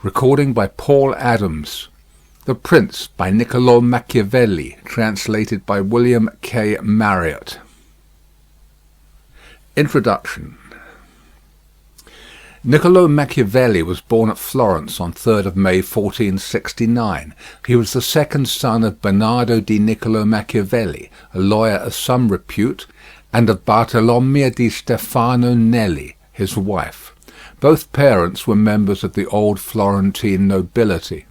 Recording by Paul Adams. The Prince by Niccolò Machiavelli, translated by William K. Marriott. Introduction. Niccolò Machiavelli was born at Florence on 3rd of May 1469. He was the second son of Bernardo di Niccolò Machiavelli, a lawyer of some repute, and of Bartolommea di Stefano Nelli, his wife. Both parents were members of the old Florentine nobility.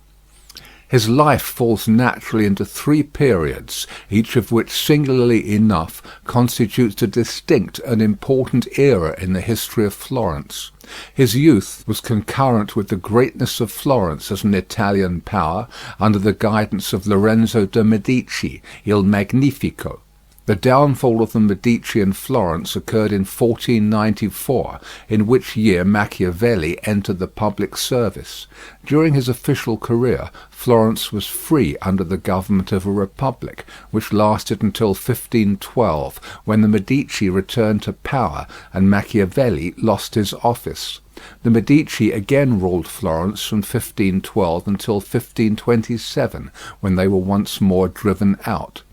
His life falls naturally into three periods, each of which, singularly enough, constitutes a distinct and important era in the history of Florence. His youth was concurrent with the greatness of Florence as an Italian power, under the guidance of Lorenzo de' Medici, Il Magnifico. The downfall of the Medici in Florence occurred in 1494, in which year Machiavelli entered the public service. During his official career, Florence was free under the government of a republic, which lasted until 1512, when the Medici returned to power and Machiavelli lost his office. The Medici again ruled Florence from 1512 until 1527, when they were once more driven out.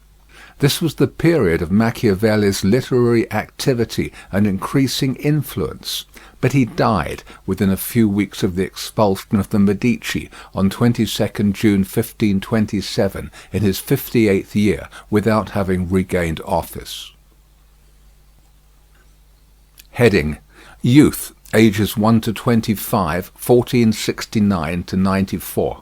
This was the period of Machiavelli's literary activity and increasing influence, but he died within a few weeks of the expulsion of the Medici on 22nd June 1527 in his 58th year without having regained office. Heading: Youth, ages 1 to 25, 1469 to 94.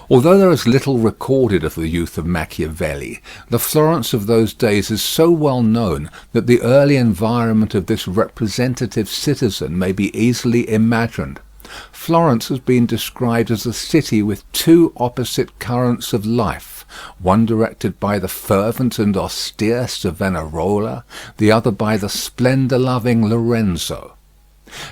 Although there is little recorded of the youth of Machiavelli, the Florence of those days is so well known that the early environment of this representative citizen may be easily imagined. Florence has been described as a city with two opposite currents of life, one directed by the fervent and austere Savonarola, the other by the splendour-loving Lorenzo.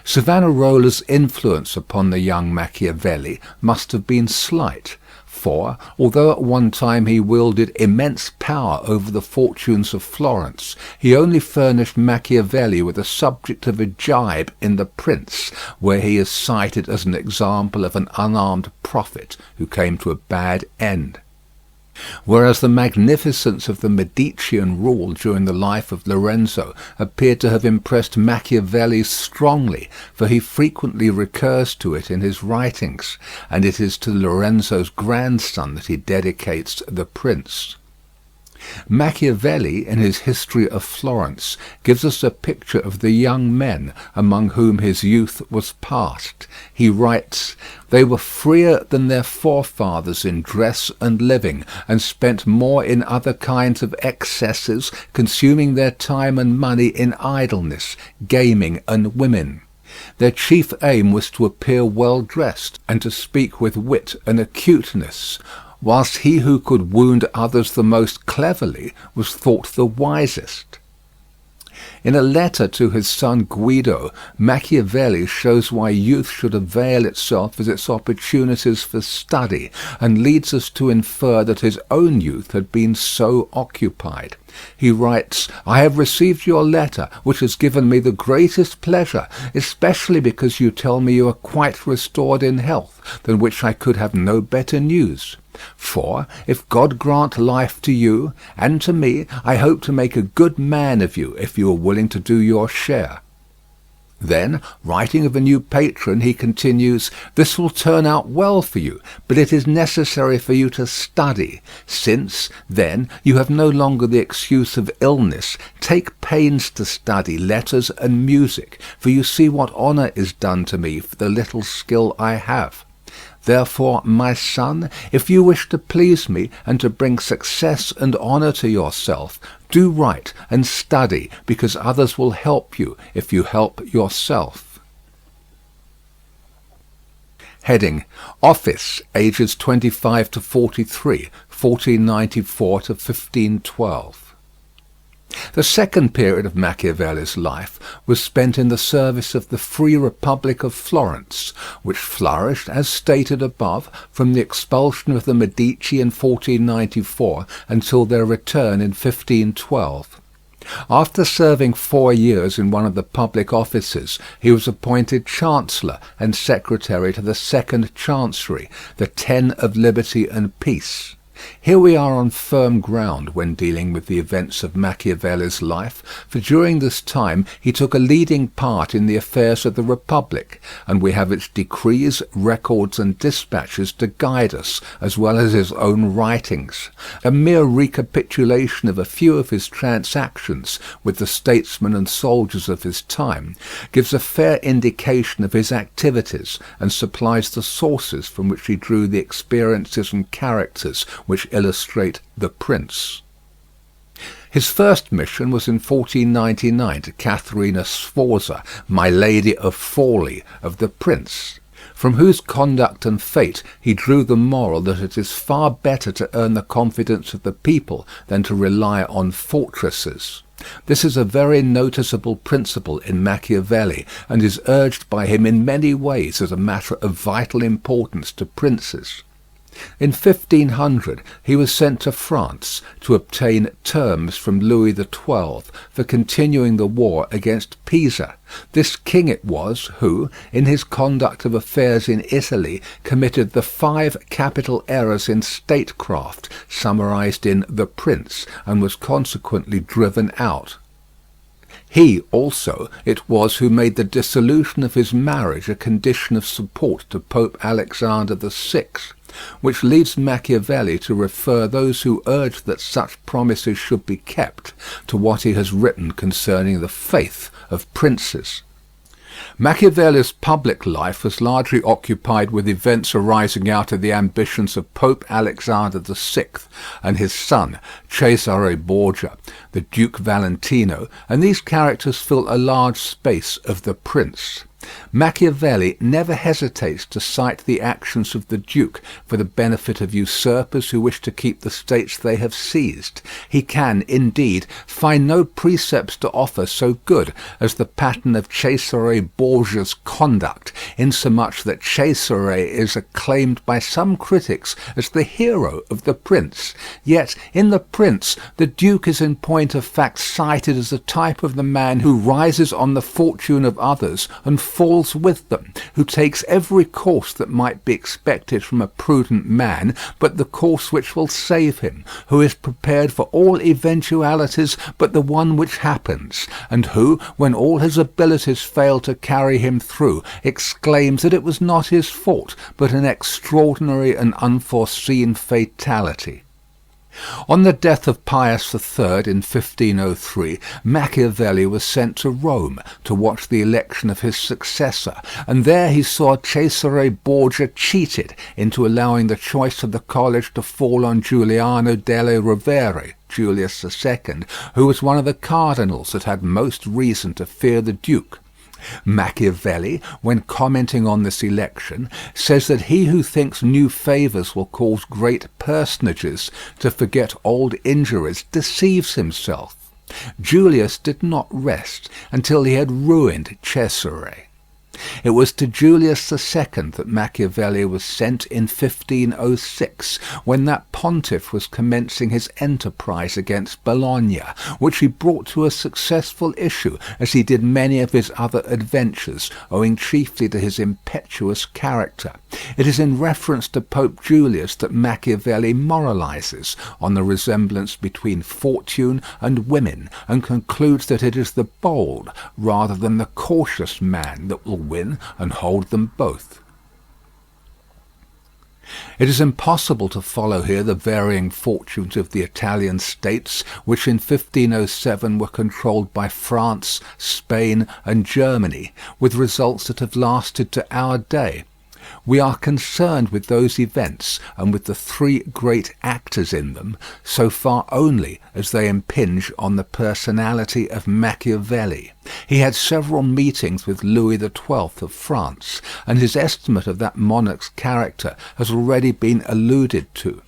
Savonarola's influence upon the young Machiavelli must have been slight, for, although at one time he wielded immense power over the fortunes of Florence, he only furnished Machiavelli with a subject of a jibe in The Prince, where he is cited as an example of an unarmed prophet who came to a bad end. Whereas the magnificence of the Medicean rule during the life of Lorenzo appeared to have impressed Machiavelli strongly, for he frequently recurs to it in his writings, and it is to Lorenzo's grandson that he dedicates The Prince. Machiavelli, in his History of Florence, gives us a picture of the young men among whom his youth was passed. He writes, "They were freer than their forefathers in dress and living, and spent more in other kinds of excesses, consuming their time and money in idleness, gaming, and women. Their chief aim was to appear well dressed, and to speak with wit and acuteness, whilst he who could wound others the most cleverly was thought the wisest." In a letter to his son Guido, Machiavelli shows why youth should avail itself of its opportunities for study, and leads us to infer that his own youth had been so occupied. He writes, "I have received your letter, which has given me the greatest pleasure, especially because you tell me you are quite restored in health, than which I could have no better news. For, if God grant life to you, and to me, I hope to make a good man of you, if you are willing to do your share." Then, writing of a new patron, he continues, "This will turn out well for you, but it is necessary for you to study. Since, then, you have no longer the excuse of illness, take pains to study letters and music, for you see what honour is done to me for the little skill I have. Therefore, my son, if you wish to please me and to bring success and honour to yourself, do right and study, because others will help you if you help yourself." Heading: Office, ages 25 to 43, 1494 to 1512. The second period of Machiavelli's life was spent in the service of the Free Republic of Florence, which flourished, as stated above, from the expulsion of the Medici in 1494 until their return in 1512. After serving 4 years in one of the public offices, he was appointed Chancellor and Secretary to the Second Chancery, the Ten of Liberty and Peace. Here we are on firm ground when dealing with the events of Machiavelli's life, for during this time he took a leading part in the affairs of the Republic, and we have its decrees, records, and dispatches to guide us, as well as his own writings. A mere recapitulation of a few of his transactions with the statesmen and soldiers of his time gives a fair indication of his activities, and supplies the sources from which he drew the experiences and characters which illustrate the Prince. His first mission was in 1499 to Catharina Sforza, my Lady of Forli, of the Prince, from whose conduct and fate he drew the moral that it is far better to earn the confidence of the people than to rely on fortresses. This is a very noticeable principle in Machiavelli, and is urged by him in many ways as a matter of vital importance to princes. In 1500 he was sent to France to obtain terms from Louis XII for continuing the war against Pisa. This king it was who, in his conduct of affairs in Italy, committed the 5 capital errors in statecraft summarized in The Prince, and was consequently driven out. He also it was who made the dissolution of his marriage a condition of support to Pope Alexander VI, which leads Machiavelli to refer those who urge that such promises should be kept to what he has written concerning the faith of princes. Machiavelli's public life was largely occupied with events arising out of the ambitions of Pope Alexander VI and his son Cesare Borgia, the Duke Valentino, and these characters fill a large space of The Prince. Machiavelli never hesitates to cite the actions of the Duke for the benefit of usurpers who wish to keep the states they have seized. He can, indeed, find no precepts to offer so good as the pattern of Cesare Borgia's conduct, insomuch that Cesare is acclaimed by some critics as the hero of The Prince. Yet, in The Prince, the Duke is in point of fact cited as a type of the man who rises on the fortune of others and falls with them, who takes every course that might be expected from a prudent man, but the course which will save him, who is prepared for all eventualities but the one which happens, and who, when all his abilities fail to carry him through, exclaims that it was not his fault, but an extraordinary and unforeseen fatality. On the death of Pius III in 1503, Machiavelli was sent to Rome to watch the election of his successor, and there he saw Cesare Borgia cheated into allowing the choice of the college to fall on Giuliano delle Rovere, Julius II, who was one of the cardinals that had most reason to fear the Duke. Machiavelli, when commenting on this election, says that he who thinks new favours will cause great personages to forget old injuries deceives himself. Julius did not rest until he had ruined Cesare. It was to Julius II that Machiavelli was sent in 1506, when that pontiff was commencing his enterprise against Bologna, which he brought to a successful issue, as he did many of his other adventures, owing chiefly to his impetuous character. It is in reference to Pope Julius that Machiavelli moralizes on the resemblance between fortune and women, and concludes that it is the bold rather than the cautious man that will win and hold them both. It is impossible to follow here the varying fortunes of the Italian states, which in 1507 were controlled by France, Spain, and Germany, with results that have lasted to our day. We are concerned with those events and with the 3 great actors in them, so far only as they impinge on the personality of Machiavelli. He had several meetings with Louis XII of France, and his estimate of that monarch's character has already been alluded to.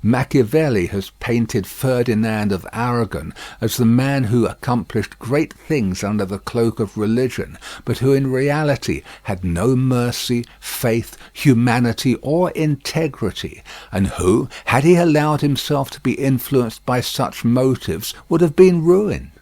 Machiavelli has painted Ferdinand of Aragon as the man who accomplished great things under the cloak of religion, but who in reality had no mercy, faith, humanity, or integrity, and who, had he allowed himself to be influenced by such motives, would have been ruined.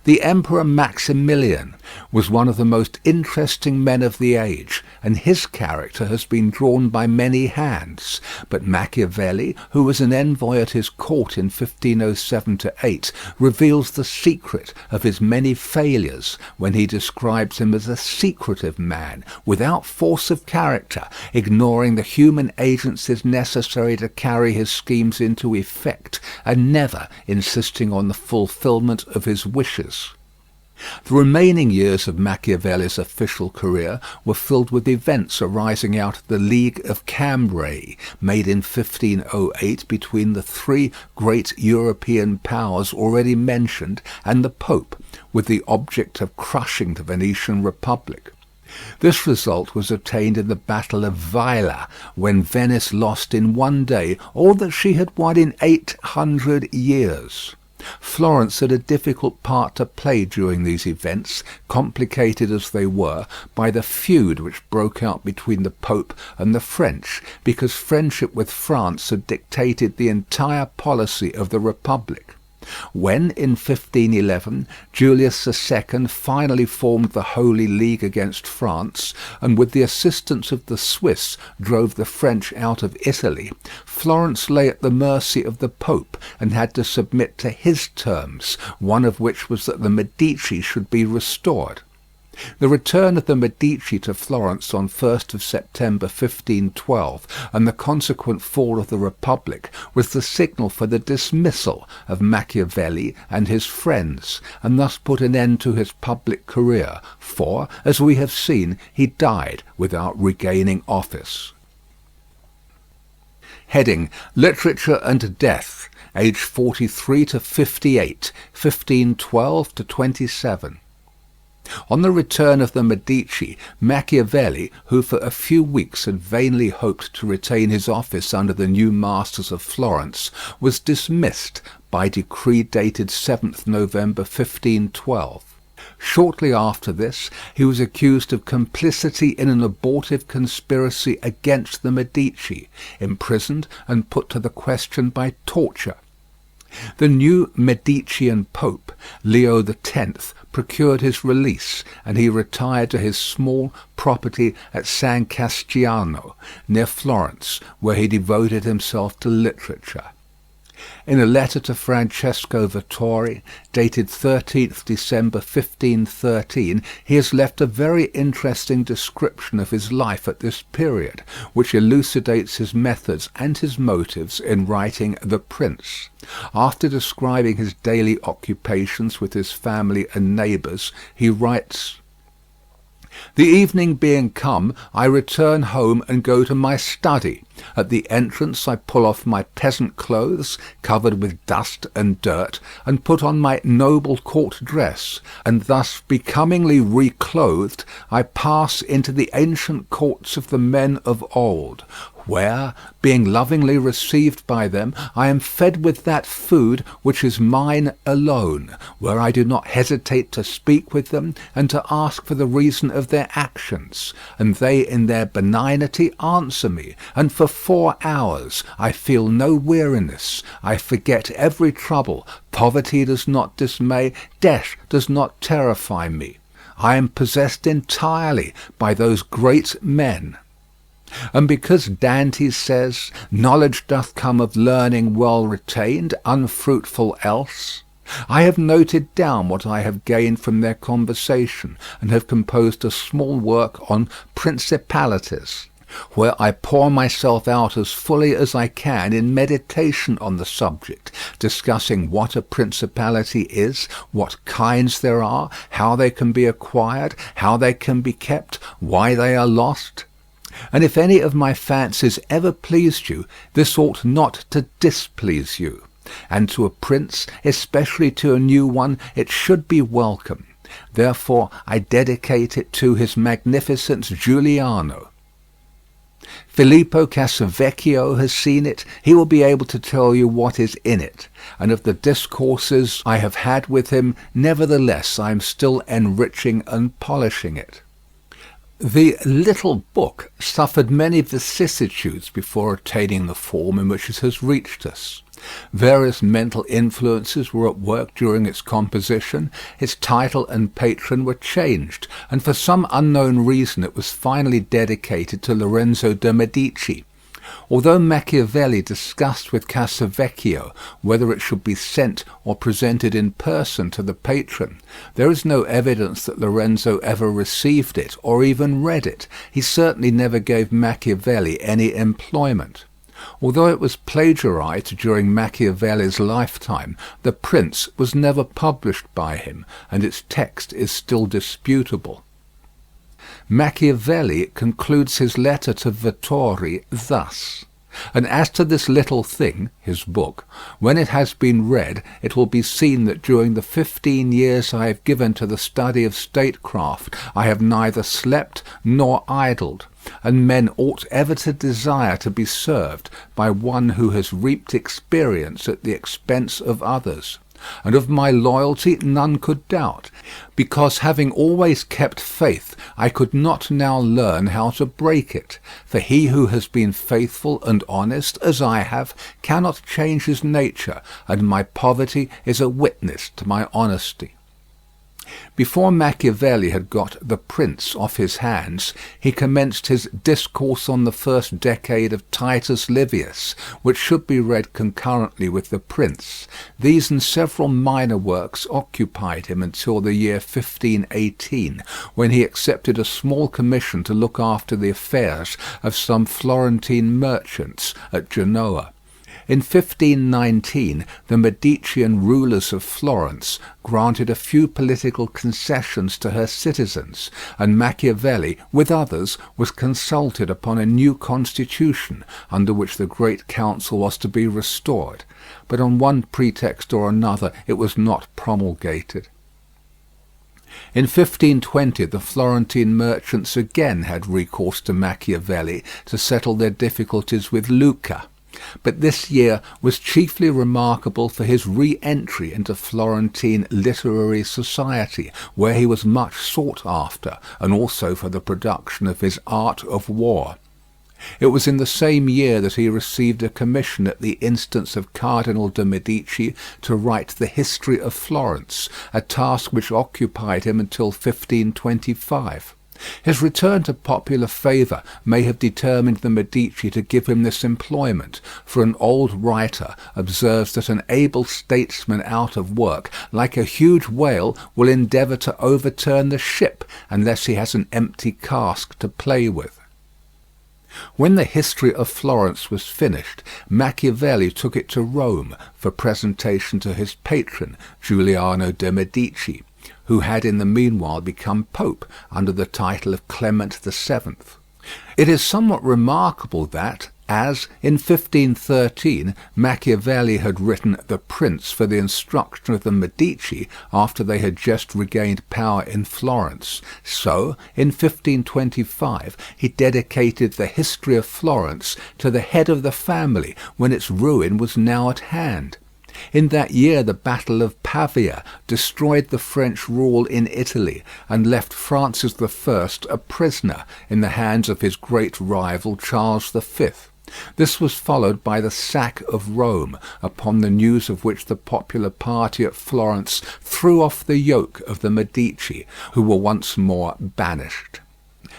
The Emperor Maximilian was one of the most interesting men of the age, and his character has been drawn by many hands. But Machiavelli, who was an envoy at his court in 1507–8, reveals the secret of his many failures when he describes him as a secretive man, without force of character, ignoring the human agencies necessary to carry his schemes into effect, and never insisting on the fulfilment of his wishes. The remaining years of Machiavelli's official career were filled with events arising out of the League of Cambrai, made in 1508 between the three great European powers already mentioned and the Pope, with the object of crushing the Venetian Republic. This result was attained in the Battle of Vaila, when Venice lost in one day all that she had won in 800 years. Florence had a difficult part to play during these events, complicated as they were by the feud which broke out between the Pope and the French, because friendship with France had dictated the entire policy of the Republic. When, in 1511, Julius II finally formed the Holy League against France, and with the assistance of the Swiss drove the French out of Italy, Florence lay at the mercy of the Pope and had to submit to his terms, one of which was that the Medici should be restored. The return of the Medici to Florence on 1st of September 1512 and the consequent fall of the Republic was the signal for the dismissal of Machiavelli and his friends, and thus put an end to his public career, for, as we have seen, he died without regaining office. Heading: Literature and Death, age 43 to 58, 1512 to 27. On the return of the Medici, Machiavelli, who for a few weeks had vainly hoped to retain his office under the new masters of Florence, was dismissed by decree dated 7th November 1512. Shortly after this, he was accused of complicity in an abortive conspiracy against the Medici, imprisoned and put to the question by torture. The new Medician Pope, Leo X, procured his release, and he retired to his small property at San Castiano, near Florence, where he devoted himself to literature. In a letter to Francesco Vettori, dated 13th December 1513, he has left a very interesting description of his life at this period, which elucidates his methods and his motives in writing The Prince. After describing his daily occupations with his family and neighbours, he writes: "The evening being come, I return home and go to my study. At the entrance I pull off my peasant clothes, covered with dust and dirt, and put on my noble court dress, and thus becomingly reclothed, I pass into the ancient courts of the men of old, where, being lovingly received by them, I am fed with that food which is mine alone, where I do not hesitate to speak with them and to ask for the reason of their actions, and they in their benignity answer me, and for 4 hours I feel no weariness, I forget every trouble, poverty does not dismay, death does not terrify me. I am possessed entirely by those great men." And because Dante says, "Knowledge doth come of learning well retained, unfruitful else," I have noted down what I have gained from their conversation, and have composed a small work on Principalities, where I pour myself out as fully as I can in meditation on the subject, discussing what a principality is, what kinds there are, how they can be acquired, how they can be kept, why they are lost. And if any of my fancies ever pleased you, this ought not to displease you. And to a prince, especially to a new one, it should be welcome. Therefore I dedicate it to his magnificence Giuliano. Filippo Casavecchio has seen it. He will be able to tell you what is in it. And of the discourses I have had with him, nevertheless I am still enriching and polishing it. The little book suffered many vicissitudes before attaining the form in which it has reached us. Various mental influences were at work during its composition, its title and patron were changed, and for some unknown reason it was finally dedicated to Lorenzo de' Medici. Although Machiavelli discussed with Casavecchio whether it should be sent or presented in person to the patron, there is no evidence that Lorenzo ever received it or even read it. He certainly never gave Machiavelli any employment. Although it was plagiarized during Machiavelli's lifetime, The Prince was never published by him, and its text is still disputable. Machiavelli concludes his letter to Vettori thus: "And as to this little thing," his book, "when it has been read, it will be seen that during the 15 years I have given to the study of statecraft, I have neither slept nor idled, and men ought ever to desire to be served by one who has reaped experience at the expense of others. And of my loyalty none could doubt, because having always kept faith, I could not now learn how to break it. For he who has been faithful and honest, as I have, cannot change his nature, and my poverty is a witness to my honesty." Before Machiavelli had got The Prince off his hands, he commenced his Discourse on the First Decade of Titus Livius, which should be read concurrently with The Prince. These and several minor works occupied him until the year 1518, when he accepted a small commission to look after the affairs of some Florentine merchants at Genoa. In 1519 the Medicean rulers of Florence granted a few political concessions to her citizens, and Machiavelli, with others, was consulted upon a new constitution, under which the Great Council was to be restored, but on one pretext or another it was not promulgated. In 1520 the Florentine merchants again had recourse to Machiavelli to settle their difficulties with Lucca. But this year was chiefly remarkable for his re-entry into Florentine literary society, where he was much sought after, and also for the production of his Art of War. It was in the same year that he received a commission at the instance of Cardinal de' Medici to write the History of Florence, a task which occupied him until 1525. His return to popular favour may have determined the Medici to give him this employment, for an old writer observes that an able statesman out of work, like a huge whale, will endeavour to overturn the ship unless he has an empty cask to play with. When the History of Florence was finished, Machiavelli took it to Rome for presentation to his patron, Giuliano de' Medici, who had in the meanwhile become Pope under the title of Clement VII. It is somewhat remarkable that, as, in 1513, Machiavelli had written The Prince for the instruction of the Medici after they had just regained power in Florence, so, in 1525, he dedicated the History of Florence to the head of the family when its ruin was now at hand. In that year the Battle of Pavia destroyed the French rule in Italy and left Francis I a prisoner in the hands of his great rival Charles V. This was followed by the sack of Rome, upon the news of which the popular party at Florence threw off the yoke of the Medici, who were once more banished.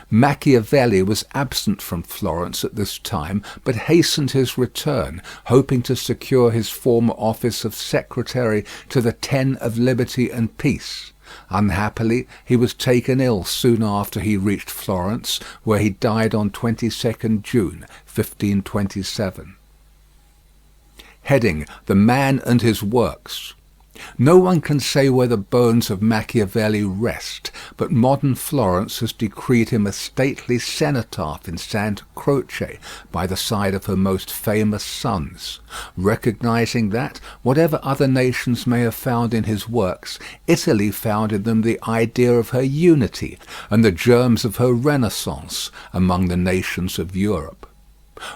Machiavelli was absent from Florence at this time, but hastened his return, hoping to secure his former office of secretary to the Ten of Liberty and Peace. Unhappily, he was taken ill soon after he reached Florence, where he died on 22nd June, 1527. Heading: The Man and His Works. No one can say where the bones of Machiavelli rest, but modern Florence has decreed him a stately cenotaph in Santa Croce by the side of her most famous sons, recognizing that, whatever other nations may have found in his works, Italy found in them the idea of her unity and the germs of her Renaissance among the nations of Europe.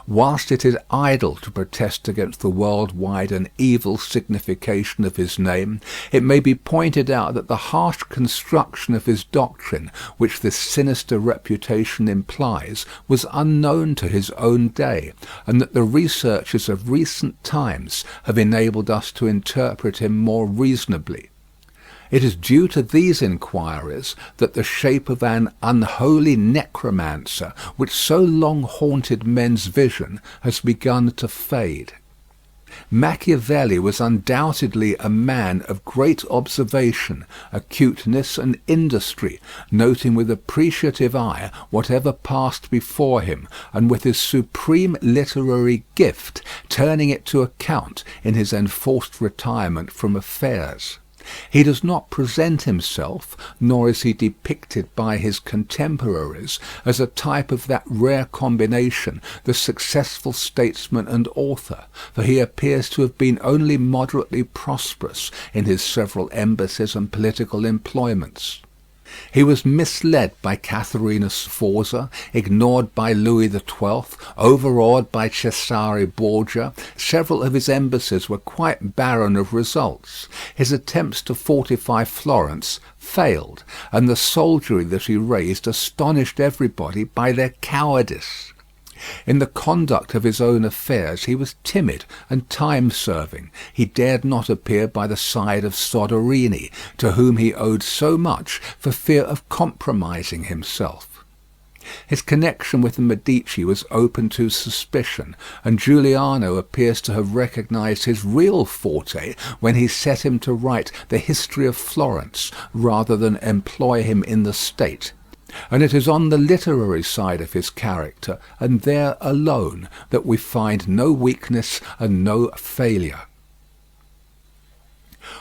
Whilst it is idle to protest against the worldwide and evil signification of his name, it may be pointed out that the harsh construction of his doctrine, which this sinister reputation implies, was unknown to his own day, and that the researches of recent times have enabled us to interpret him more reasonably. It is due to these inquiries that the shape of an unholy necromancer, which so long haunted men's vision, has begun to fade. Machiavelli was undoubtedly a man of great observation, acuteness, and industry, noting with appreciative eye whatever passed before him, and with his supreme literary gift turning it to account in his enforced retirement from affairs. He does not present himself, nor is he depicted by his contemporaries, as a type of that rare combination, the successful statesman and author, for he appears to have been only moderately prosperous in his several embassies and political employments. He was misled by Catharina Sforza, ignored by Louis XII, overawed by Cesare Borgia. Several of his embassies were quite barren of results. His attempts to fortify Florence failed, and the soldiery that he raised astonished everybody by their cowardice. In the conduct of his own affairs he was timid and time-serving. He dared not appear by the side of Soderini, to whom he owed so much, for fear of compromising himself. His connection with the Medici was open to suspicion, and Giuliano appears to have recognized his real forte when he set him to write the history of Florence, rather than employ him in the state. And it is on the literary side of his character, and there alone, that we find no weakness and no failure.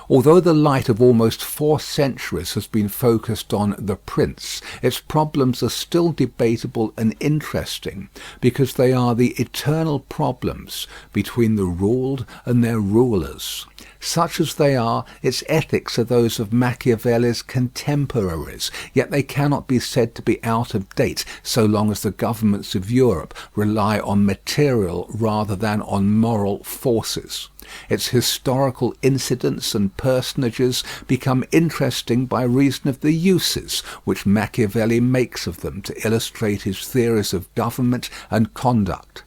Although the light of almost 4 centuries has been focused on the prince, its problems are still debatable and interesting, because they are the eternal problems between the ruled and their rulers. Such as they are, its ethics are those of Machiavelli's contemporaries, yet they cannot be said to be out of date so long as the governments of Europe rely on material rather than on moral forces. Its historical incidents and personages become interesting by reason of the uses which Machiavelli makes of them to illustrate his theories of government and conduct.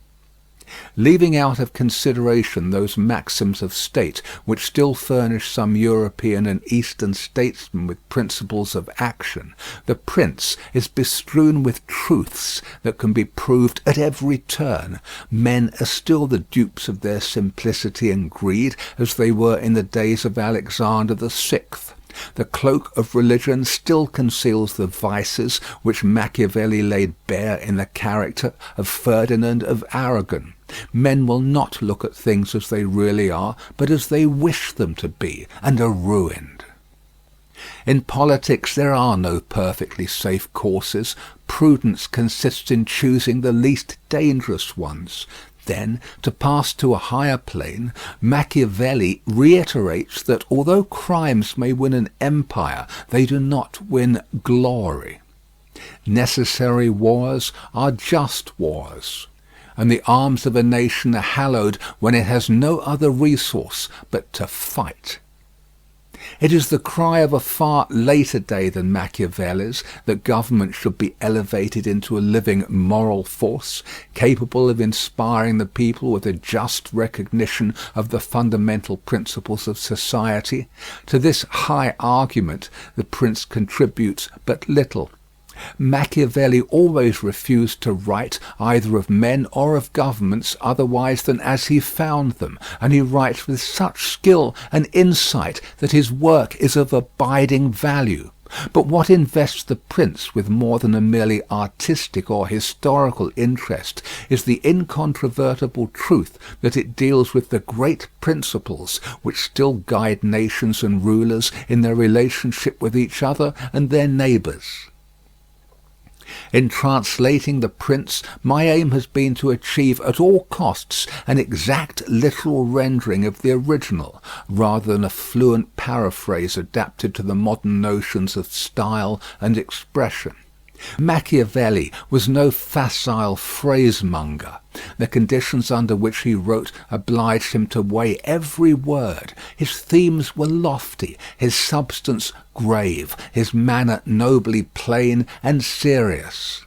Leaving out of consideration those maxims of state which still furnish some European and Eastern statesmen with principles of action, the prince is bestrewn with truths that can be proved at every turn. Men are still the dupes of their simplicity and greed, as they were in the days of Alexander VI. The cloak of religion still conceals the vices which Machiavelli laid bare in the character of Ferdinand of Aragon. Men will not look at things as they really are, but as they wish them to be, and are ruined. In politics there are no perfectly safe courses. Prudence consists in choosing the least dangerous ones. Then, to pass to a higher plane, Machiavelli reiterates that although crimes may win an empire, they do not win glory. Necessary wars are just wars, and the arms of a nation are hallowed when it has no other resource but to fight. It is the cry of a far later day than Machiavelli's that government should be elevated into a living moral force, capable of inspiring the people with a just recognition of the fundamental principles of society. To this high argument the prince contributes but little. Machiavelli always refused to write either of men or of governments otherwise than as he found them, and he writes with such skill and insight that his work is of abiding value. But what invests the prince with more than a merely artistic or historical interest is the incontrovertible truth that it deals with the great principles which still guide nations and rulers in their relationship with each other and their neighbours. In translating The Prince, my aim has been to achieve at all costs an exact literal rendering of the original, rather than a fluent paraphrase adapted to the modern notions of style and expression. Machiavelli was no facile phrasemonger. The conditions under which he wrote obliged him to weigh every word. His themes were lofty, his substance grave, his manner nobly plain and serious.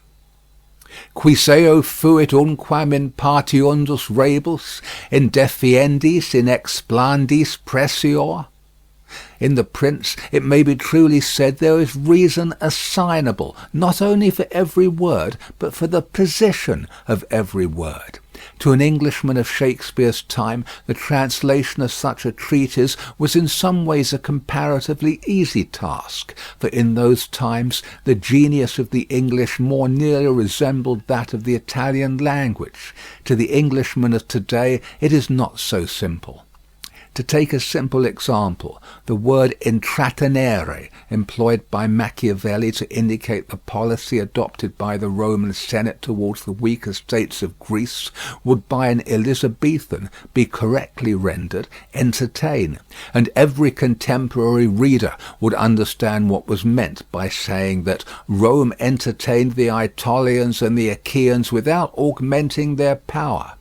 Quis eo fuit unquam in partiundus rebus, in defiendis, in explandis pressior? In The Prince, it may be truly said there is reason assignable, not only for every word, but for the position of every word. To an Englishman of Shakespeare's time, the translation of such a treatise was in some ways a comparatively easy task, for in those times the genius of the English more nearly resembled that of the Italian language. To the Englishman of today, it is not so simple. To take a simple example, the word intrattenere, employed by Machiavelli to indicate the policy adopted by the Roman Senate towards the weaker states of Greece, would by an Elizabethan be correctly rendered entertain, and every contemporary reader would understand what was meant by saying that Rome entertained the Aetolians and the Achaeans without augmenting their power.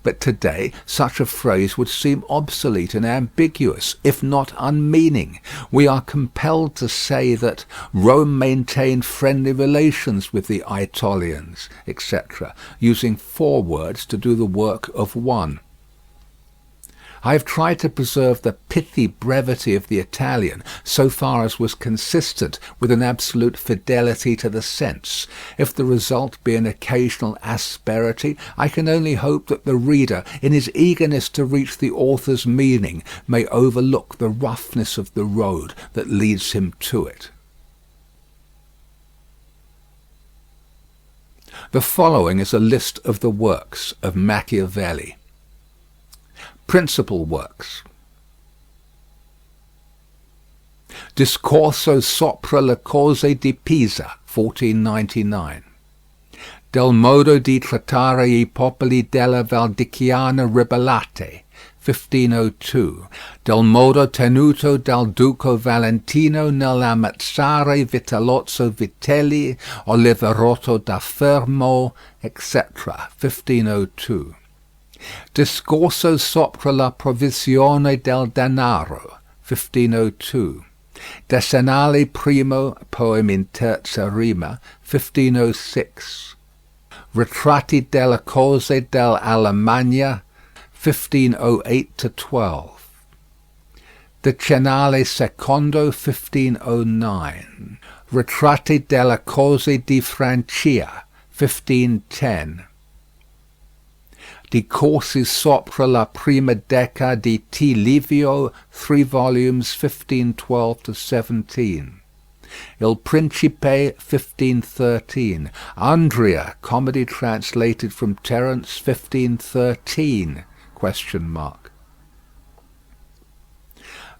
But today such a phrase would seem obsolete and ambiguous, if not unmeaning. We are compelled to say that Rome maintained friendly relations with the Aetolians, etc., using 4 words to do the work of 1. I have tried to preserve the pithy brevity of the Italian so far as was consistent with an absolute fidelity to the sense. If the result be an occasional asperity, I can only hope that the reader, in his eagerness to reach the author's meaning, may overlook the roughness of the road that leads him to it. The following is a list of the works of Machiavelli. Principal works: Discorso sopra le cose di Pisa, 1499. Del modo di trattare i popoli della Valdiciana ribellate, 1502. Del modo tenuto dal Duco Valentino nell'ammazzare Vitellozzo Vitelli, Oliverotto da Fermo, etc., 1502. Discorso sopra la provisione del denaro, 1502. Decennale primo, poem in terza rima, 1506. Ritratti delle cose dell'Alemagna, 1508-12. Decennale secondo, 1509. Ritratti delle cose di Francia, 1510. Discorsi sopra la prima deca di T. Livio, 3 volumes, 1512-17. Il Principe, 1513. Andria, comedy translated from Terence, 1513?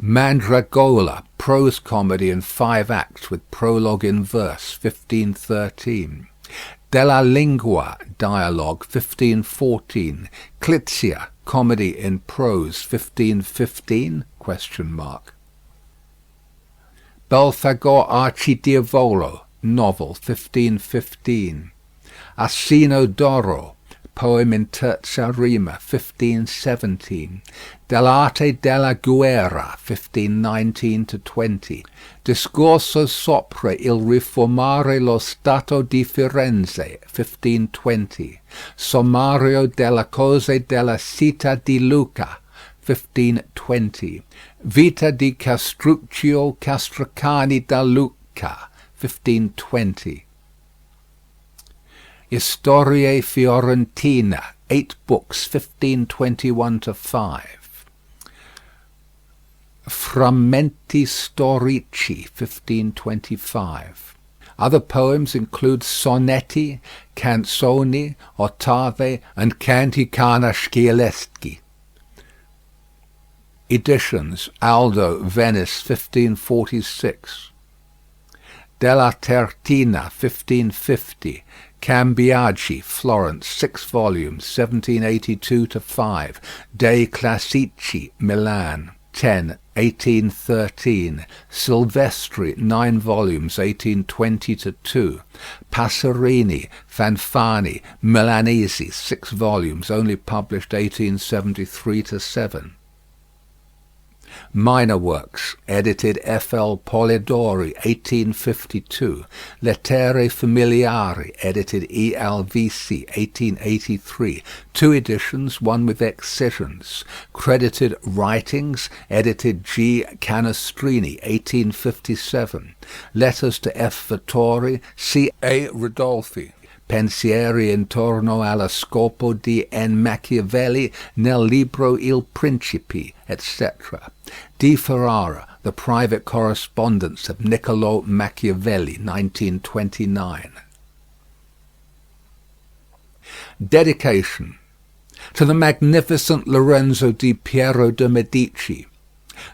Mandragola, prose comedy in 5 acts with prologue in verse, 1513. Della Lingua, dialogue, 1514. Clizia, comedy in prose, 1515? Belfagor Archidiavolo, novel, 1515. Asino d'Oro, poem in terza rima, 1517. Dell'arte della guerra, 1519-20. Discorso sopra il riformare lo Stato di Firenze, 1520. Sommario delle cose della città di Lucca, 1520. Vita di Castruccio Castracani da Lucca, 1520. Historiae Fiorentina, 8 books, 1521-5. Frammenti Storici, 1525. Other poems include sonetti, canzoni, ottave, and canti carnascialeschi. Editions: Aldo, Venice, 1546. Della Tertina, 1550. Cambiaggi, Florence, 6 volumes, 1782-5. Dei Classici, Milan, 10, 1813. Silvestri, 9 volumes, 1820-2. Passerini, Fanfani, Milanese, 6 volumes, only published 1873-7. Minor works, edited F. L. Polidori, 1852. Lettere familiari, edited E. L. Visi, 1883. 2 editions, one with excisions. Credited writings, edited G. Canestrini, 1857. Letters to F. Vittori, C. A. Ridolfi. Pensieri intorno allo scopo di N. Machiavelli nel libro Il Principe, etc. Di Ferrara, The Private Correspondence of Niccolò Machiavelli, 1929. Dedication. To the magnificent Lorenzo di Piero de' Medici.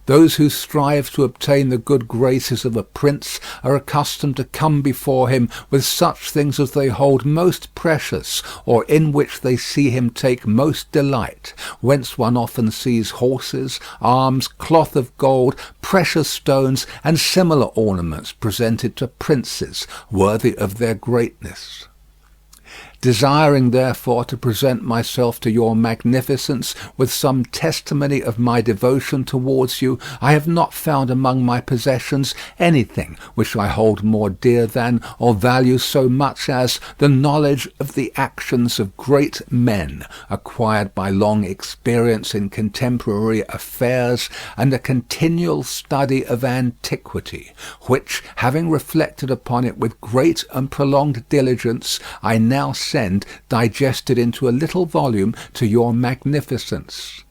Those who strive to obtain the good graces of a prince are accustomed to come before him with such things as they hold most precious, or in which they see him take most delight, whence one often sees horses, arms, cloth of gold, precious stones, and similar ornaments presented to princes, worthy of their greatness. Desiring therefore to present myself to your magnificence with some testimony of my devotion towards you, I have not found among my possessions anything which I hold more dear than, or value so much as, the knowledge of the actions of great men, acquired by long experience in contemporary affairs, and a continual study of antiquity, which, having reflected upon it with great and prolonged diligence, I now send digested into a little volume to your magnificence.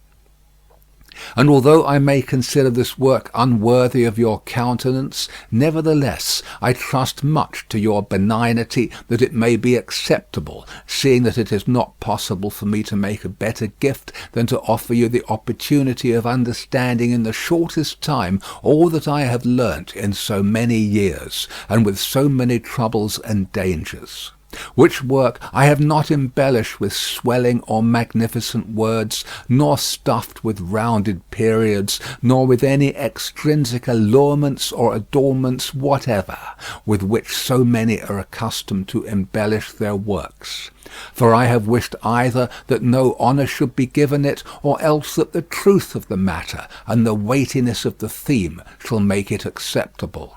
And although I may consider this work unworthy of your countenance, nevertheless I trust much to your benignity that it may be acceptable, seeing that it is not possible for me to make a better gift than to offer you the opportunity of understanding in the shortest time all that I have learnt in so many years, and with so many troubles and dangers. Which work I have not embellished with swelling or magnificent words, nor stuffed with rounded periods, nor with any extrinsic allurements or adornments whatever, with which so many are accustomed to embellish their works. For I have wished either that no honour should be given it, or else that the truth of the matter and the weightiness of the theme shall make it acceptable.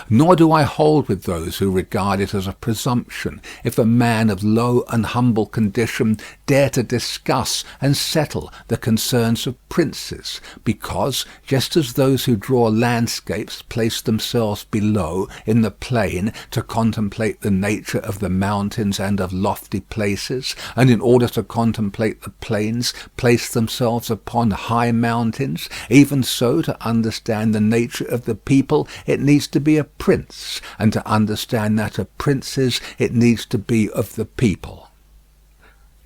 Nor do I hold with those who regard it as a presumption if a man of low and humble condition dare to discuss and settle the concerns of princes, because, just as those who draw landscapes place themselves below in the plain to contemplate the nature of the mountains and of lofty places, and in order to contemplate the plains place themselves upon high mountains, even so to understand the nature of the people it needs to be a prince, and to understand that of princes it needs to be of the people.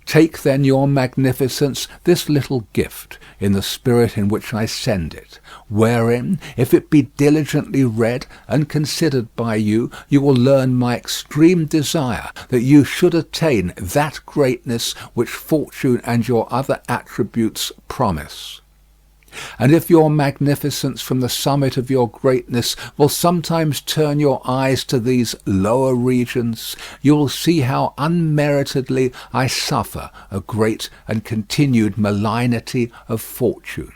Take then your magnificence this little gift in the spirit in which I send it, wherein, if it be diligently read and considered by you, you will learn my extreme desire that you should attain that greatness which fortune and your other attributes promise. And if your magnificence from the summit of your greatness will sometimes turn your eyes to these lower regions, you will see how unmeritedly I suffer a great and continued malignity of fortune.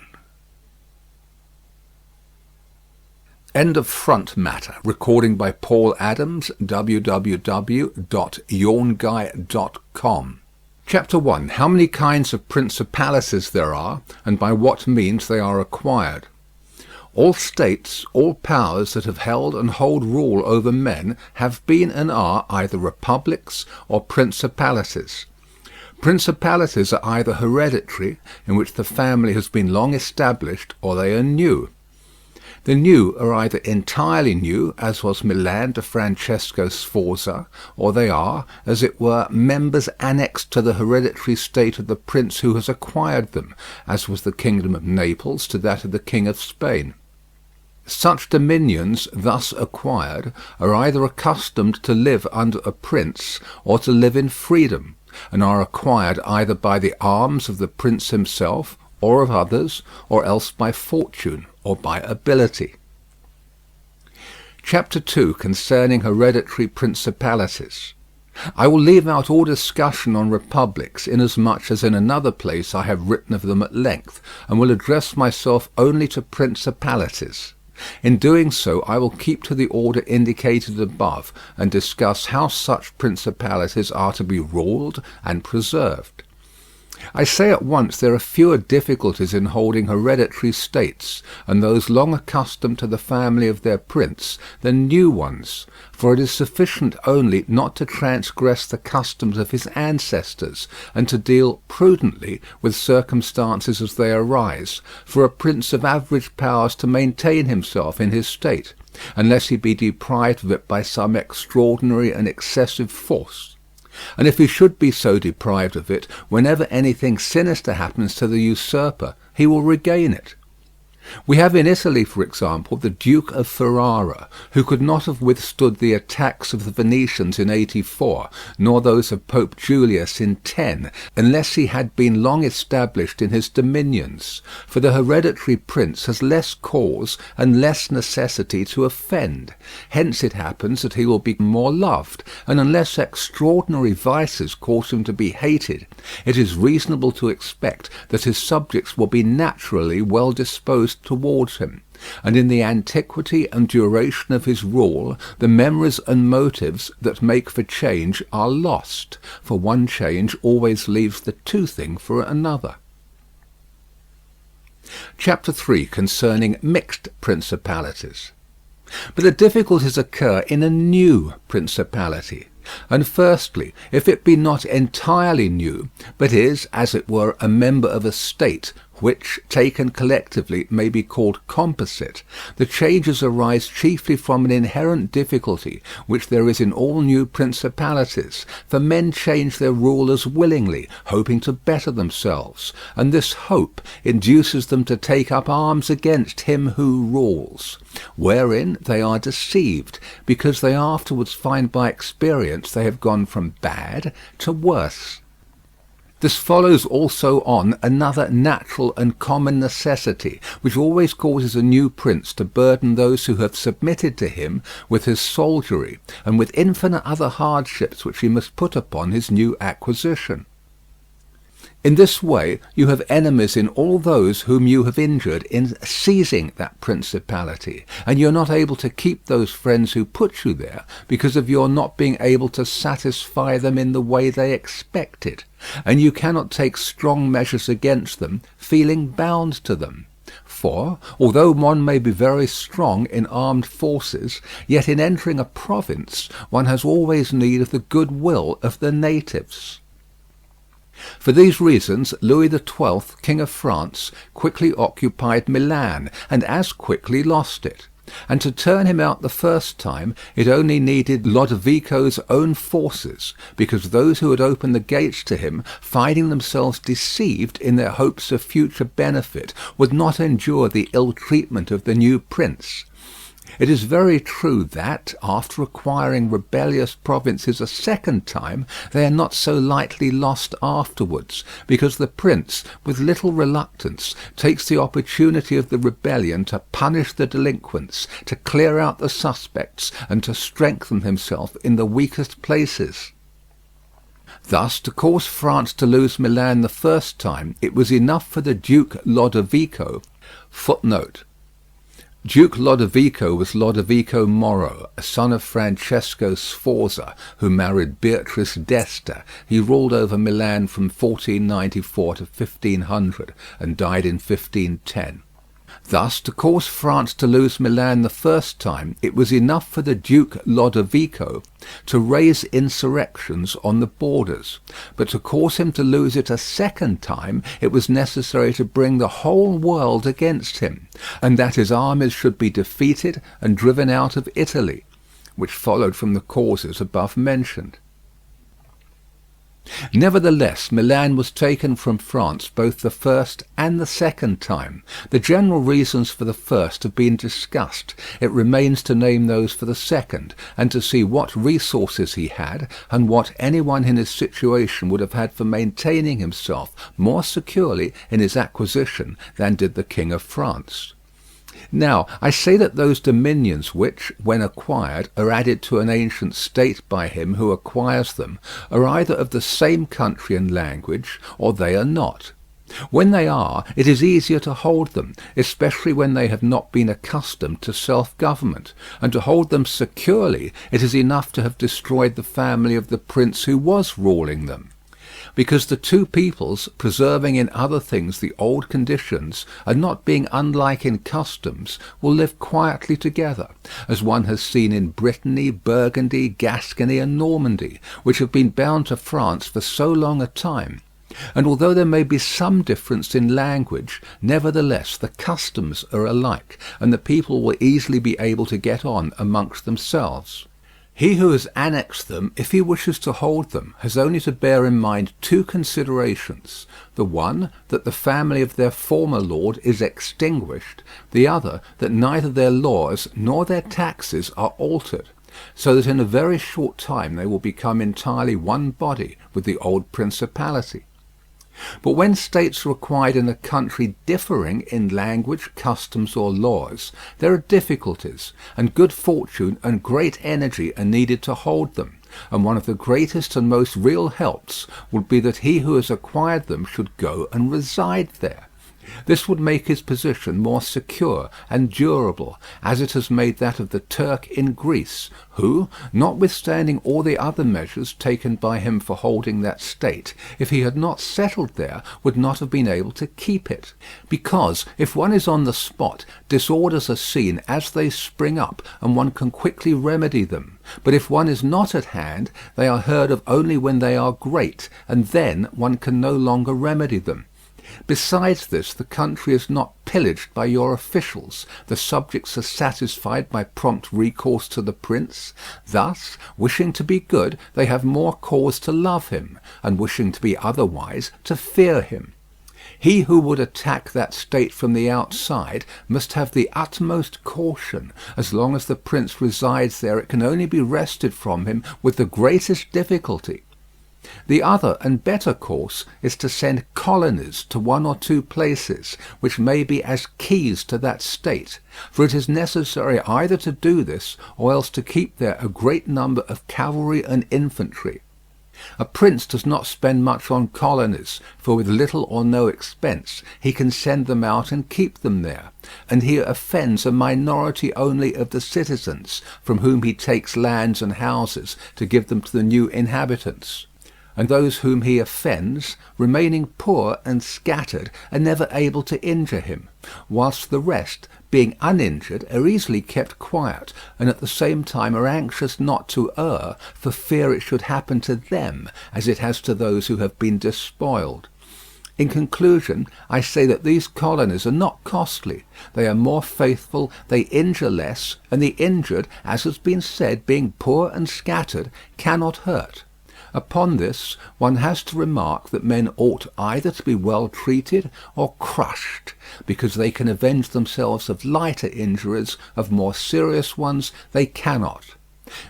End of front matter. Recording by Paul Adams, www.yawnguy.com. Chapter 1. How many kinds of principalities there are, and by what means they are acquired. All states, all powers that have held and hold rule over men have been and are either republics or principalities. Principalities are either hereditary, in which the family has been long established, or they are new. The new are either entirely new, as was Milan to Francesco Sforza, or they are, as it were, members annexed to the hereditary state of the prince who has acquired them, as was the kingdom of Naples to that of the king of Spain. Such dominions thus acquired are either accustomed to live under a prince, or to live in freedom, and are acquired either by the arms of the prince himself, or of others, or else by fortune, or by ability. Chapter 2, concerning hereditary principalities. I will leave out all discussion on republics, inasmuch as in another place I have written of them at length, and will address myself only to principalities. In doing so, I will keep to the order indicated above, and discuss how such principalities are to be ruled and preserved. I say at once there are fewer difficulties in holding hereditary states, and those long accustomed to the family of their prince, than new ones, for it is sufficient only not to transgress the customs of his ancestors, and to deal prudently with circumstances as they arise, for a prince of average powers to maintain himself in his state, unless he be deprived of it by some extraordinary and excessive force. And if he should be so deprived of it, whenever anything sinister happens to the usurper, he will regain it. We have in Italy, for example, the Duke of Ferrara, who could not have withstood the attacks of the Venetians in 84, nor those of Pope Julius in 10, unless he had been long established in his dominions, for the hereditary prince has less cause and less necessity to offend. Hence it happens that he will be more loved, and unless extraordinary vices cause him to be hated, it is reasonable to expect that his subjects will be naturally well disposed towards him, and in the antiquity and duration of his rule the memories and motives that make for change are lost, for one change always leaves the two thing for another. Chapter 3, concerning mixed principalities. But the difficulties occur in a new principality. And firstly, if it be not entirely new, but is, as it were, a member of a state, which, taken collectively, may be called composite, the changes arise chiefly from an inherent difficulty which there is in all new principalities, for men change their rulers willingly, hoping to better themselves, and this hope induces them to take up arms against him who rules, wherein they are deceived, because they afterwards find by experience they have gone from bad to worse. This follows also on another natural and common necessity, which always causes a new prince to burden those who have submitted to him with his soldiery, and with infinite other hardships which he must put upon his new acquisition. In this way you have enemies in all those whom you have injured in seizing that principality, and you are not able to keep those friends who put you there because of your not being able to satisfy them in the way they expected, and you cannot take strong measures against them, feeling bound to them. For, although one may be very strong in armed forces, yet in entering a province one has always need of the good will of the natives. For these reasons Louis XII, King of France, quickly occupied Milan, and as quickly lost it. And to turn him out the first time, it only needed Lodovico's own forces, because those who had opened the gates to him, finding themselves deceived in their hopes of future benefit, would not endure the ill treatment of the new prince. It is very true that, after acquiring rebellious provinces a second time, they are not so lightly lost afterwards, because the prince, with little reluctance, takes the opportunity of the rebellion to punish the delinquents, to clear out the suspects, and to strengthen himself in the weakest places. Thus, to cause France to lose Milan the first time, it was enough for the Duke Lodovico. Footnote: Duke Lodovico was Lodovico Moro, a son of Francesco Sforza, who married Beatrice d'Este. He ruled over Milan from 1494 to 1500, and died in 1510. Thus, to cause France to lose Milan the first time, it was enough for the Duke Lodovico to raise insurrections on the borders, but to cause him to lose it a second time, it was necessary to bring the whole world against him, and that his armies should be defeated and driven out of Italy, which followed from the causes above mentioned. Nevertheless, Milan was taken from France both the first and the second time. The general reasons for the first have been discussed. It remains to name those for the second, and to see what resources he had, and what anyone in his situation would have had for maintaining himself more securely in his acquisition than did the King of France. Now, I say that those dominions which, when acquired, are added to an ancient state by him who acquires them, are either of the same country and language, or they are not. When they are, it is easier to hold them, especially when they have not been accustomed to self-government, and to hold them securely it is enough to have destroyed the family of the prince who was ruling them. Because the two peoples, preserving in other things the old conditions, and not being unlike in customs, will live quietly together, as one has seen in Brittany, Burgundy, Gascony, and Normandy, which have been bound to France for so long a time. And although there may be some difference in language, nevertheless the customs are alike, and the people will easily be able to get on amongst themselves. He who has annexed them, if he wishes to hold them, has only to bear in mind two considerations: the one, that the family of their former lord is extinguished; the other, that neither their laws nor their taxes are altered, so that in a very short time they will become entirely one body with the old principality. But when states are acquired in a country differing in language, customs, or laws, there are difficulties, and good fortune and great energy are needed to hold them, and one of the greatest and most real helps would be that he who has acquired them should go and reside there. This would make his position more secure and durable, as it has made that of the Turk in Greece, who, notwithstanding all the other measures taken by him for holding that state, if he had not settled there, would not have been able to keep it. Because, if one is on the spot, disorders are seen as they spring up, and one can quickly remedy them. But if one is not at hand, they are heard of only when they are great, and then one can no longer remedy them. Besides this, the country is not pillaged by your officials, the subjects are satisfied by prompt recourse to the prince. Thus, wishing to be good, they have more cause to love him, and wishing to be otherwise, to fear him. He who would attack that state from the outside must have the utmost caution. As long as the prince resides there, it can only be wrested from him with the greatest difficulty. The other and better course is to send colonies to one or two places, which may be as keys to that state, for it is necessary either to do this, or else to keep there a great number of cavalry and infantry. A prince does not spend much on colonies, for with little or no expense he can send them out and keep them there, and he offends a minority only of the citizens, from whom he takes lands and houses to give them to the new inhabitants. And those whom he offends, remaining poor and scattered, are never able to injure him, whilst the rest, being uninjured, are easily kept quiet, and at the same time are anxious not to err, for fear it should happen to them, as it has to those who have been despoiled. In conclusion, I say that these colonies are not costly, they are more faithful, they injure less, and the injured, as has been said, being poor and scattered, cannot hurt. Upon this, one has to remark that men ought either to be well treated or crushed, because they can avenge themselves of lighter injuries, of more serious ones they cannot.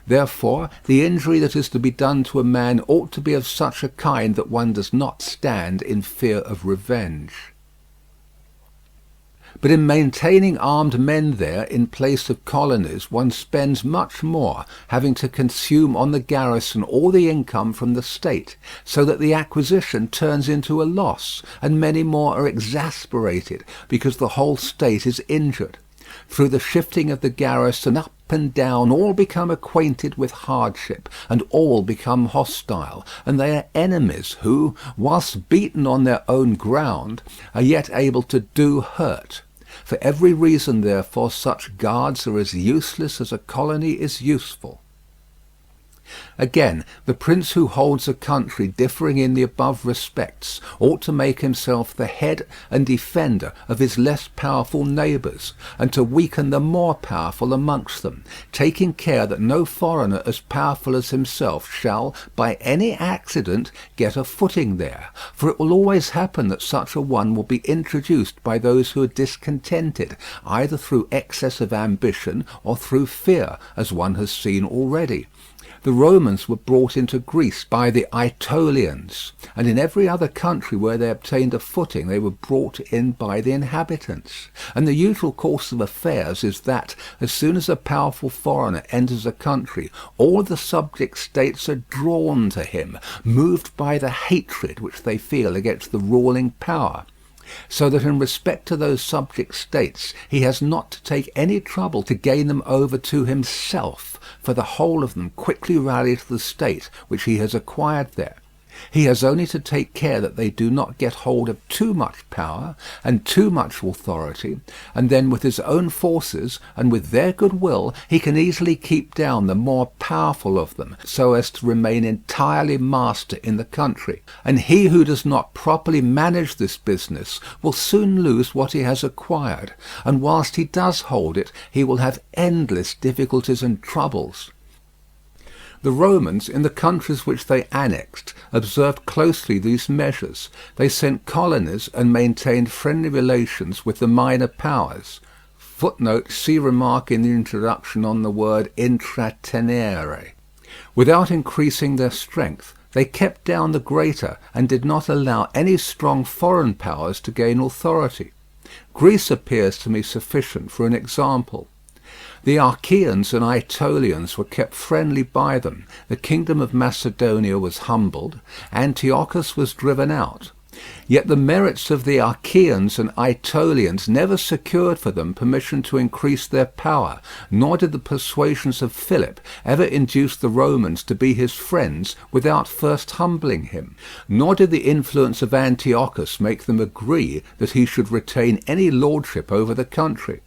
Therefore, the injury that is to be done to a man ought to be of such a kind that one does not stand in fear of revenge. But in maintaining armed men there in place of colonies, one spends much more, having to consume on the garrison all the income from the state, so that the acquisition turns into a loss, and many more are exasperated, because the whole state is injured. Through the shifting of the garrison up and down, all become acquainted with hardship, and all become hostile, and they are enemies who, whilst beaten on their own ground, are yet able to do hurt. For every reason, therefore, such guards are as useless as a colony is useful. Again, the prince who holds a country differing in the above respects ought to make himself the head and defender of his less powerful neighbours, and to weaken the more powerful amongst them, taking care that no foreigner as powerful as himself shall, by any accident, get a footing there, for it will always happen that such a one will be introduced by those who are discontented, either through excess of ambition or through fear, as one has seen already. The Romans were brought into Greece by the Aetolians, and in every other country where they obtained a footing they were brought in by the inhabitants. And the usual course of affairs is that, as soon as a powerful foreigner enters a country, all the subject states are drawn to him, moved by the hatred which they feel against the ruling power. So that in respect to those subject states he has not to take any trouble to gain them over to himself, for the whole of them quickly rally to the state which he has acquired there. He has only to take care that they do not get hold of too much power and too much authority, and then with his own forces and with their good will he can easily keep down the more powerful of them, so as to remain entirely master in the country. And he who does not properly manage this business will soon lose what he has acquired, and whilst he does hold it he will have endless difficulties and troubles. The Romans, in the countries which they annexed, observed closely these measures. They sent colonies and maintained friendly relations with the minor powers. Footnote, see remark in the introduction on the word intratenere. Without increasing their strength, they kept down the greater and did not allow any strong foreign powers to gain authority. Greece appears to me sufficient for an example. The Achaeans and Aetolians were kept friendly by them, the kingdom of Macedonia was humbled, Antiochus was driven out. Yet the merits of the Achaeans and Aetolians never secured for them permission to increase their power, nor did the persuasions of Philip ever induce the Romans to be his friends without first humbling him, nor did the influence of Antiochus make them agree that he should retain any lordship over the country.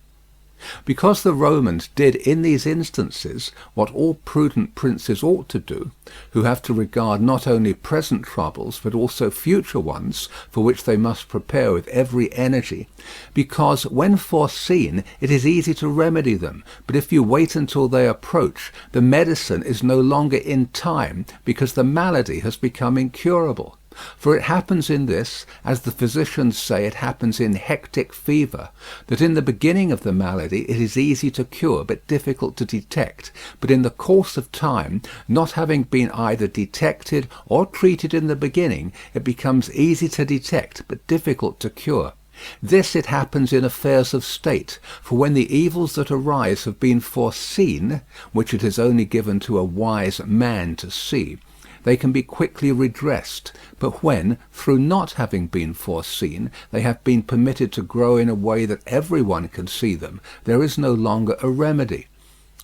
Because the Romans did in these instances what all prudent princes ought to do, who have to regard not only present troubles but also future ones, for which they must prepare with every energy, because when foreseen it is easy to remedy them, but if you wait until they approach, the medicine is no longer in time, because the malady has become incurable. For it happens in this, as the physicians say it happens in hectic fever, that in the beginning of the malady it is easy to cure but difficult to detect, but in the course of time, not having been either detected or treated in the beginning, it becomes easy to detect but difficult to cure. This it happens in affairs of state, for when the evils that arise have been foreseen, which it is only given to a wise man to see, they can be quickly redressed, but when, through not having been foreseen, they have been permitted to grow in a way that everyone can see them, there is no longer a remedy.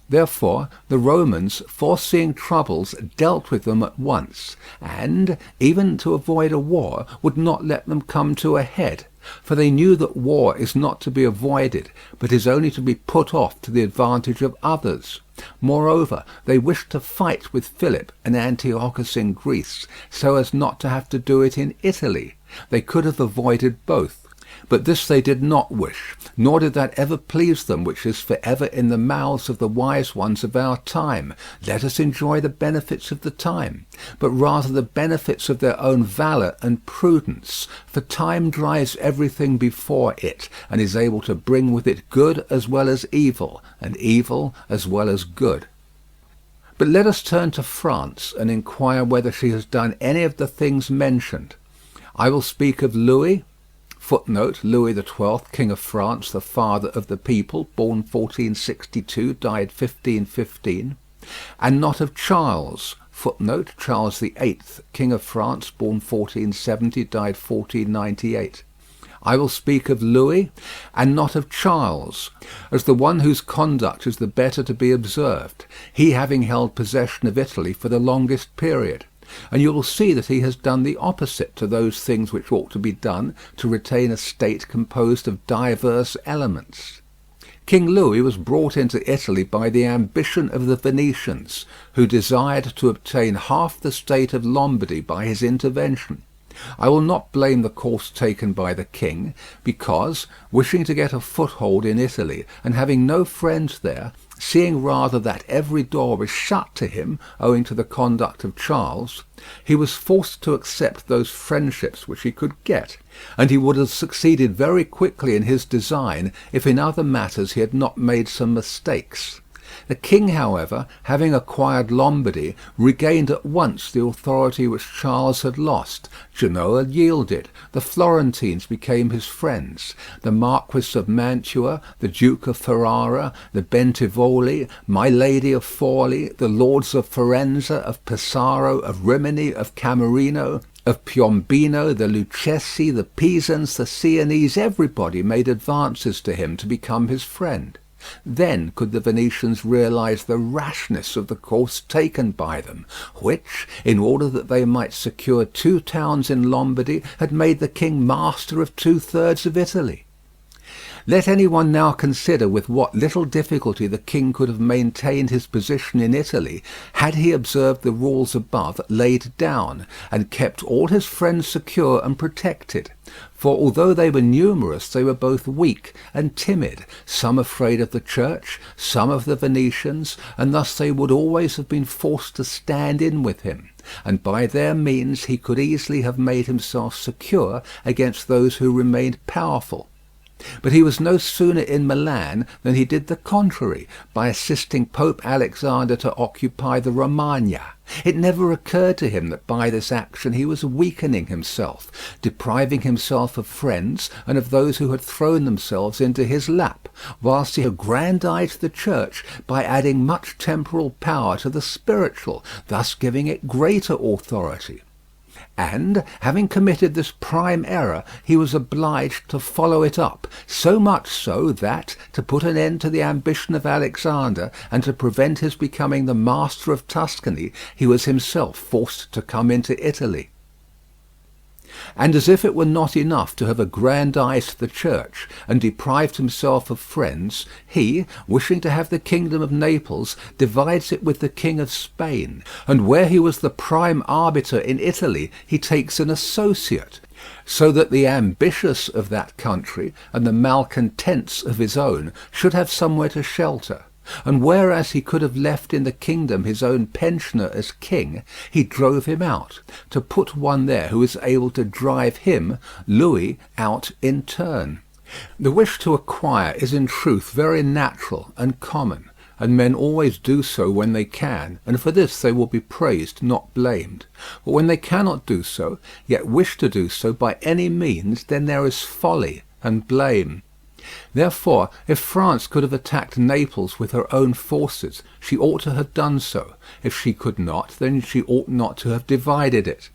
Therefore, the Romans, foreseeing troubles, dealt with them at once, and, even to avoid a war, would not let them come to a head. For they knew that war is not to be avoided, but is only to be put off to the advantage of others. Moreover, they wished to fight with Philip and Antiochus in Greece, so as not to have to do it in Italy. They could have avoided both. But this they did not wish, nor did that ever please them which is for ever in the mouths of the wise ones of our time. Let us enjoy the benefits of the time, but rather the benefits of their own valour and prudence. For time drives everything before it, and is able to bring with it good as well as evil, and evil as well as good. But let us turn to France, and inquire whether she has done any of the things mentioned. I will speak of Louis. Footnote, Louis XII, King of France, the father of the people, born 1462, died 1515, and not of Charles. Footnote, Charles VIII, King of France, born 1470, died 1498. I will speak of Louis, and not of Charles, as the one whose conduct is the better to be observed, he having held possession of Italy for the longest period. And you will see that he has done the opposite to those things which ought to be done to retain a state composed of diverse elements. King Louis was brought into Italy by the ambition of the Venetians, who desired to obtain half the state of Lombardy by his intervention. I will not blame the course taken by the king, because, wishing to get a foothold in Italy, and having no friends there, seeing rather that every door was shut to him owing to the conduct of Charles, he was forced to accept those friendships which he could get, and he would have succeeded very quickly in his design if in other matters he had not made some mistakes. The king, however, having acquired Lombardy, regained at once the authority which Charles had lost. Genoa yielded. The Florentines became his friends. The Marquis of Mantua, the Duke of Ferrara, the Bentivogli, my Lady of Forli, the lords of Firenze, of Pesaro, of Rimini, of Camerino, of Piombino, the Lucchesi, the Pisans, the Sienese, everybody made advances to him to become his friend. Then could the Venetians realize the rashness of the course taken by them, which, in order that they might secure 2 towns in Lombardy, had made the king master of 2/3 of Italy. Let any one now consider with what little difficulty the king could have maintained his position in Italy had he observed the rules above laid down, and kept all his friends secure and protected. For although they were numerous, they were both weak and timid, some afraid of the church, some of the Venetians, and thus they would always have been forced to stand in with him, and by their means he could easily have made himself secure against those who remained powerful. But he was no sooner in Milan than he did the contrary, by assisting Pope Alexander to occupy the Romagna. It never occurred to him that by this action he was weakening himself, depriving himself of friends and of those who had thrown themselves into his lap, whilst he aggrandized the church by adding much temporal power to the spiritual, thus giving it greater authority. And, having committed this prime error, he was obliged to follow it up, so much so that, to put an end to the ambition of Alexander, and to prevent his becoming the master of Tuscany, he was himself forced to come into Italy. And as if it were not enough to have aggrandized the church and deprived himself of friends, he, wishing to have the kingdom of Naples, divides it with the king of Spain, and where he was the prime arbiter in Italy, he takes an associate, so that the ambitious of that country and the malcontents of his own should have somewhere to shelter. And whereas he could have left in the kingdom his own pensioner as king, he drove him out, to put one there who was able to drive him, Louis, out in turn. The wish to acquire is in truth very natural and common, and men always do so when they can, and for this they will be praised, not blamed. But when they cannot do so, yet wish to do so by any means, then there is folly and blame. Therefore, if France could have attacked Naples with her own forces, she ought to have done so. If she could not, then she ought not to have divided it.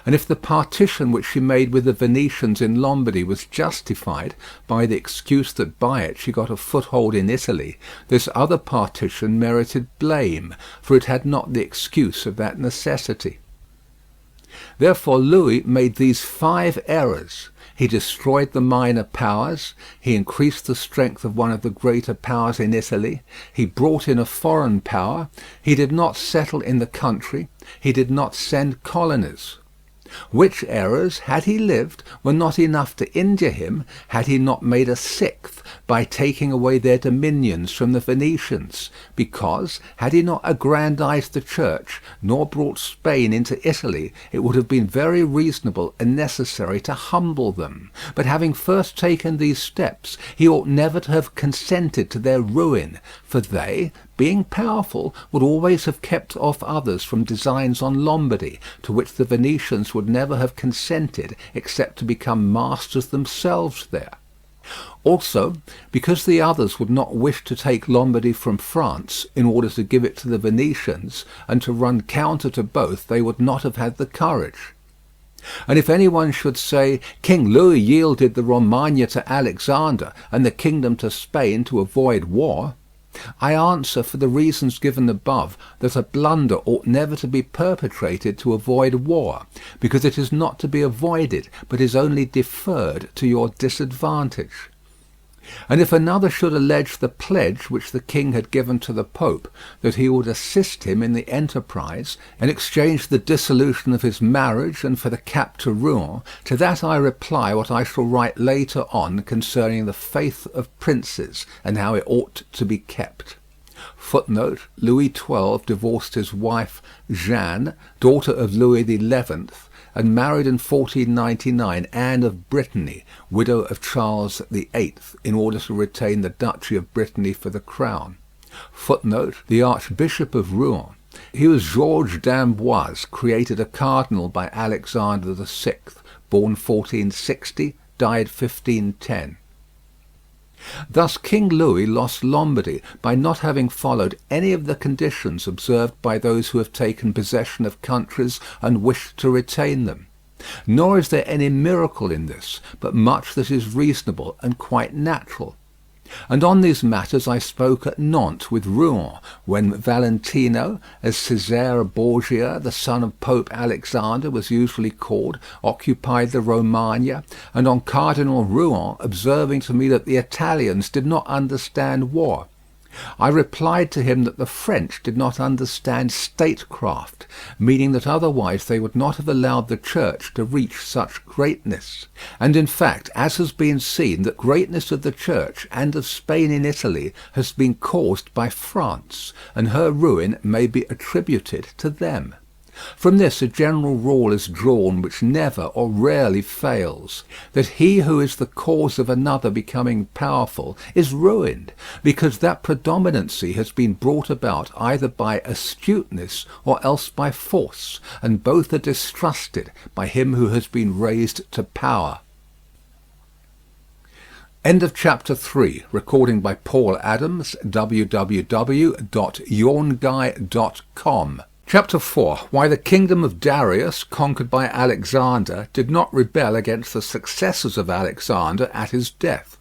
And if the partition which she made with the Venetians in Lombardy was justified by the excuse that by it she got a foothold in Italy, this other partition merited blame, for it had not the excuse of that necessity. Therefore Louis made these 5 errors. He destroyed the minor powers, he increased the strength of one of the greater powers in Italy, he brought in a foreign power, he did not settle in the country, he did not send colonies. Which errors, had he lived, were not enough to injure him, had he not made a 6th, by taking away their dominions from the Venetians, because, had he not aggrandized the church, nor brought Spain into Italy, it would have been very reasonable and necessary to humble them. But having first taken these steps, he ought never to have consented to their ruin, for they, being powerful, would always have kept off others from designs on Lombardy, to which the Venetians would never have consented, except to become masters themselves there. Also, because the others would not wish to take Lombardy from France in order to give it to the Venetians, and to run counter to both, they would not have had the courage. And if any one should say, King Louis yielded the Romagna to Alexander, and the kingdom to Spain to avoid war, I answer, for the reasons given above, that a blunder ought never to be perpetrated to avoid war, because it is not to be avoided, but is only deferred to your disadvantage. And if another should allege the pledge which the king had given to the Pope, that he would assist him in the enterprise, in exchange for the dissolution of his marriage and for the cap to Rouen, to that I reply what I shall write later on concerning the faith of princes, and how it ought to be kept. Footnote: Louis XII divorced his wife Jeanne, daughter of Louis XI, and married in 1499 Anne of Brittany, widow of Charles VIII, in order to retain the Duchy of Brittany for the crown. Footnote: the Archbishop of Rouen. He was Georges d'Amboise, created a cardinal by Alexander VI, born 1460, died 1510. Thus King Louis lost Lombardy by not having followed any of the conditions observed by those who have taken possession of countries and wish to retain them. Nor is there any miracle in this, but much that is reasonable and quite natural. And on these matters I spoke at Nantes with Rouen, when Valentino, as Cesare Borgia, the son of Pope Alexander was usually called, occupied the Romagna, and on Cardinal Rouen observing to me that the Italians did not understand war. I replied to him that the French did not understand statecraft, meaning that otherwise they would not have allowed the Church to reach such greatness. And in fact, as has been seen, that greatness of the Church and of Spain in Italy has been caused by France, and her ruin may be attributed to them. From this a general rule is drawn which never or rarely fails, that he who is the cause of another becoming powerful is ruined, because that predominancy has been brought about either by astuteness or else by force, and both are distrusted by him who has been raised to power. End of chapter 3. Recording by Paul Adams, www.yawnguy.com. Chapter 4. Why the kingdom of Darius, conquered by Alexander, did not rebel against the successors of Alexander at his death.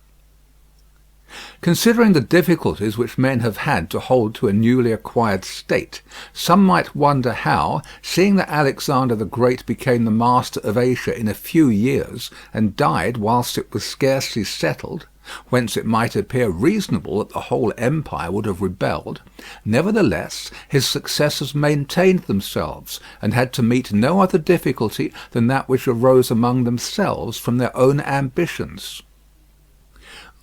Considering the difficulties which men have had to hold to a newly acquired state, some might wonder how, seeing that Alexander the Great became the master of Asia in a few years, and died whilst it was scarcely settled, whence it might appear reasonable that the whole empire would have rebelled, nevertheless his successors maintained themselves, and had to meet no other difficulty than that which arose among themselves from their own ambitions.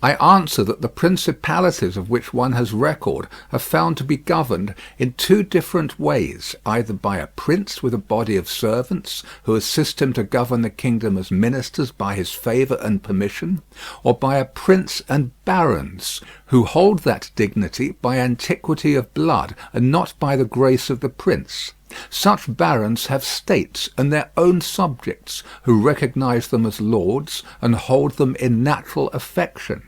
I answer that the principalities of which one has record are found to be governed in two different ways, either by a prince with a body of servants, who assist him to govern the kingdom as ministers by his favour and permission, or by a prince and barons, who hold that dignity by antiquity of blood, and not by the grace of the prince. Such barons have states and their own subjects, who recognise them as lords, and hold them in natural affection.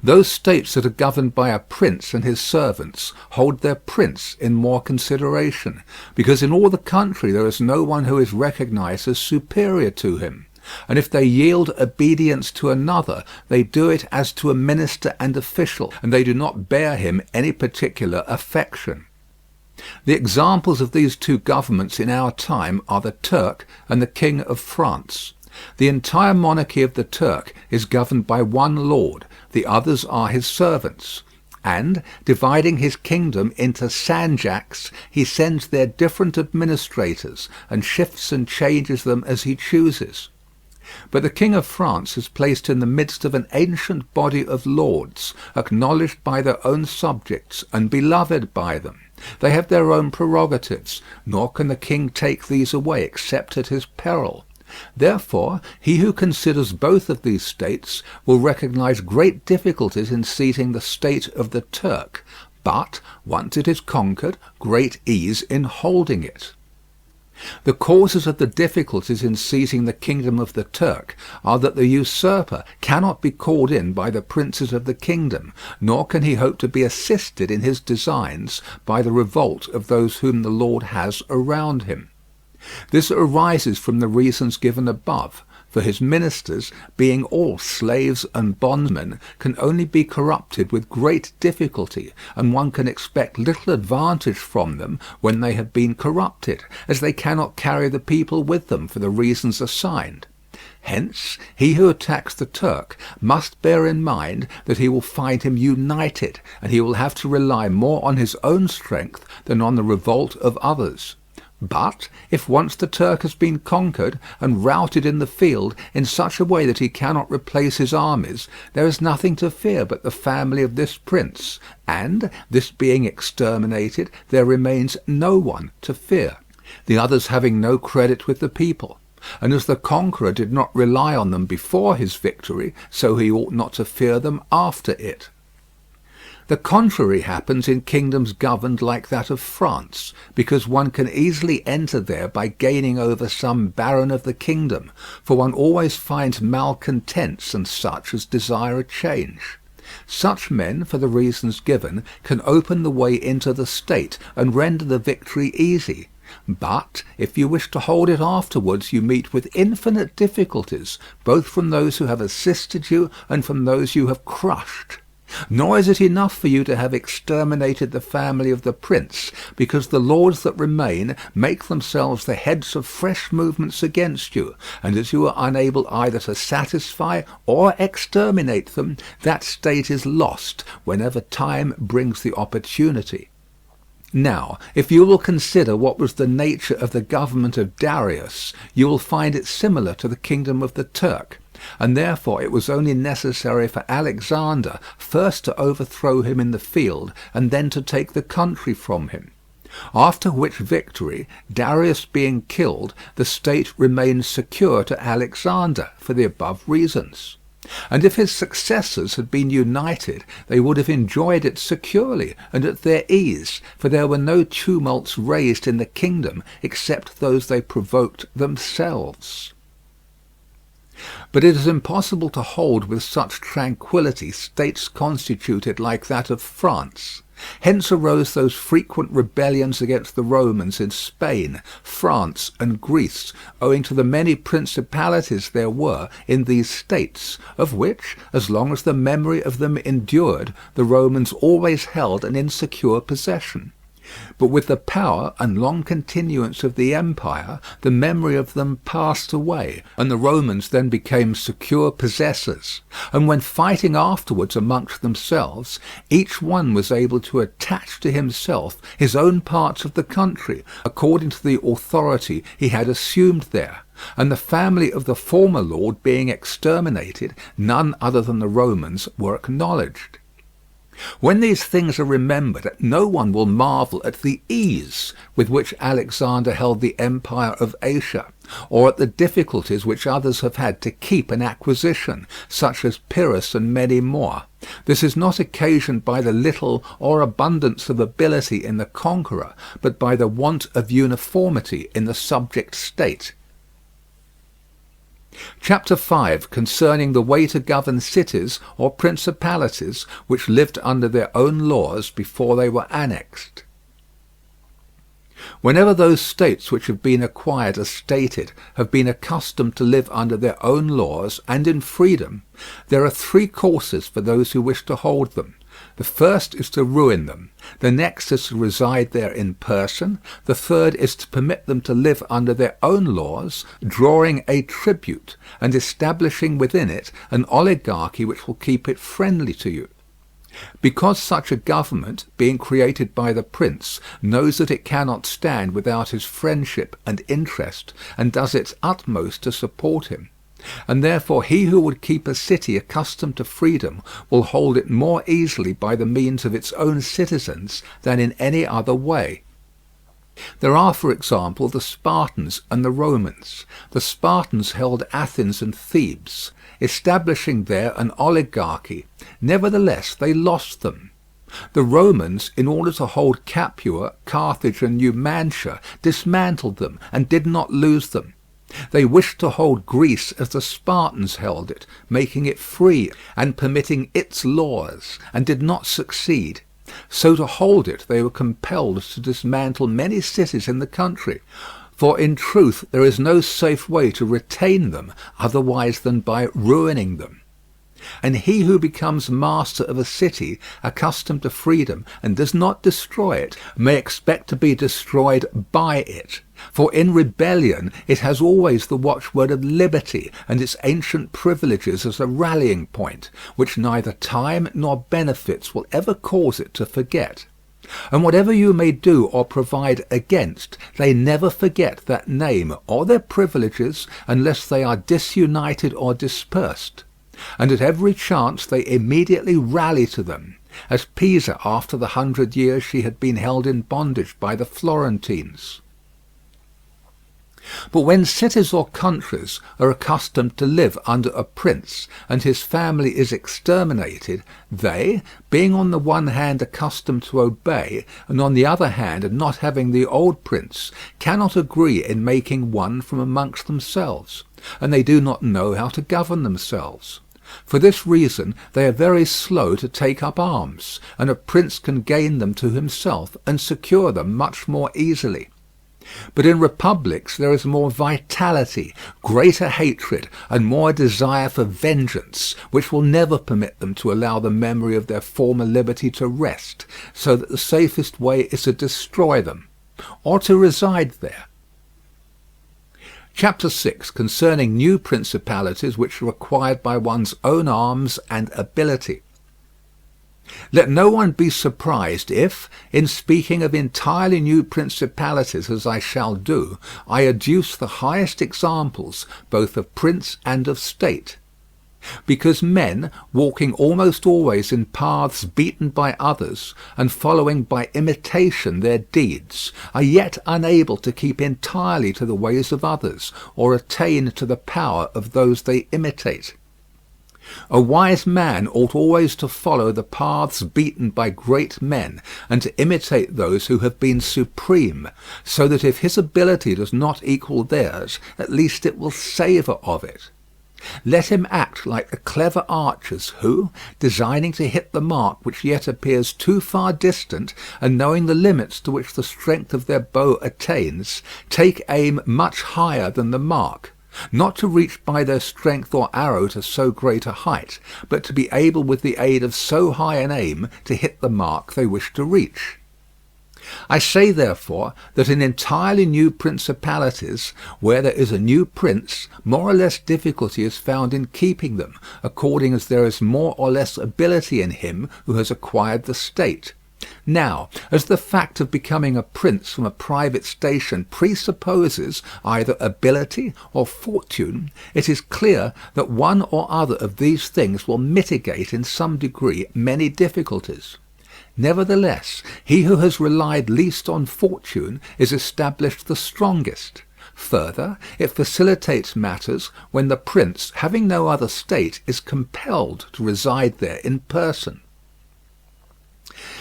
Those states that are governed by a prince and his servants hold their prince in more consideration, because in all the country there is no one who is recognized as superior to him, and if they yield obedience to another, they do it as to a minister and official, and they do not bear him any particular affection. The examples of these two governments in our time are the Turk and the King of France. The entire monarchy of the Turk is governed by one lord, the others are his servants, and, dividing his kingdom into sanjaks, he sends their different administrators, and shifts and changes them as he chooses. But the King of France is placed in the midst of an ancient body of lords, acknowledged by their own subjects, and beloved by them. They have their own prerogatives, nor can the king take these away except at his peril. Therefore, he who considers both of these states will recognize great difficulties in seizing the state of the Turk, but, once it is conquered, great ease in holding it. The causes of the difficulties in seizing the kingdom of the Turk are that the usurper cannot be called in by the princes of the kingdom, nor can he hope to be assisted in his designs by the revolt of those whom the Lord has around him. This arises from the reasons given above, for his ministers, being all slaves and bondmen, can only be corrupted with great difficulty, and one can expect little advantage from them when they have been corrupted, as they cannot carry the people with them for the reasons assigned. Hence, he who attacks the Turk must bear in mind that he will find him united, and he will have to rely more on his own strength than on the revolt of others. But if once the Turk has been conquered and routed in the field in such a way that he cannot replace his armies, there is nothing to fear but the family of this prince, and, this being exterminated, there remains no one to fear, the others having no credit with the people. And as the conqueror did not rely on them before his victory, so he ought not to fear them after it. The contrary happens in kingdoms governed like that of France, because one can easily enter there by gaining over some baron of the kingdom, for one always finds malcontents and such as desire a change. Such men, for the reasons given, can open the way into the state and render the victory easy. But if you wish to hold it afterwards, you meet with infinite difficulties, both from those who have assisted you and from those you have crushed. Nor is it enough for you to have exterminated the family of the prince, because the lords that remain make themselves the heads of fresh movements against you, and as you are unable either to satisfy or exterminate them, that state is lost whenever time brings the opportunity. Now, if you will consider what was the nature of the government of Darius, you will find it similar to the kingdom of the Turk, and therefore it was only necessary for Alexander first to overthrow him in the field, and then to take the country from him. After which victory, Darius being killed, the state remained secure to Alexander for the above reasons. And if his successors had been united, they would have enjoyed it securely and at their ease, for there were no tumults raised in the kingdom except those they provoked themselves. But it is impossible to hold with such tranquillity states constituted like that of France. Hence arose those frequent rebellions against the Romans in Spain, France, and Greece, owing to the many principalities there were in these states, of which, as long as the memory of them endured, the Romans always held an insecure possession. But with the power and long continuance of the empire, the memory of them passed away, and the Romans then became secure possessors. And when fighting afterwards amongst themselves, each one was able to attach to himself his own parts of the country, according to the authority he had assumed there. And the family of the former lord being exterminated, none other than the Romans were acknowledged. When these things are remembered, no one will marvel at the ease with which Alexander held the empire of Asia, or at the difficulties which others have had to keep an acquisition, such as Pyrrhus and many more. This is not occasioned by the little or abundance of ability in the conqueror, but by the want of uniformity in the subject state. Chapter 5, concerning the way to govern cities or principalities which lived under their own laws before they were annexed. Whenever those states which have been acquired as stated have been accustomed to live under their own laws and in freedom, there are three courses for those who wish to hold them. The first is to ruin them, the next is to reside there in person, the third is to permit them to live under their own laws, drawing a tribute, and establishing within it an oligarchy which will keep it friendly to you. Because such a government, being created by the prince, knows that it cannot stand without his friendship and interest, and does its utmost to support him. And therefore he who would keep a city accustomed to freedom will hold it more easily by the means of its own citizens than in any other way. There are, for example, the Spartans and the Romans. The Spartans held Athens and Thebes, establishing there an oligarchy. Nevertheless, they lost them. The Romans, in order to hold Capua, Carthage, and Numantia, dismantled them and did not lose them. They wished to hold Greece as the Spartans held it, making it free and permitting its laws, and did not succeed. So to hold it they were compelled to dismantle many cities in the country, for in truth there is no safe way to retain them otherwise than by ruining them. And he who becomes master of a city accustomed to freedom and does not destroy it may expect to be destroyed by it. For in rebellion it has always the watchword of liberty and its ancient privileges as a rallying point, which neither time nor benefits will ever cause it to forget. And whatever you may do or provide against, they never forget that name or their privileges unless they are disunited or dispersed. And at every chance they immediately rally to them, as Pisa after the 100 years she had been held in bondage by the Florentines. But when cities or countries are accustomed to live under a prince, and his family is exterminated, they, being on the one hand accustomed to obey, and on the other hand not having the old prince, cannot agree in making one from amongst themselves, and they do not know how to govern themselves. For this reason they are very slow to take up arms, and a prince can gain them to himself and secure them much more easily. But in republics there is more vitality, greater hatred, and more desire for vengeance, which will never permit them to allow the memory of their former liberty to rest, so that the safest way is to destroy them, or to reside there. Chapter 6, concerning new principalities which are acquired by one's own arms and ability. Let no one be surprised if, in speaking of entirely new principalities as I shall do, I adduce the highest examples both of prince and of state. Because men, walking almost always in paths beaten by others, and following by imitation their deeds, are yet unable to keep entirely to the ways of others, or attain to the power of those they imitate. A wise man ought always to follow the paths beaten by great men, and to imitate those who have been supreme, so that if his ability does not equal theirs, at least it will savour of it. Let him act like the clever archers who, designing to hit the mark which yet appears too far distant, and knowing the limits to which the strength of their bow attains, take aim much higher than the mark, not to reach by their strength or arrow to so great a height, but to be able with the aid of so high an aim to hit the mark they wish to reach. I say therefore that in entirely new principalities, where there is a new prince, more or less difficulty is found in keeping them, according as there is more or less ability in him who has acquired the state. Now, as the fact of becoming a prince from a private station presupposes either ability or fortune, it is clear that one or other of these things will mitigate in some degree many difficulties. Nevertheless, he who has relied least on fortune is established the strongest. Further, it facilitates matters when the prince, having no other state, is compelled to reside there in person.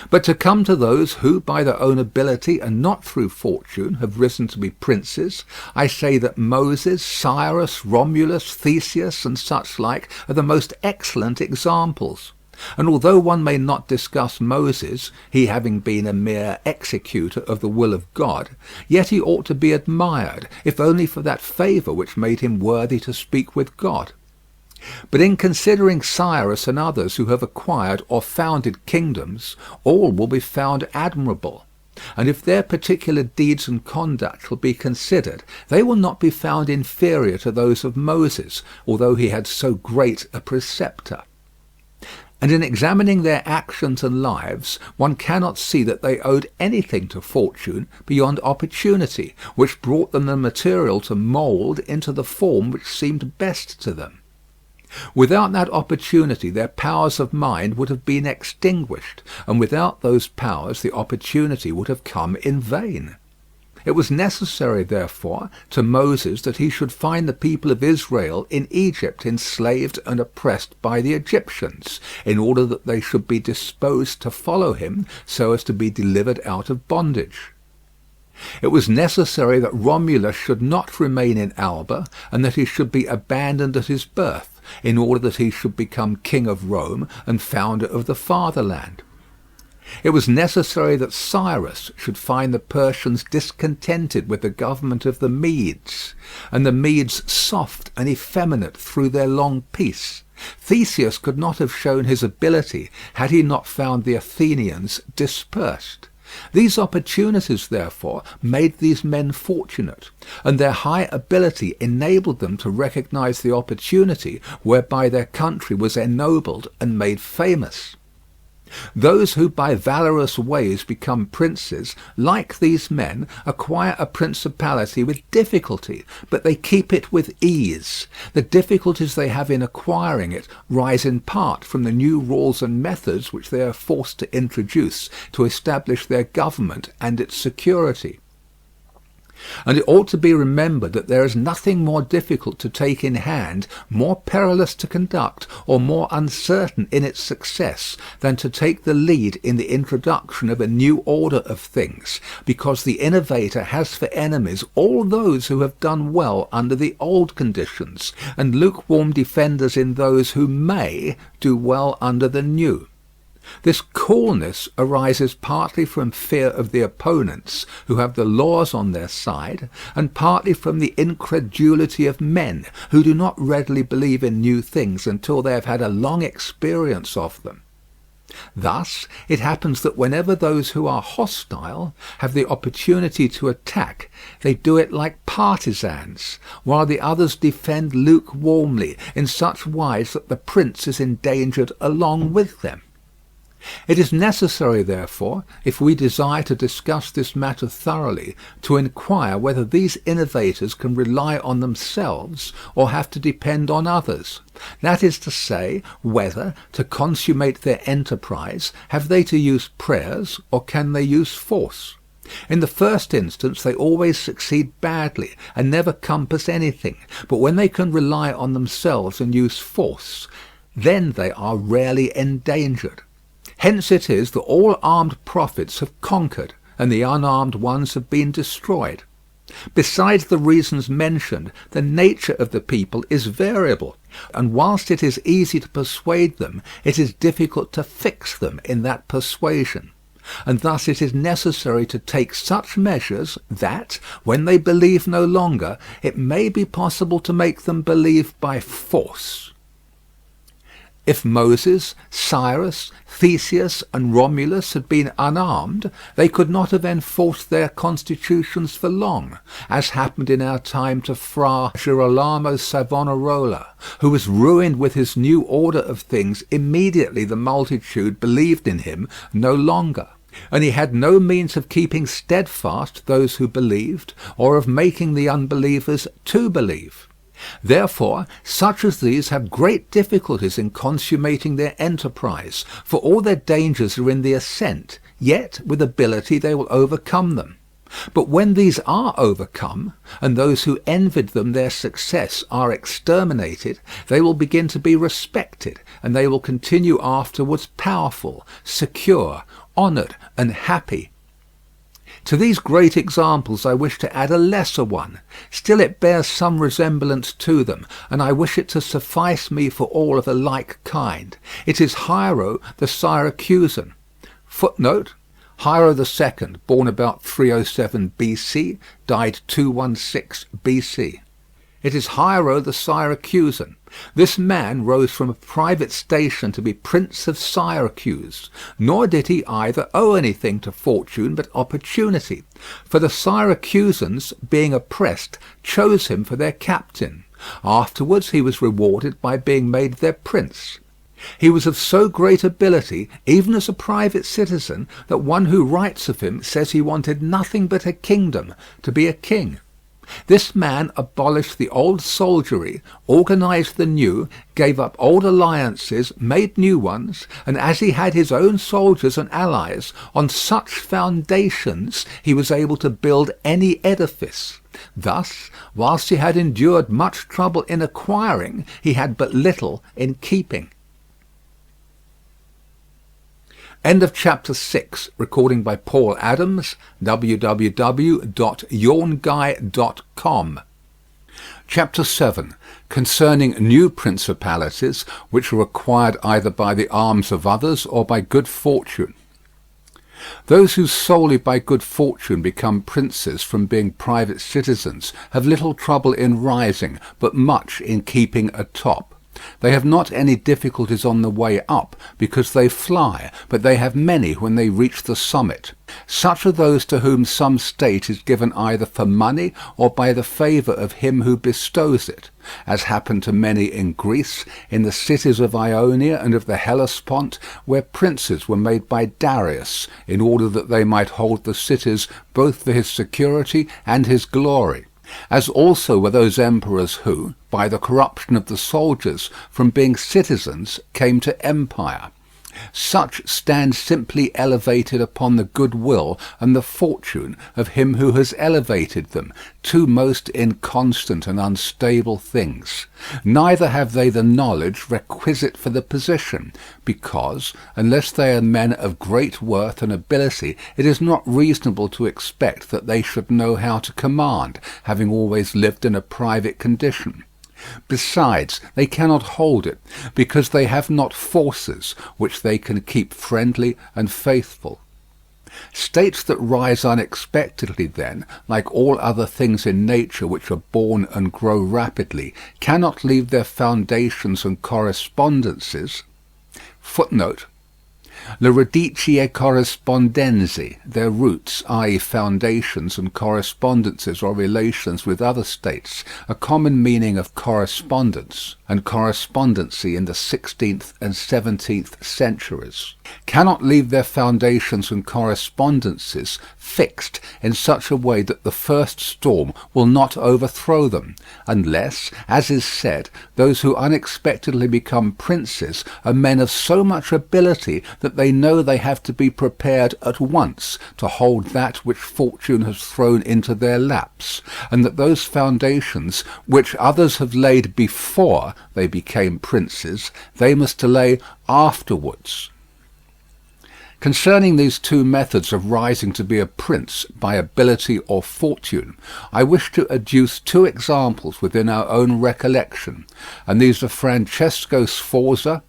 But to come to those who, by their own ability and not through fortune, have risen to be princes, I say that Moses, Cyrus, Romulus, Theseus, and such like are the most excellent examples. And although one may not discuss Moses, he having been a mere executor of the will of God, yet he ought to be admired, if only for that favour which made him worthy to speak with God. But in considering Cyrus and others who have acquired or founded kingdoms, all will be found admirable. And if their particular deeds and conduct shall be considered, they will not be found inferior to those of Moses, although he had so great a preceptor. And in examining their actions and lives, one cannot see that they owed anything to fortune beyond opportunity, which brought them the material to mould into the form which seemed best to them. Without that opportunity their powers of mind would have been extinguished, and without those powers the opportunity would have come in vain. It was necessary, therefore, to Moses that he should find the people of Israel in Egypt enslaved and oppressed by the Egyptians, in order that they should be disposed to follow him so as to be delivered out of bondage. It was necessary that Romulus should not remain in Alba, and that he should be abandoned at his birth, in order that he should become king of Rome and founder of the fatherland. It was necessary that Cyrus should find the Persians discontented with the government of the Medes, and the Medes soft and effeminate through their long peace. Theseus could not have shown his ability had he not found the Athenians dispersed. These opportunities, therefore, made these men fortunate, and their high ability enabled them to recognize the opportunity whereby their country was ennobled and made famous. Those who by valorous ways become princes, like these men, acquire a principality with difficulty, but they keep it with ease. The difficulties they have in acquiring it rise in part from the new rules and methods which they are forced to introduce to establish their government and its security. And it ought to be remembered that there is nothing more difficult to take in hand, more perilous to conduct, or more uncertain in its success, than to take the lead in the introduction of a new order of things, because the innovator has for enemies all those who have done well under the old conditions, and lukewarm defenders in those who may do well under the new. This coolness arises partly from fear of the opponents, who have the laws on their side, and partly from the incredulity of men, who do not readily believe in new things until they have had a long experience of them. Thus it happens that whenever those who are hostile have the opportunity to attack, they do it like partisans, while the others defend lukewarmly, in such wise that the prince is endangered along with them. It is necessary, therefore, if we desire to discuss this matter thoroughly, to inquire whether these innovators can rely on themselves or have to depend on others. That is to say, whether, to consummate their enterprise, have they to use prayers or can they use force? In the first instance they always succeed badly and never compass anything, but when they can rely on themselves and use force, then they are rarely endangered. Hence it is that all armed prophets have conquered, and the unarmed ones have been destroyed. Besides the reasons mentioned, the nature of the people is variable, and whilst it is easy to persuade them, it is difficult to fix them in that persuasion. And thus it is necessary to take such measures that, when they believe no longer, it may be possible to make them believe by force. If Moses, Cyrus, Theseus, and Romulus had been unarmed, they could not have enforced their constitutions for long, as happened in our time to Fra Girolamo Savonarola, who was ruined with his new order of things immediately the multitude believed in him no longer. And he had no means of keeping steadfast those who believed, or of making the unbelievers to believe. Therefore, such as these have great difficulties in consummating their enterprise, for all their dangers are in the ascent, yet with ability they will overcome them. But when these are overcome, and those who envied them their success are exterminated, they will begin to be respected, and they will continue afterwards powerful, secure, honoured, and happy. To these great examples I wish to add a lesser one. Still it bears some resemblance to them, and I wish it to suffice me for all of a like kind. It is Hiero the Syracusan. Footnote: Hiero II, born about 307 BC, died 216 BC. It is Hiero the Syracusan. This man rose from a private station to be Prince of Syracuse, nor did he either owe anything to fortune but opportunity, for the Syracusans, being oppressed, chose him for their captain. Afterwards he was rewarded by being made their prince. He was of so great ability, even as a private citizen, that one who writes of him says he wanted nothing but a kingdom to be a king. This man abolished the old soldiery, organized the new, gave up old alliances, made new ones, and as he had his own soldiers and allies, on such foundations he was able to build any edifice. Thus, whilst he had endured much trouble in acquiring, he had but little in keeping. End of chapter 6. Recording by Paul Adams. www.yawnguy.com. Chapter 7. Concerning new principalities, which are acquired either by the arms of others or by good fortune. Those who solely by good fortune become princes from being private citizens have little trouble in rising, but much in keeping atop. They have not any difficulties on the way up, because they fly, but they have many when they reach the summit. Such are those to whom some state is given either for money or by the favour of him who bestows it, as happened to many in Greece, in the cities of Ionia and of the Hellespont, where princes were made by Darius, in order that they might hold the cities both for his security and his glory. As also were those emperors who, by the corruption of the soldiers, from being citizens came to empire. Such stand simply elevated upon the good will and the fortune of him who has elevated them, two most inconstant and unstable things. Neither have they the knowledge requisite for the position, because, unless they are men of great worth and ability, it is not reasonable to expect that they should know how to command, having always lived in a private condition. Besides, they cannot hold it, because they have not forces which they can keep friendly and faithful. States that rise unexpectedly, then, like all other things in nature which are born and grow rapidly, cannot leave their foundations and correspondences. Footnote: Le radicie correspondenzi, their roots, i.e. foundations and correspondences or relations with other states, a common meaning of correspondence and correspondency in the 16th and 17th centuries, cannot leave their foundations and correspondences fixed in such a way that the first storm will not overthrow them, unless, as is said, those who unexpectedly become princes are men of so much ability that they know they have to be prepared at once to hold that which fortune has thrown into their laps, and that those foundations which others have laid before they became princes, they must lay afterwards. Concerning these two methods of rising to be a prince by ability or fortune, I wish to adduce two examples within our own recollection, and these are Francesco Sforza.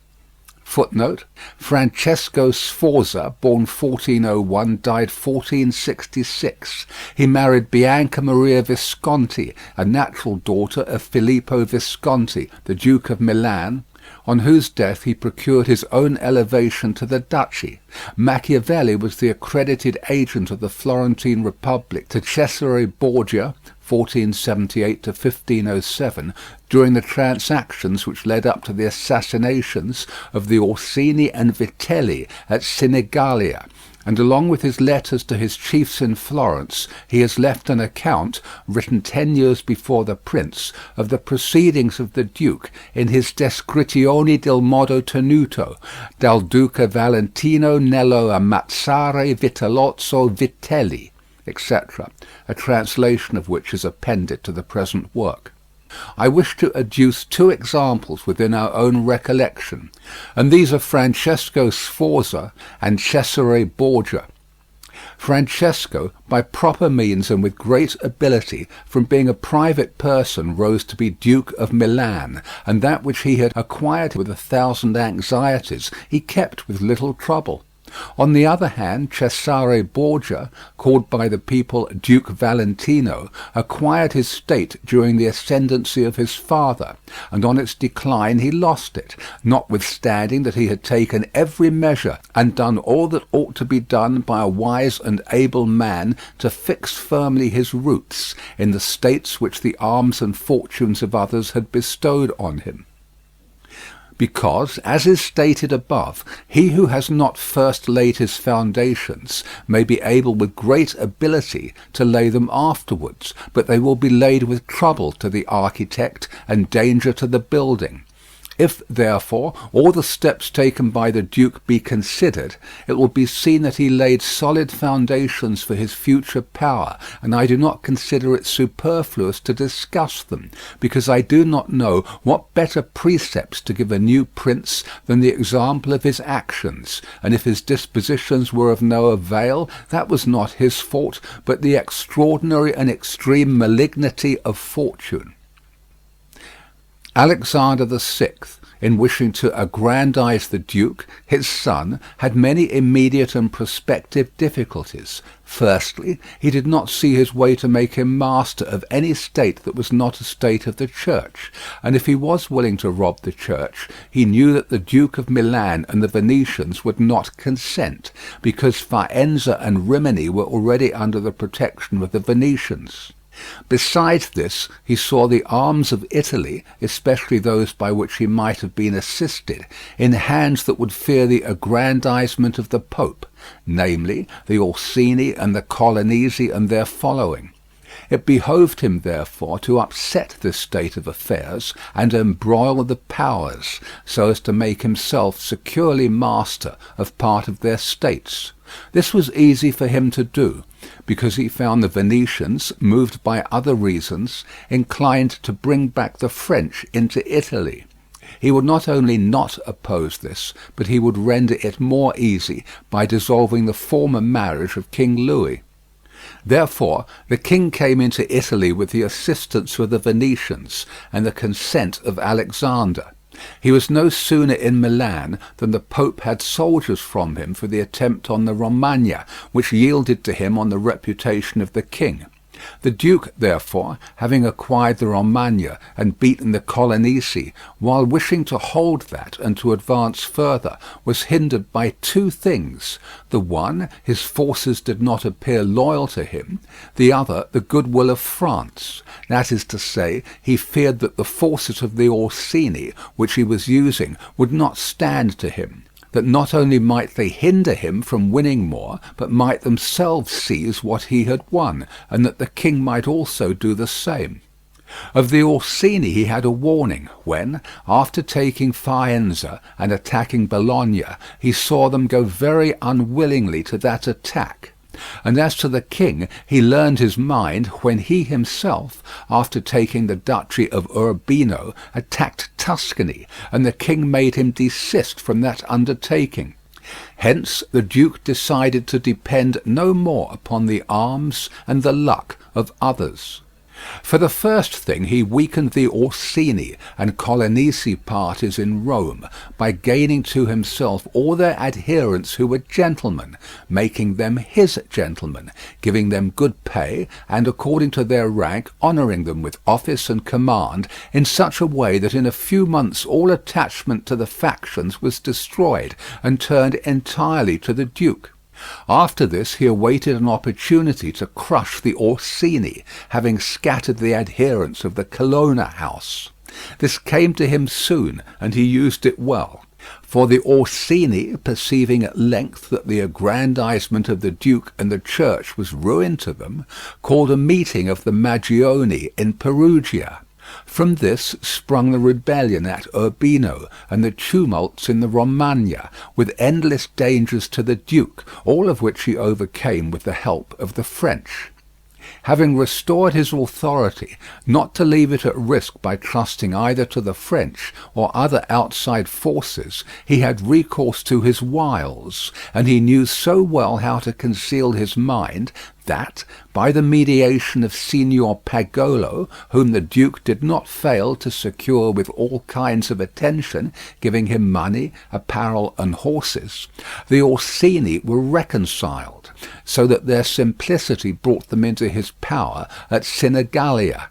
Footnote: Francesco Sforza, born 1401, died 1466. He married Bianca Maria Visconti, a natural daughter of Filippo Visconti, the Duke of Milan, on whose death he procured his own elevation to the duchy. Machiavelli was the accredited agent of the Florentine Republic to Cesare Borgia, 1478 to 1507, during the transactions which led up to the assassinations of the Orsini and Vitelli at Sinigalia, and along with his letters to his chiefs in Florence, he has left an account, written 10 years before the prince, of the proceedings of the duke in his Descrizioni del modo tenuto dal Duca Valentino nello ammazzare Vitellozzo Vitelli, etc., a translation of which is appended to the present work. I wish to adduce two examples within our own recollection, and these are Francesco Sforza and Cesare Borgia. Francesco, by proper means and with great ability, from being a private person rose to be Duke of Milan, and that which he had acquired with 1,000 anxieties he kept with little trouble. On the other hand, Cesare Borgia, called by the people Duke Valentino, acquired his state during the ascendancy of his father, and on its decline he lost it, notwithstanding that he had taken every measure and done all that ought to be done by a wise and able man to fix firmly his roots in the states which the arms and fortunes of others had bestowed on him. Because, as is stated above, he who has not first laid his foundations may be able with great ability to lay them afterwards, but they will be laid with trouble to the architect and danger to the building. If, therefore, all the steps taken by the Duke be considered, it will be seen that he laid solid foundations for his future power, and I do not consider it superfluous to discuss them, because I do not know what better precepts to give a new prince than the example of his actions, and if his dispositions were of no avail, that was not his fault, but the extraordinary and extreme malignity of fortune. Alexander VI, in wishing to aggrandize the Duke, his son, had many immediate and prospective difficulties. Firstly, he did not see his way to make him master of any state that was not a state of the Church, and if he was willing to rob the Church, he knew that the Duke of Milan and the Venetians would not consent, because Faenza and Rimini were already under the protection of the Venetians. Besides this, he saw the arms of Italy, especially those by which he might have been assisted, in hands that would fear the aggrandizement of the Pope, namely, the Orsini and the Colonnesi and their following. It behoved him, therefore, to upset this state of affairs and embroil the powers, so as to make himself securely master of part of their states. This was easy for him to do, because he found the Venetians, moved by other reasons, inclined to bring back the French into Italy. He would not only not oppose this, but he would render it more easy by dissolving the former marriage of King Louis. Therefore, the king came into Italy with the assistance of the Venetians and the consent of Alexander. He was no sooner in Milan than the Pope had soldiers from him for the attempt on the Romagna, which yielded to him on the reputation of the king. The Duke, therefore, having acquired the Romagna and beaten the Colonnesi, while wishing to hold that and to advance further, was hindered by two things. The one, his forces did not appear loyal to him; the other, the goodwill of France. That is to say, he feared that the forces of the Orsini, which he was using, would not stand to him, that not only might they hinder him from winning more, but might themselves seize what he had won, and that the king might also do the same. Of the Orsini he had a warning when, after taking Faenza and attacking Bologna, he saw them go very unwillingly to that attack. And as to the king, he learned his mind when he himself, after taking the duchy of Urbino, attacked Tuscany, and the king made him desist from that undertaking. Hence the duke decided to depend no more upon the arms and the luck of others. For the first thing, he weakened the Orsini and Colonnesi parties in Rome by gaining to himself all their adherents who were gentlemen, making them his gentlemen, giving them good pay, and according to their rank honouring them with office and command in such a way that in a few months all attachment to the factions was destroyed and turned entirely to the duke. After this he awaited an opportunity to crush the Orsini, having scattered the adherents of the Colonna house. This came to him soon, and he used it well. For the Orsini, perceiving at length that the aggrandizement of the Duke and the Church was ruin to them, called a meeting of the Magioni in Perugia. From this sprung the rebellion at Urbino and the tumults in the Romagna, with endless dangers to the Duke, all of which he overcame with the help of the French. Having restored his authority, not to leave it at risk by trusting either to the French or other outside forces, he had recourse to his wiles, and he knew so well how to conceal his mind that, by the mediation of Signor Pagolo, whom the Duke did not fail to secure with all kinds of attention, giving him money, apparel, and horses, the Orsini were reconciled, so that their simplicity brought them into his power at Sinigalia.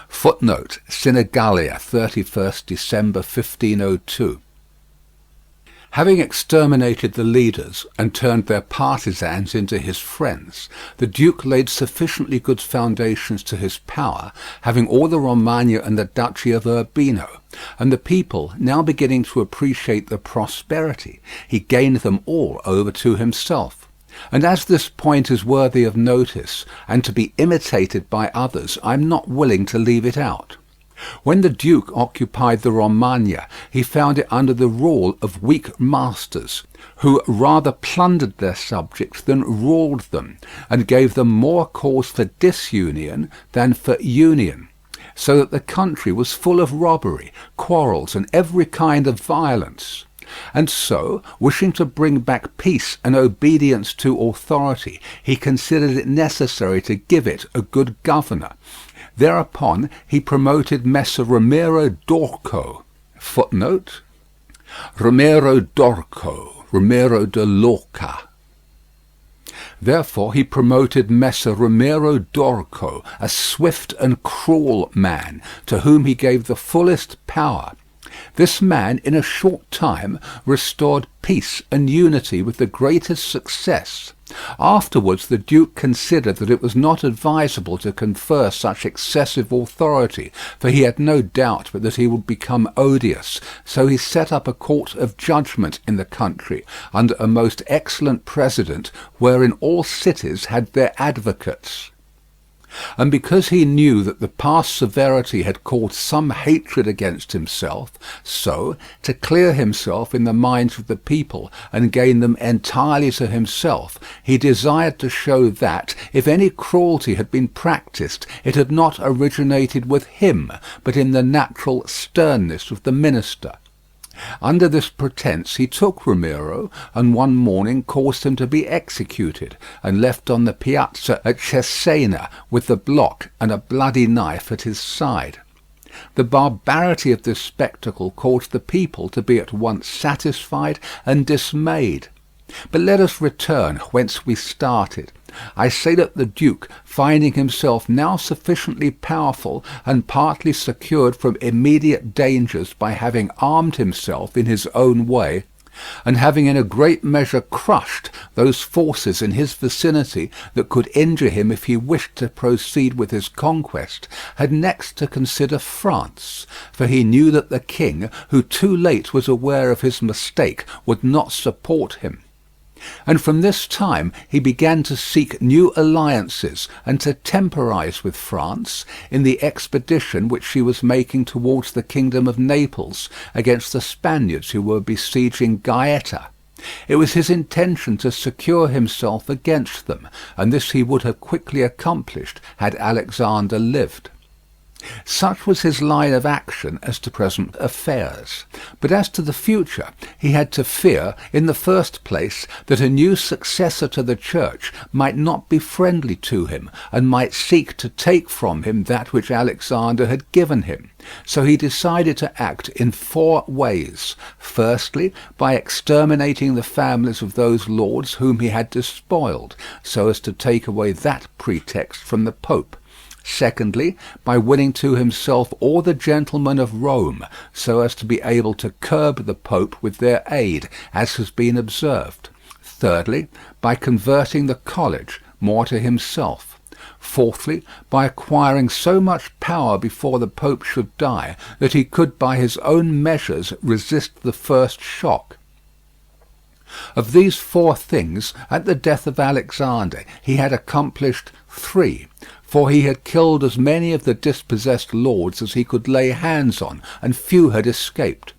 Footnote: Sinigalia, 31st December 1502. Having exterminated the leaders and turned their partisans into his friends, the Duke laid sufficiently good foundations to his power, having all the Romagna and the Duchy of Urbino, and the people now beginning to appreciate the prosperity, he gained them all over to himself. And as this point is worthy of notice, and to be imitated by others, I am not willing to leave it out. When the Duke occupied the Romagna, he found it under the rule of weak masters, who rather plundered their subjects than ruled them, and gave them more cause for disunion than for union, so that the country was full of robbery, quarrels, and every kind of violence. And so, wishing to bring back peace and obedience to authority, he considered it necessary to give it a good governor. Thereupon he promoted Messer Ramiro d'Orco, Footnote: Romero d'Orco, Romero de Lorca. Therefore he promoted Messer Romero d'Orco, a swift and cruel man, to whom he gave the fullest power. This man in a short time restored peace and unity with the greatest success. Afterwards the Duke considered that it was not advisable to confer such excessive authority, for he had no doubt but that he would become odious, so he set up a court of judgment in the country, under a most excellent president, wherein all cities had their advocates. And because he knew that the past severity had caused some hatred against himself, so, to clear himself in the minds of the people and gain them entirely to himself, he desired to show that, if any cruelty had been practised, it had not originated with him, but in the natural sternness of the minister. Under this pretence he took Romero, and one morning caused him to be executed, and left on the piazza at Cesena with the block and a bloody knife at his side. The barbarity of this spectacle caused the people to be at once satisfied and dismayed. But let us return whence we started. I say that the Duke, finding himself now sufficiently powerful and partly secured from immediate dangers by having armed himself in his own way, and having in a great measure crushed those forces in his vicinity that could injure him if he wished to proceed with his conquest, had next to consider France, for he knew that the king, who too late was aware of his mistake, would not support him. And from this time he began to seek new alliances and to temporize with France in the expedition which she was making towards the kingdom of Naples against the Spaniards who were besieging Gaeta. It was his intention to secure himself against them, and this he would have quickly accomplished had Alexander lived. Such was his line of action as to present affairs. But as to the future, he had to fear, in the first place, that a new successor to the Church might not be friendly to him, and might seek to take from him that which Alexander had given him. So he decided to act in 4 ways. Firstly, by exterminating the families of those lords whom he had despoiled, so as to take away that pretext from the Pope. Secondly, by winning to himself all the gentlemen of Rome, so as to be able to curb the Pope with their aid, as has been observed. Thirdly, by converting the college more to himself. Fourthly, by acquiring so much power before the Pope should die, that he could by his own measures resist the first shock. Of these 4 things, at the death of Alexander, he had accomplished 3, for he had killed as many of the dispossessed lords as he could lay hands on, and few had escaped.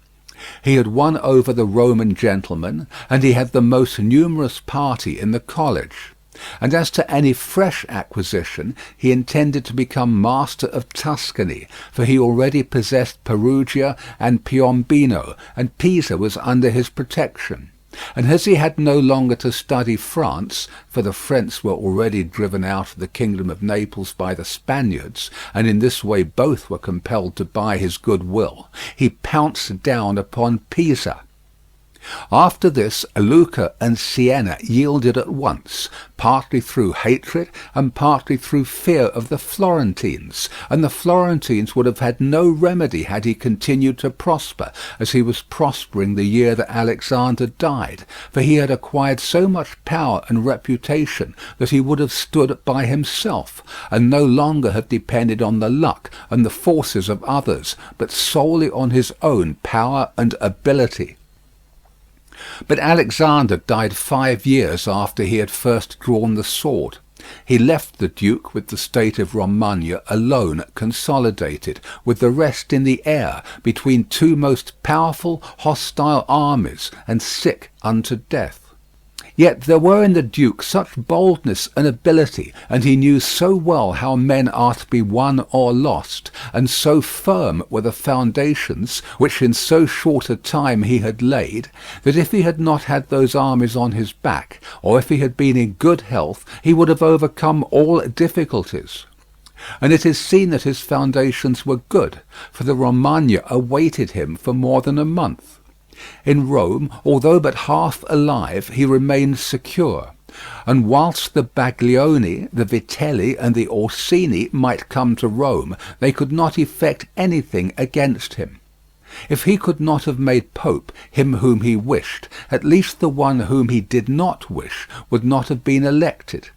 He had won over the Roman gentlemen, and he had the most numerous party in the college. And as to any fresh acquisition, he intended to become master of Tuscany, for he already possessed Perugia and Piombino, and Pisa was under his protection. And as he had no longer to study France, for the French were already driven out of the kingdom of Naples by the Spaniards, and in this way both were compelled to buy his good will, he pounced down upon Pisa. After this, Lucca and Siena yielded at once, partly through hatred and partly through fear of the Florentines, and the Florentines would have had no remedy had he continued to prosper, as he was prospering the year that Alexander died, for he had acquired so much power and reputation that he would have stood by himself, and no longer have depended on the luck and the forces of others, but solely on his own power and ability. But Alexander died 5 years after he had first drawn the sword. He left the Duke with the state of Romagna alone consolidated, with the rest in the air, between 2 most powerful hostile armies, and sick unto death. Yet there were in the Duke such boldness and ability, and he knew so well how men are to be won or lost, and so firm were the foundations which in so short a time he had laid, that if he had not had those armies on his back, or if he had been in good health, he would have overcome all difficulties. And it is seen that his foundations were good, for the Romagna awaited him for more than a month. In Rome, although but half alive, he remained secure, and whilst the Baglioni, the Vitelli, and the Orsini might come to Rome, they could not effect anything against him. If he could not have made Pope him whom he wished, at least the one whom he did not wish would not have been elected.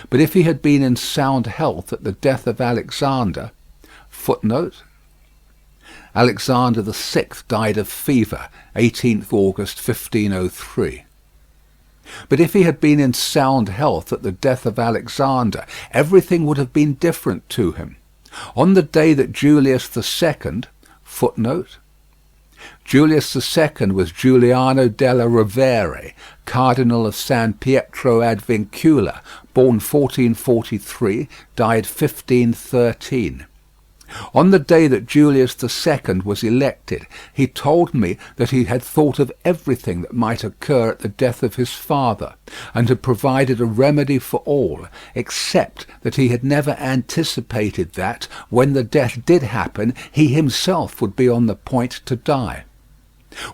But if he had been in sound health at the death of Alexander, Alexander VI died of fever, 18th August 1503. But if he had been in sound health at the death of Alexander, everything would have been different to him. On the day that Julius II, Julius II was Giuliano della Rovere, Cardinal of San Pietro ad Vincula, born 1443, died 1513. On the day that Julius II was elected, he told me that he had thought of everything that might occur at the death of his father, and had provided a remedy for all, except that he had never anticipated that, when the death did happen, he himself would be on the point to die.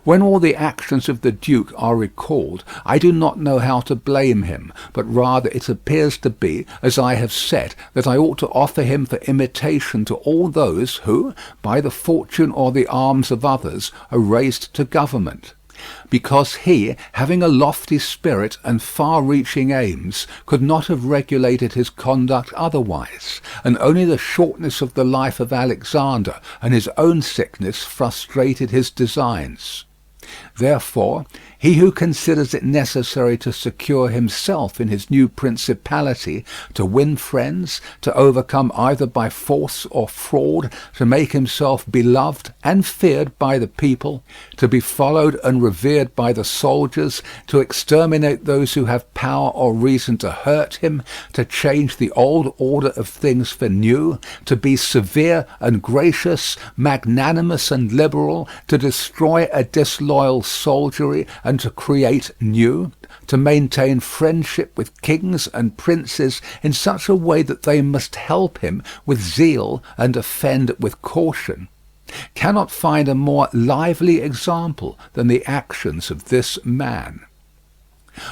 When all the actions of the Duke are recalled, I do not know how to blame him, but rather it appears to be, as I have said, that I ought to offer him for imitation to all those who, by the fortune or the arms of others, are raised to government. Because he, having a lofty spirit and far-reaching aims, could not have regulated his conduct otherwise, and only the shortness of the life of Alexander and his own sickness frustrated his designs. Therefore, he who considers it necessary to secure himself in his new principality, to win friends, to overcome either by force or fraud, to make himself beloved and feared by the people, to be followed and revered by the soldiers, to exterminate those who have power or reason to hurt him, to change the old order of things for new, to be severe and gracious, magnanimous and liberal, to destroy a disloyal soldiery and to create new, to maintain friendship with kings and princes in such a way that they must help him with zeal and offend with caution, cannot find a more lively example than the actions of this man.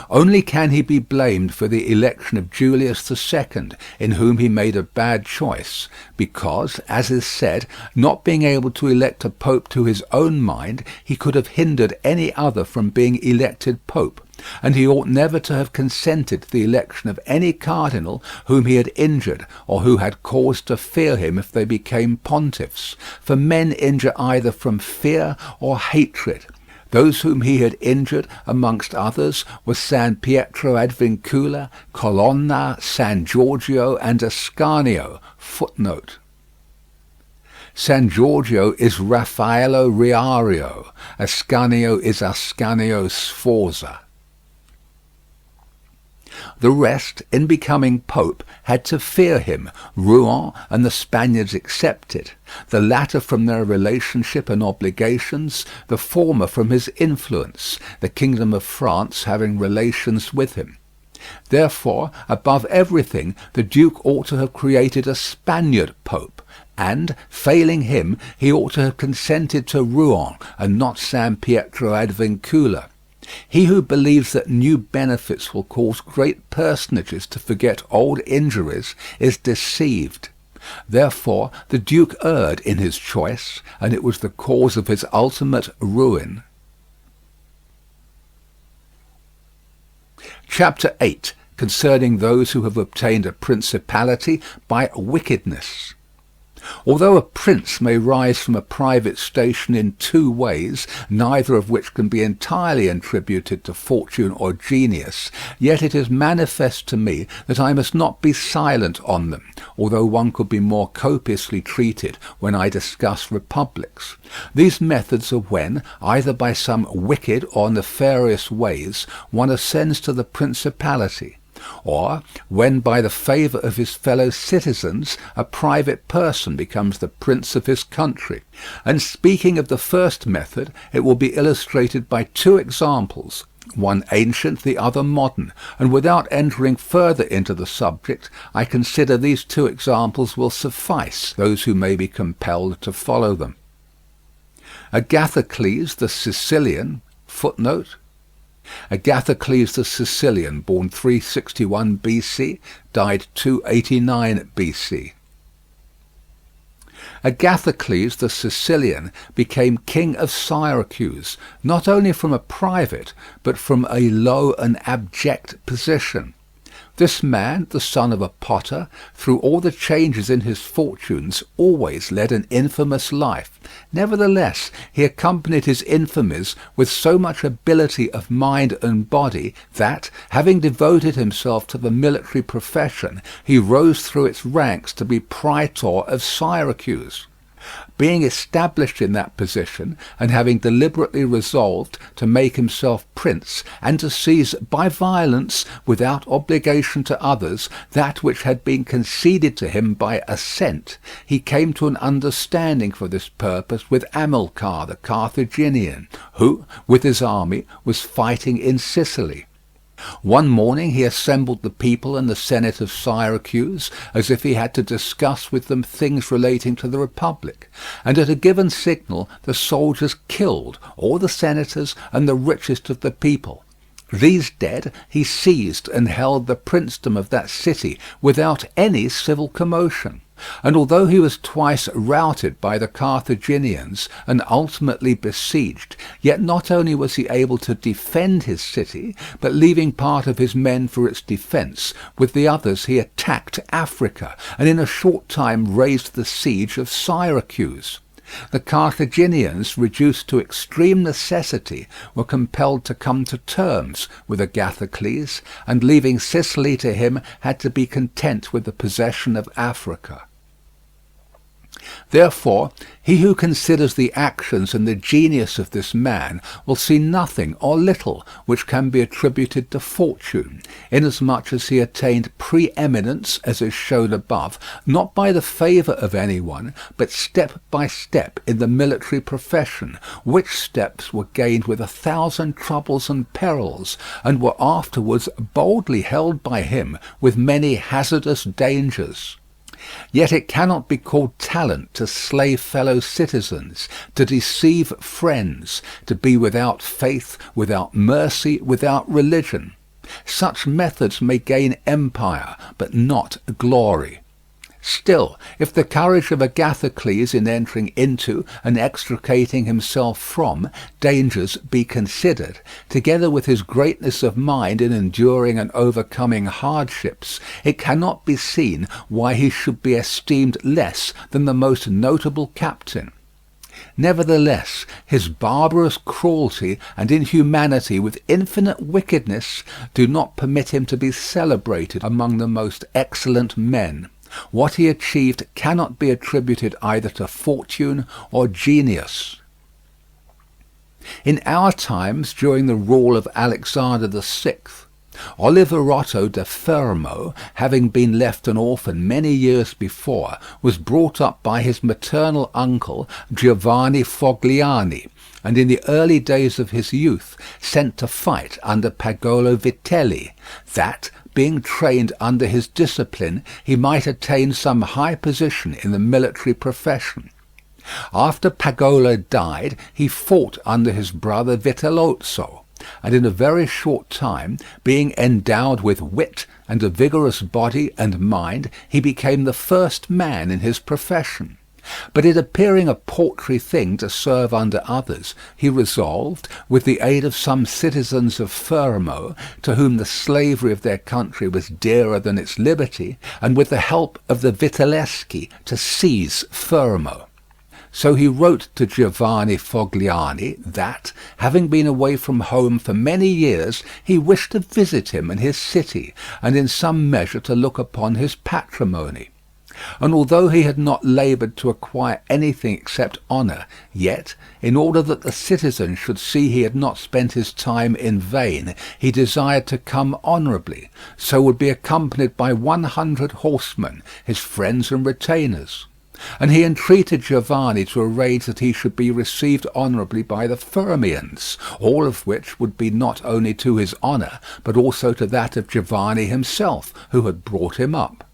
Only can he be blamed for the election of Julius II, in whom he made a bad choice, because, as is said, not being able to elect a pope to his own mind, he could have hindered any other from being elected pope, and he ought never to have consented to the election of any cardinal whom he had injured or who had cause to fear him if they became pontiffs, for men injure either from fear or hatred. Those whom he had injured, amongst others, were San Pietro ad Vincula, Colonna, San Giorgio, and Ascanio. San Giorgio is Raffaello Riario. Ascanio is Ascanio Sforza. The rest, in becoming pope, had to fear him, Rouen and the Spaniards excepted, the latter from their relationship and obligations, the former from his influence, the kingdom of France having relations with him. Therefore, above everything, the Duke ought to have created a Spaniard pope, and, failing him, he ought to have consented to Rouen and not San Pietro ad Vincula. He who believes that new benefits will cause great personages to forget old injuries is deceived. Therefore the Duke erred in his choice, and it was the cause of his ultimate ruin. Chapter 8, concerning those who have obtained a principality by wickedness. Although a prince may rise from a private station in two ways, neither of which can be entirely attributed to fortune or genius, yet it is manifest to me that I must not be silent on them, although one could be more copiously treated when I discuss republics. These methods are when, either by some wicked or nefarious ways, one ascends to the principality, or when by the favour of his fellow citizens a private person becomes the prince of his country. And speaking of the first method, it will be illustrated by two examples, one ancient, the other modern, and without entering further into the subject, I consider these two examples will suffice those who may be compelled to follow them. Agathocles the Sicilian, footnote, Agathocles the Sicilian, born 361 BC, died 289 BC. Agathocles the Sicilian became king of Syracuse, not only from a private, but from a low and abject position. This man, the son of a potter, through all the changes in his fortunes, always led an infamous life. Nevertheless, he accompanied his infamies with so much ability of mind and body that, having devoted himself to the military profession, he rose through its ranks to be praetor of Syracuse. Being established in that position, and having deliberately resolved to make himself prince, and to seize by violence, without obligation to others, that which had been conceded to him by assent, he came to an understanding for this purpose with Amilcar the Carthaginian, who, with his army, was fighting in Sicily. One morning he assembled the people and the Senate of Syracuse, as if he had to discuss with them things relating to the Republic, and at a given signal the soldiers killed all the senators and the richest of the people. These dead, he seized and held the princedom of that city without any civil commotion. And although he was twice routed by the Carthaginians and ultimately besieged, yet not only was he able to defend his city, but leaving part of his men for its defence, with the others he attacked Africa, and in a short time raised the siege of Syracuse. The Carthaginians, reduced to extreme necessity, were compelled to come to terms with Agathocles, and leaving Sicily to him, had to be content with the possession of Africa. Therefore, he who considers the actions and the genius of this man will see nothing or little which can be attributed to fortune, inasmuch as he attained pre-eminence, as is shown above, not by the favour of any one, but step by step in the military profession, which steps were gained with 1,000 troubles and perils, and were afterwards boldly held by him with many hazardous dangers. Yet it cannot be called talent to slay fellow citizens, to deceive friends, to be without faith, without mercy, without religion. Such methods may gain empire, but not glory. Still, if the courage of Agathocles in entering into and extricating himself from dangers be considered, together with his greatness of mind in enduring and overcoming hardships, it cannot be seen why he should be esteemed less than the most notable captain. Nevertheless, his barbarous cruelty and inhumanity with infinite wickedness do not permit him to be celebrated among the most excellent men. What he achieved cannot be attributed either to fortune or genius. In our times, during the rule of Alexander VI, Oliverotto da Fermo, having been left an orphan many years before, was brought up by his maternal uncle Giovanni Fogliani, and in the early days of his youth sent to fight under Pagolo Vitelli, that, being trained under his discipline, he might attain some high position in the military profession. After Pagolo died, he fought under his brother Vitellozzo, and in a very short time, being endowed with wit and a vigorous body and mind, he became the first man in his profession. But it appearing a paltry thing to serve under others, he resolved, with the aid of some citizens of Fermo, to whom the slavery of their country was dearer than its liberty, and with the help of the Vitelleschi, to seize Fermo. So he wrote to Giovanni Fogliani that, having been away from home for many years, he wished to visit him in his city, and in some measure to look upon his patrimony. And although he had not laboured to acquire anything except honour, yet, in order that the citizens should see he had not spent his time in vain, he desired to come honourably, so would be accompanied by 100 horsemen, his friends and retainers. and he entreated Giovanni to arrange that he should be received honourably by the Fermians, all of which would be not only to his honour, but also to that of Giovanni himself, who had brought him up.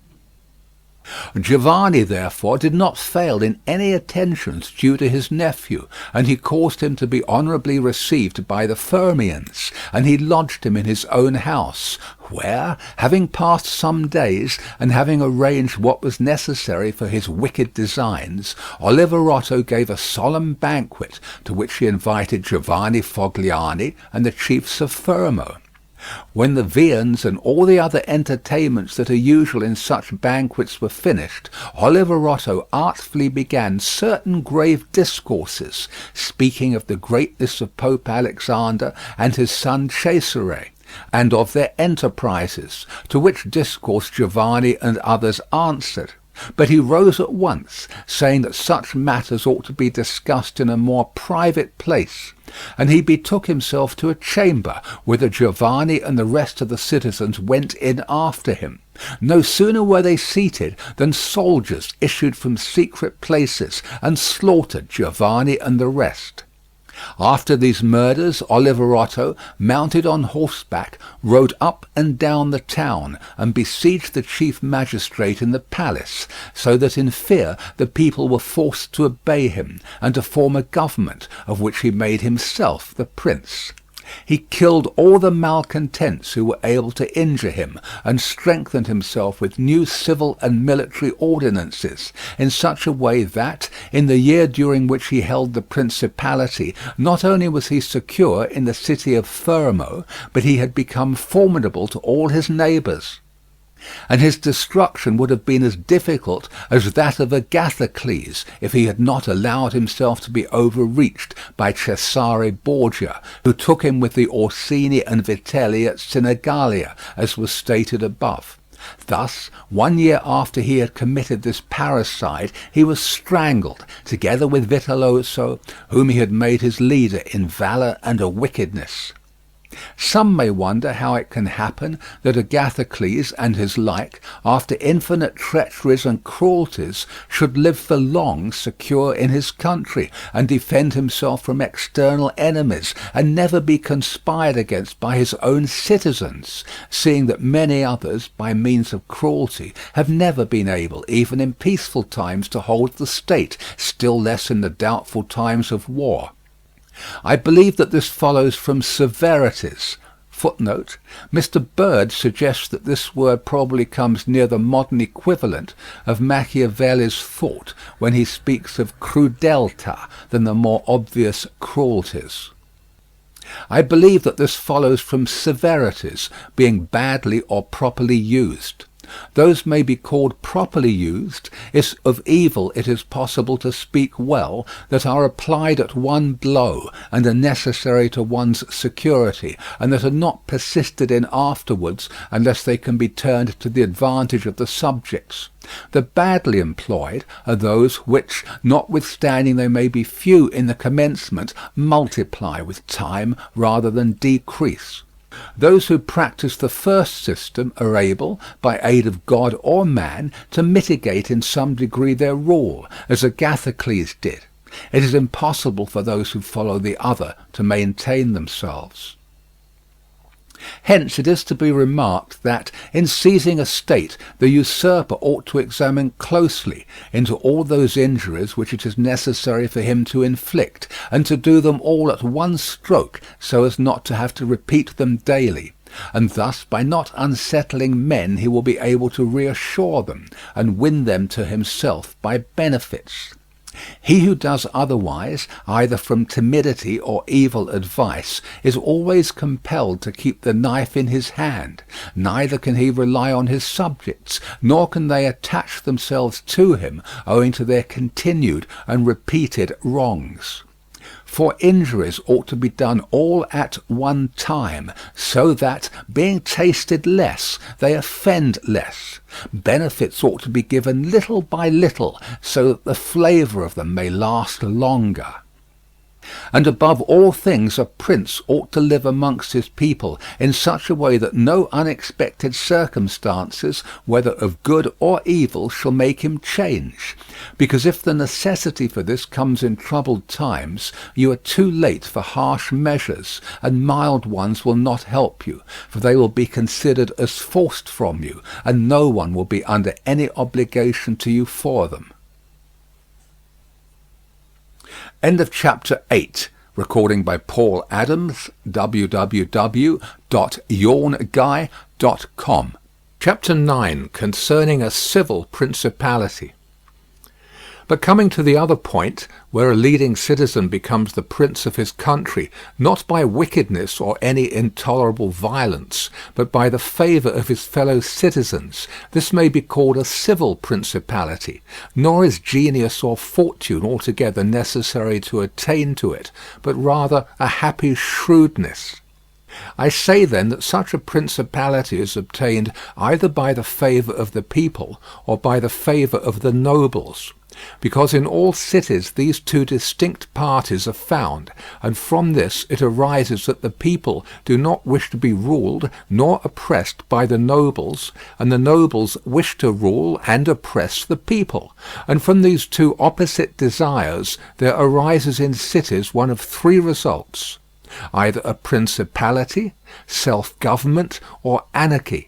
Giovanni, therefore, did not fail in any attentions due to his nephew, and he caused him to be honourably received by the Fermians, and he lodged him in his own house, where, having passed some days, and having arranged what was necessary for his wicked designs, Oliverotto gave a solemn banquet, to which he invited Giovanni Fogliani and the chiefs of Fermo. When the viands and all the other entertainments that are usual in such banquets were finished, Oliverotto artfully began certain grave discourses, speaking of the greatness of Pope Alexander and his son Cesare, and of their enterprises, to which discourse Giovanni and others answered. But he rose at once, saying that such matters ought to be discussed in a more private place, and he betook himself to a chamber, whither Giovanni and the rest of the citizens went in after him. No sooner were they seated than soldiers issued from secret places and slaughtered Giovanni and the rest. After these murders, Oliverotto, mounted on horseback, rode up and down the town, and besieged the chief magistrate in the palace, so that in fear the people were forced to obey him, and to form a government, of which he made himself the prince. He killed all the malcontents who were able to injure him, and strengthened himself with new civil and military ordinances, in such a way that, in the year during which he held the principality, not only was he secure in the city of Fermo, but he had become formidable to all his neighbours. And his destruction would have been as difficult as that of Agathocles if he had not allowed himself to be overreached by Cesare Borgia, who took him with the Orsini and Vitelli at Sinigalia, as was stated above. Thus, 1 year after he had committed this parricide, he was strangled, together with Vitellozzo, whom he had made his leader in valour and wickedness. Some may wonder how it can happen that Agathocles and his like, after infinite treacheries and cruelties, should live for long secure in his country, and defend himself from external enemies, and never be conspired against by his own citizens, seeing that many others, by means of cruelty, have never been able, even in peaceful times, to hold the state, still less in the doubtful times of war. I believe that this follows from severities. Footnote: Mr. Bird suggests that this word probably comes near the modern equivalent of Machiavelli's thought when he speaks of crudeltà than the more obvious cruelties. I believe that this follows from severities, being badly or properly used. Those may be called properly used if of evil it is possible to speak well, that are applied at one blow and are necessary to one's security, and that are not persisted in afterwards unless they can be turned to the advantage of the subjects. The badly employed are those which, notwithstanding they may be few in the commencement, multiply with time rather than decrease. Those who practise the first system are able, by aid of God or man, to mitigate in some degree their rule, as Agathocles did. It is impossible for those who follow the other to maintain themselves. Hence it is to be remarked that, in seizing a state, the usurper ought to examine closely into all those injuries which it is necessary for him to inflict, and to do them all at one stroke, so as not to have to repeat them daily. And thus, by not unsettling men, he will be able to reassure them, and win them to himself by benefits. He who does otherwise, either from timidity or evil advice, is always compelled to keep the knife in his hand. Neither can he rely on his subjects, nor can they attach themselves to him, owing to their continued and repeated wrongs. For injuries ought to be done all at one time, so that, being tasted less, they offend less. Benefits ought to be given little by little, so that the flavour of them may last longer. And above all things a prince ought to live amongst his people in such a way that no unexpected circumstances, whether of good or evil, shall make him change. Because if the necessity for this comes in troubled times, you are too late for harsh measures, and mild ones will not help you, for they will be considered as forced from you, and no one will be under any obligation to you for them. End of chapter 8. Recording by Paul Adams, www.yawnguy.com. Chapter 9, concerning a civil principality. But coming to the other point, where a leading citizen becomes the prince of his country, not by wickedness or any intolerable violence, but by the favour of his fellow citizens, this may be called a civil principality, nor is genius or fortune altogether necessary to attain to it, but rather a happy shrewdness. I say then that such a principality is obtained either by the favour of the people or by the favour of the nobles. Because in all cities these two distinct parties are found, and from this it arises that the people do not wish to be ruled nor oppressed by the nobles, and the nobles wish to rule and oppress the people. And from these two opposite desires there arises in cities one of three results: either a principality, self-government, or anarchy.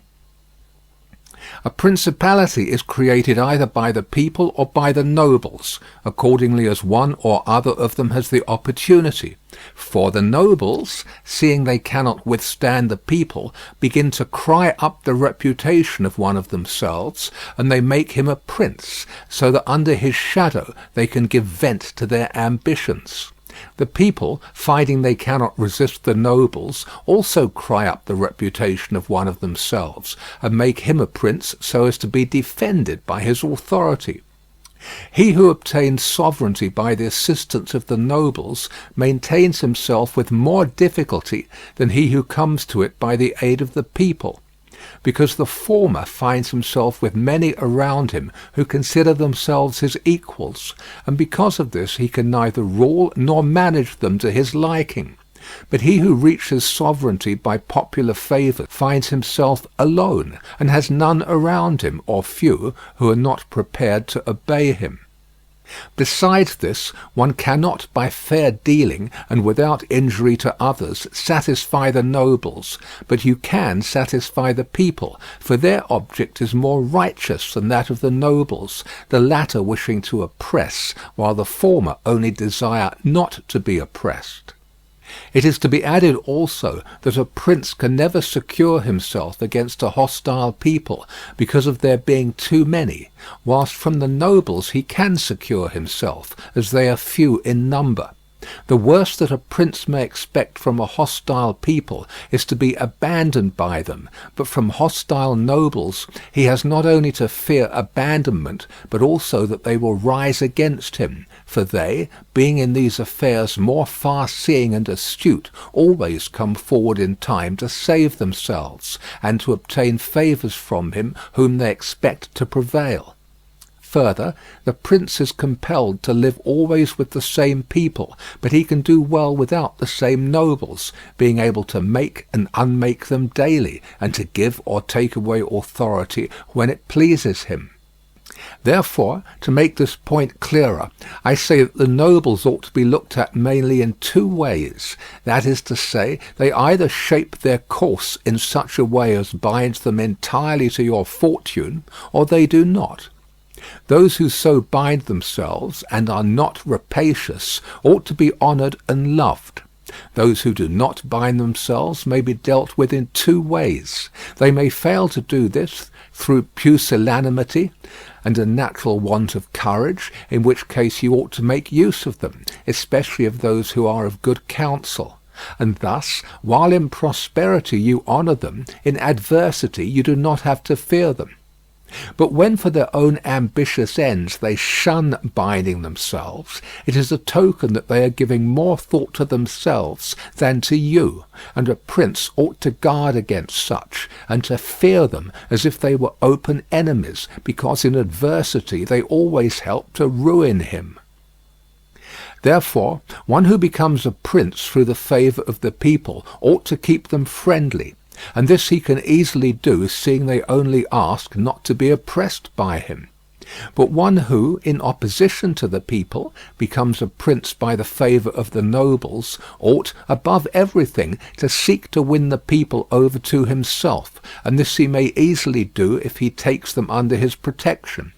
A principality is created either by the people or by the nobles, accordingly as one or other of them has the opportunity. For the nobles, seeing they cannot withstand the people, begin to cry up the reputation of one of themselves, and they make him a prince, so that under his shadow they can give vent to their ambitions. The people, finding they cannot resist the nobles, also cry up the reputation of one of themselves, and make him a prince so as to be defended by his authority. He who obtains sovereignty by the assistance of the nobles maintains himself with more difficulty than he who comes to it by the aid of the people, because the former finds himself with many around him who consider themselves his equals, and because of this he can neither rule nor manage them to his liking. But he who reaches sovereignty by popular favour finds himself alone, and has none around him, or few, who are not prepared to obey him. Besides this, one cannot by fair dealing and without injury to others satisfy the nobles, but you can satisfy the people, for their object is more righteous than that of the nobles, the latter wishing to oppress, while the former only desire not to be oppressed. It is to be added also that a prince can never secure himself against a hostile people because of there being too many, whilst from the nobles he can secure himself, as they are few in number. The worst that a prince may expect from a hostile people is to be abandoned by them, but from hostile nobles he has not only to fear abandonment, but also that they will rise against him, for they, being in these affairs more far-seeing and astute, always come forward in time to save themselves, and to obtain favours from him whom they expect to prevail. Further, the prince is compelled to live always with the same people, but he can do well without the same nobles, being able to make and unmake them daily, and to give or take away authority when it pleases him. Therefore, to make this point clearer, I say that the nobles ought to be looked at mainly in two ways. That is to say, they either shape their course in such a way as binds them entirely to your fortune, or they do not. Those who so bind themselves and are not rapacious ought to be honoured and loved. Those who do not bind themselves may be dealt with in two ways. They may fail to do this through pusillanimity and a natural want of courage, in which case you ought to make use of them, especially of those who are of good counsel. And thus, while in prosperity you honour them, in adversity you do not have to fear them. But when for their own ambitious ends they shun binding themselves, it is a token that they are giving more thought to themselves than to you, and a prince ought to guard against such, and to fear them as if they were open enemies, because in adversity they always help to ruin him. Therefore, one who becomes a prince through the favour of the people ought to keep them friendly, and this he can easily do, seeing they only ask not to be oppressed by him. But one who, in opposition to the people, becomes a prince by the favour of the nobles, ought, above everything, to seek to win the people over to himself, and this he may easily do if he takes them under his protection.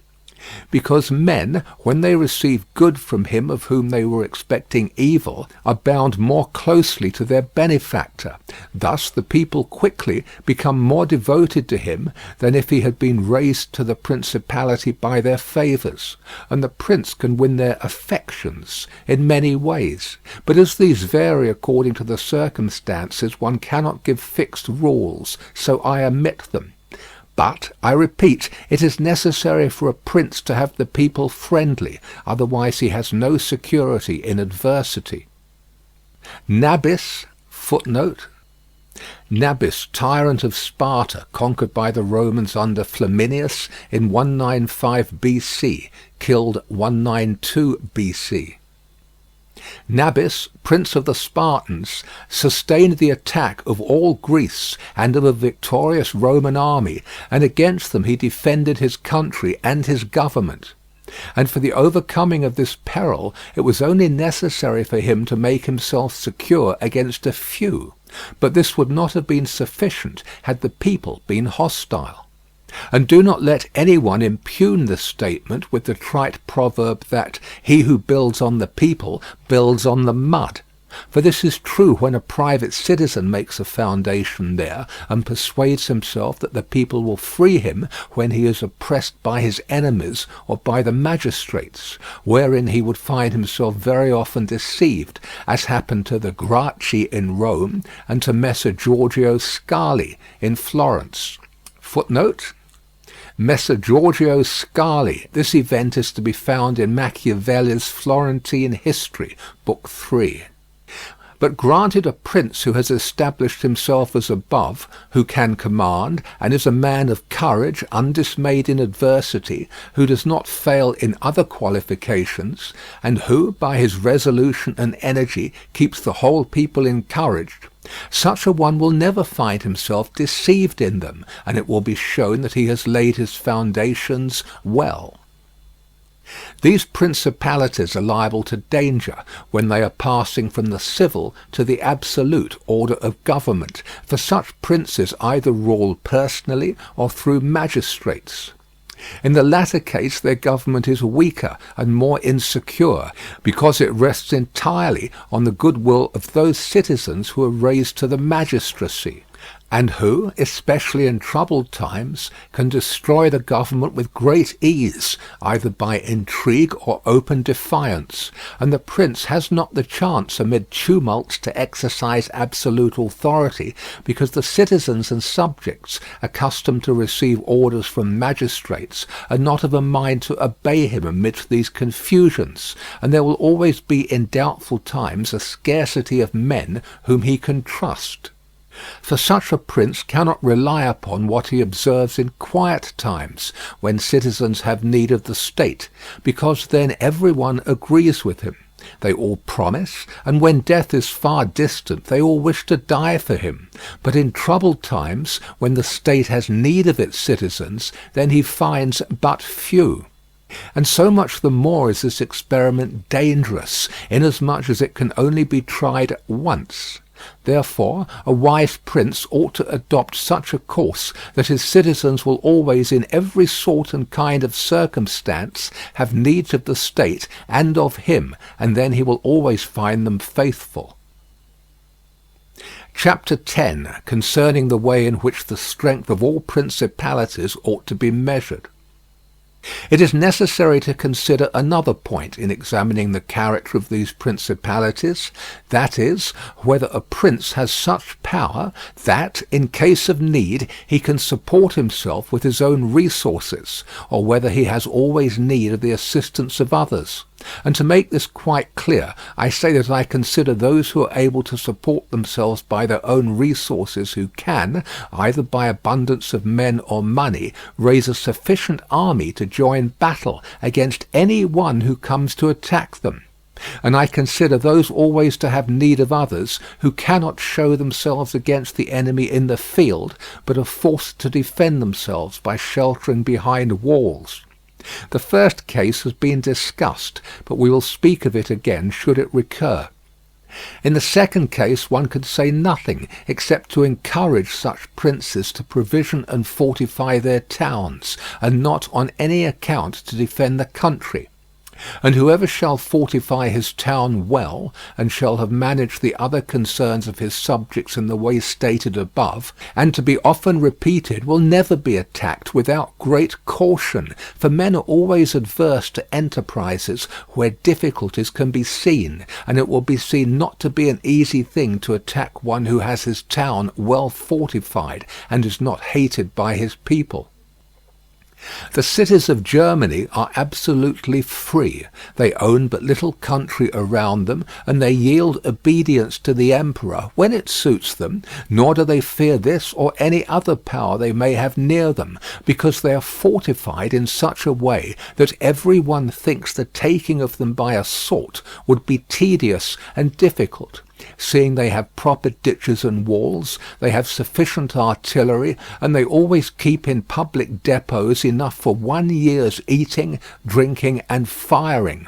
Because men, when they receive good from him of whom they were expecting evil, are bound more closely to their benefactor. Thus the people quickly become more devoted to him than if he had been raised to the principality by their favours, and the prince can win their affections in many ways. But as these vary according to the circumstances, one cannot give fixed rules, so I omit them. But, I repeat, it is necessary for a prince to have the people friendly, otherwise he has no security in adversity. Nabis, footnote. Nabis, tyrant of Sparta, conquered by the Romans under Flaminius in 195 BC, killed 192 BC. Nabis, prince of the Spartans, sustained the attack of all Greece and of a victorious Roman army, and against them he defended his country and his government. And for the overcoming of this peril it was only necessary for him to make himself secure against a few, but this would not have been sufficient had the people been hostile. And do not let any one impugn this statement with the trite proverb that he who builds on the people builds on the mud. For this is true when a private citizen makes a foundation there, and persuades himself that the people will free him when he is oppressed by his enemies or by the magistrates, wherein he would find himself very often deceived, as happened to the Gracchi in Rome and to Messer Giorgio Scali in Florence. Footnote: Messer Giorgio Scali. This event is to be found in Machiavelli's Florentine History, Book 3. But granted a prince who has established himself as above, who can command, and is a man of courage, undismayed in adversity, who does not fail in other qualifications, and who, by his resolution and energy, keeps the whole people encouraged, such a one will never find himself deceived in them, and it will be shown that he has laid his foundations well. These principalities are liable to danger when they are passing from the civil to the absolute order of government, for such princes either rule personally or through magistrates. In the latter case their government is weaker and more insecure, because it rests entirely on the goodwill of those citizens who are raised to the magistracy, and who, especially in troubled times, can destroy the government with great ease, either by intrigue or open defiance, and the prince has not the chance amid tumults to exercise absolute authority, because the citizens and subjects, accustomed to receive orders from magistrates, are not of a mind to obey him amidst these confusions, and there will always be in doubtful times a scarcity of men whom he can trust. For such a prince cannot rely upon what he observes in quiet times, when citizens have need of the state, because then every one agrees with him. They all promise, and when death is far distant they all wish to die for him. But in troubled times, when the state has need of its citizens, then he finds but few. And so much the more is this experiment dangerous, inasmuch as it can only be tried once. Therefore, a wise prince ought to adopt such a course that his citizens will always, in every sort and kind of circumstance, have needs of the state and of him, and then he will always find them faithful. Chapter 10, concerning the way in which the strength of all principalities ought to be measured. It is necessary to consider another point in examining the character of these principalities, that is, whether a prince has such power that, in case of need, he can support himself with his own resources, or whether he has always need of the assistance of others. And to make this quite clear, I say that I consider those who are able to support themselves by their own resources who can, either by abundance of men or money, raise a sufficient army to join battle against any one who comes to attack them. And I consider those always to have need of others who cannot show themselves against the enemy in the field, but are forced to defend themselves by sheltering behind walls. The first case has been discussed, but we will speak of it again should it recur. In the second case one could say nothing except to encourage such princes to provision and fortify their towns, and not on any account to defend the country. And whoever shall fortify his town well, and shall have managed the other concerns of his subjects in the way stated above, and to be often repeated, will never be attacked without great caution, for men are always adverse to enterprises where difficulties can be seen, and it will be seen not to be an easy thing to attack one who has his town well fortified, and is not hated by his people. The cities of Germany are absolutely free. They own but little country around them, and they yield obedience to the emperor when it suits them, nor do they fear this or any other power they may have near them, because they are fortified in such a way that every one thinks the taking of them by assault would be tedious and difficult. Seeing they have proper ditches and walls, they have sufficient artillery, and they always keep in public depots enough for 1 year's eating, drinking, and firing.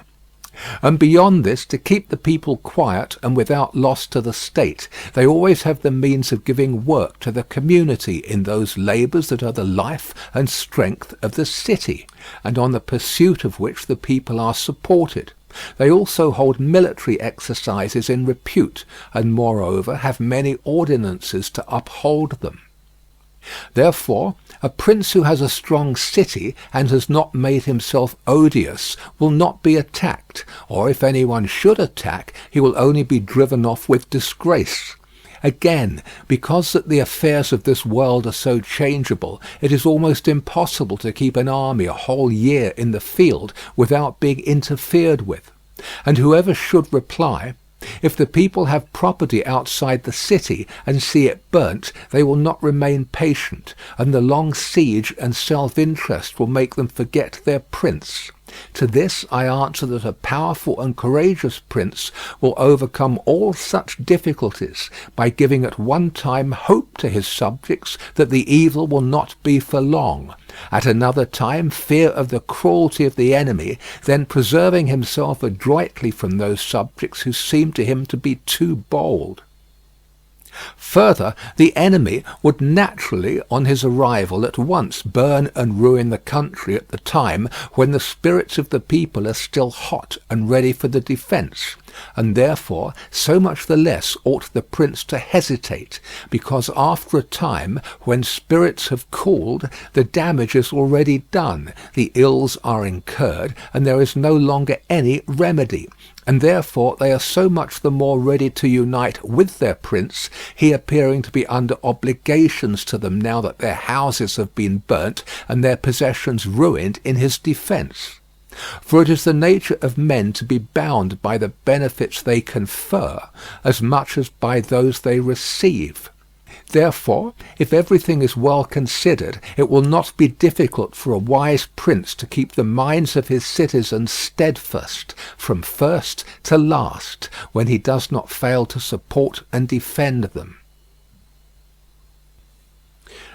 And beyond this, to keep the people quiet and without loss to the state, they always have the means of giving work to the community in those labours that are the life and strength of the city, and on the pursuit of which the people are supported. They also hold military exercises in repute, and moreover have many ordinances to uphold them. Therefore, a prince who has a strong city and has not made himself odious will not be attacked, or if anyone should attack, he will only be driven off with disgrace. Again, because that the affairs of this world are so changeable, it is almost impossible to keep an army a whole year in the field without being interfered with. And whoever should reply, if the people have property outside the city and see it burnt, they will not remain patient, and the long siege and self-interest will make them forget their prince. To this I answer that a powerful and courageous prince will overcome all such difficulties by giving at one time hope to his subjects that the evil will not be for long, at another time fear of the cruelty of the enemy, then preserving himself adroitly from those subjects who seem to him to be too bold. Further, the enemy would naturally, on his arrival, at once burn and ruin the country at the time when the spirits of the people are still hot and ready for the defence, and therefore so much the less ought the prince to hesitate, because after a time, when spirits have cooled, the damage is already done, the ills are incurred, and there is no longer any remedy. And therefore they are so much the more ready to unite with their prince, he appearing to be under obligations to them now that their houses have been burnt and their possessions ruined in his defence. For it is the nature of men to be bound by the benefits they confer as much as by those they receive. Therefore, if everything is well considered, it will not be difficult for a wise prince to keep the minds of his citizens steadfast from first to last, when he does not fail to support and defend them.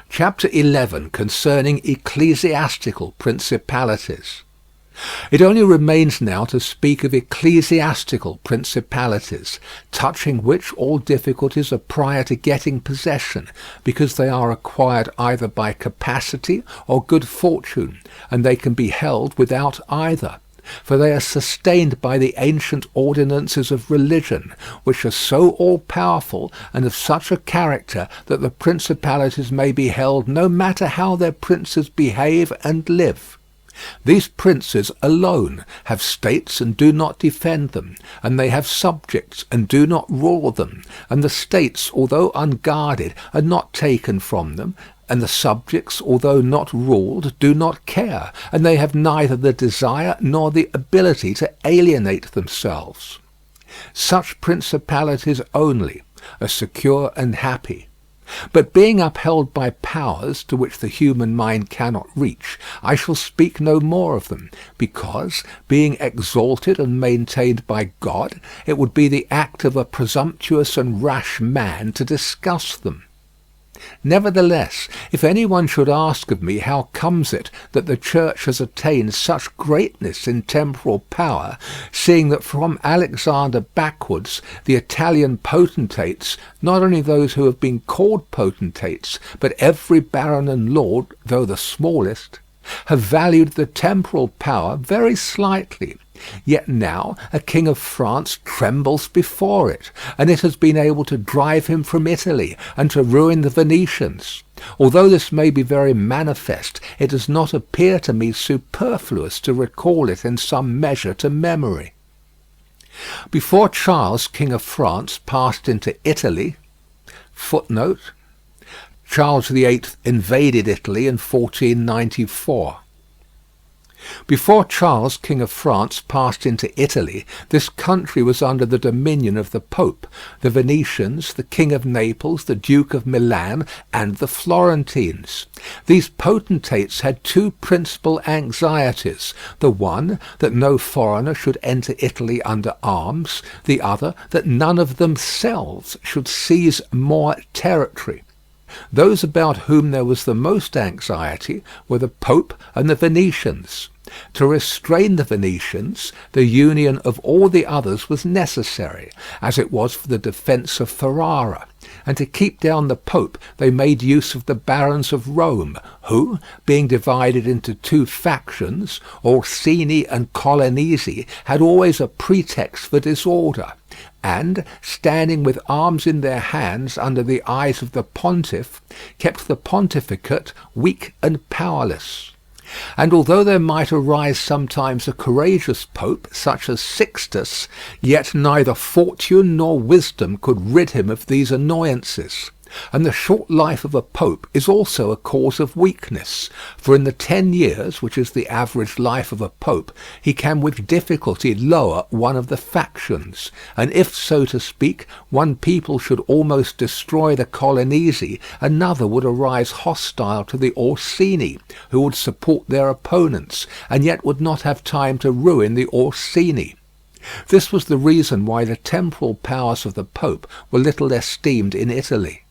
Chapter 11, concerning ecclesiastical principalities. It only remains now to speak of ecclesiastical principalities, touching which all difficulties are prior to getting possession, because they are acquired either by capacity or good fortune, and they can be held without either. For they are sustained by the ancient ordinances of religion, which are so all-powerful and of such a character that the principalities may be held no matter how their princes behave and live. These princes alone have states and do not defend them, and they have subjects and do not rule them, and the states, although unguarded, are not taken from them, and the subjects, although not ruled, do not care, and they have neither the desire nor the ability to alienate themselves. Such principalities only are secure and happy. But being upheld by powers to which the human mind cannot reach, I shall speak no more of them, because, being exalted and maintained by God, it would be the act of a presumptuous and rash man to discuss them. Nevertheless, if any one should ask of me how comes it that the Church has attained such greatness in temporal power, seeing that from Alexander backwards the Italian potentates, not only those who have been called potentates, but every baron and lord, though the smallest, have valued the temporal power very slightly, yet now a king of France trembles before it, and it has been able to drive him from Italy and to ruin the Venetians. Although this may be very manifest, it does not appear to me superfluous to recall it in some measure to memory. Before Charles, king of France, passed into Italy, footnote, Charles VIII invaded Italy in 1494. Before Charles, king of France, passed into Italy, this country was under the dominion of the Pope, the Venetians, the King of Naples, the Duke of Milan, and the Florentines. These potentates had two principal anxieties: the one, that no foreigner should enter Italy under arms; the other, that none of themselves should seize more territory. Those about whom there was the most anxiety were the Pope and the Venetians. To restrain the Venetians, the union of all the others was necessary, as it was for the defence of Ferrara; and to keep down the Pope they made use of the barons of Rome, who, being divided into two factions, Orsini and Colonnesi, had always a pretext for disorder, and, standing with arms in their hands under the eyes of the pontiff, kept the pontificate weak and powerless. And although there might arise sometimes a courageous pope, such as Sixtus, yet neither fortune nor wisdom could rid him of these annoyances. And the short life of a pope is also a cause of weakness, for in the 10 years, which is the average life of a pope, he can with difficulty lower one of the factions, and if, so to speak, one people should almost destroy the Colonnesi, another would arise hostile to the Orsini, who would support their opponents, and yet would not have time to ruin the Orsini. This was the reason why the temporal powers of the Pope were little esteemed in Italy.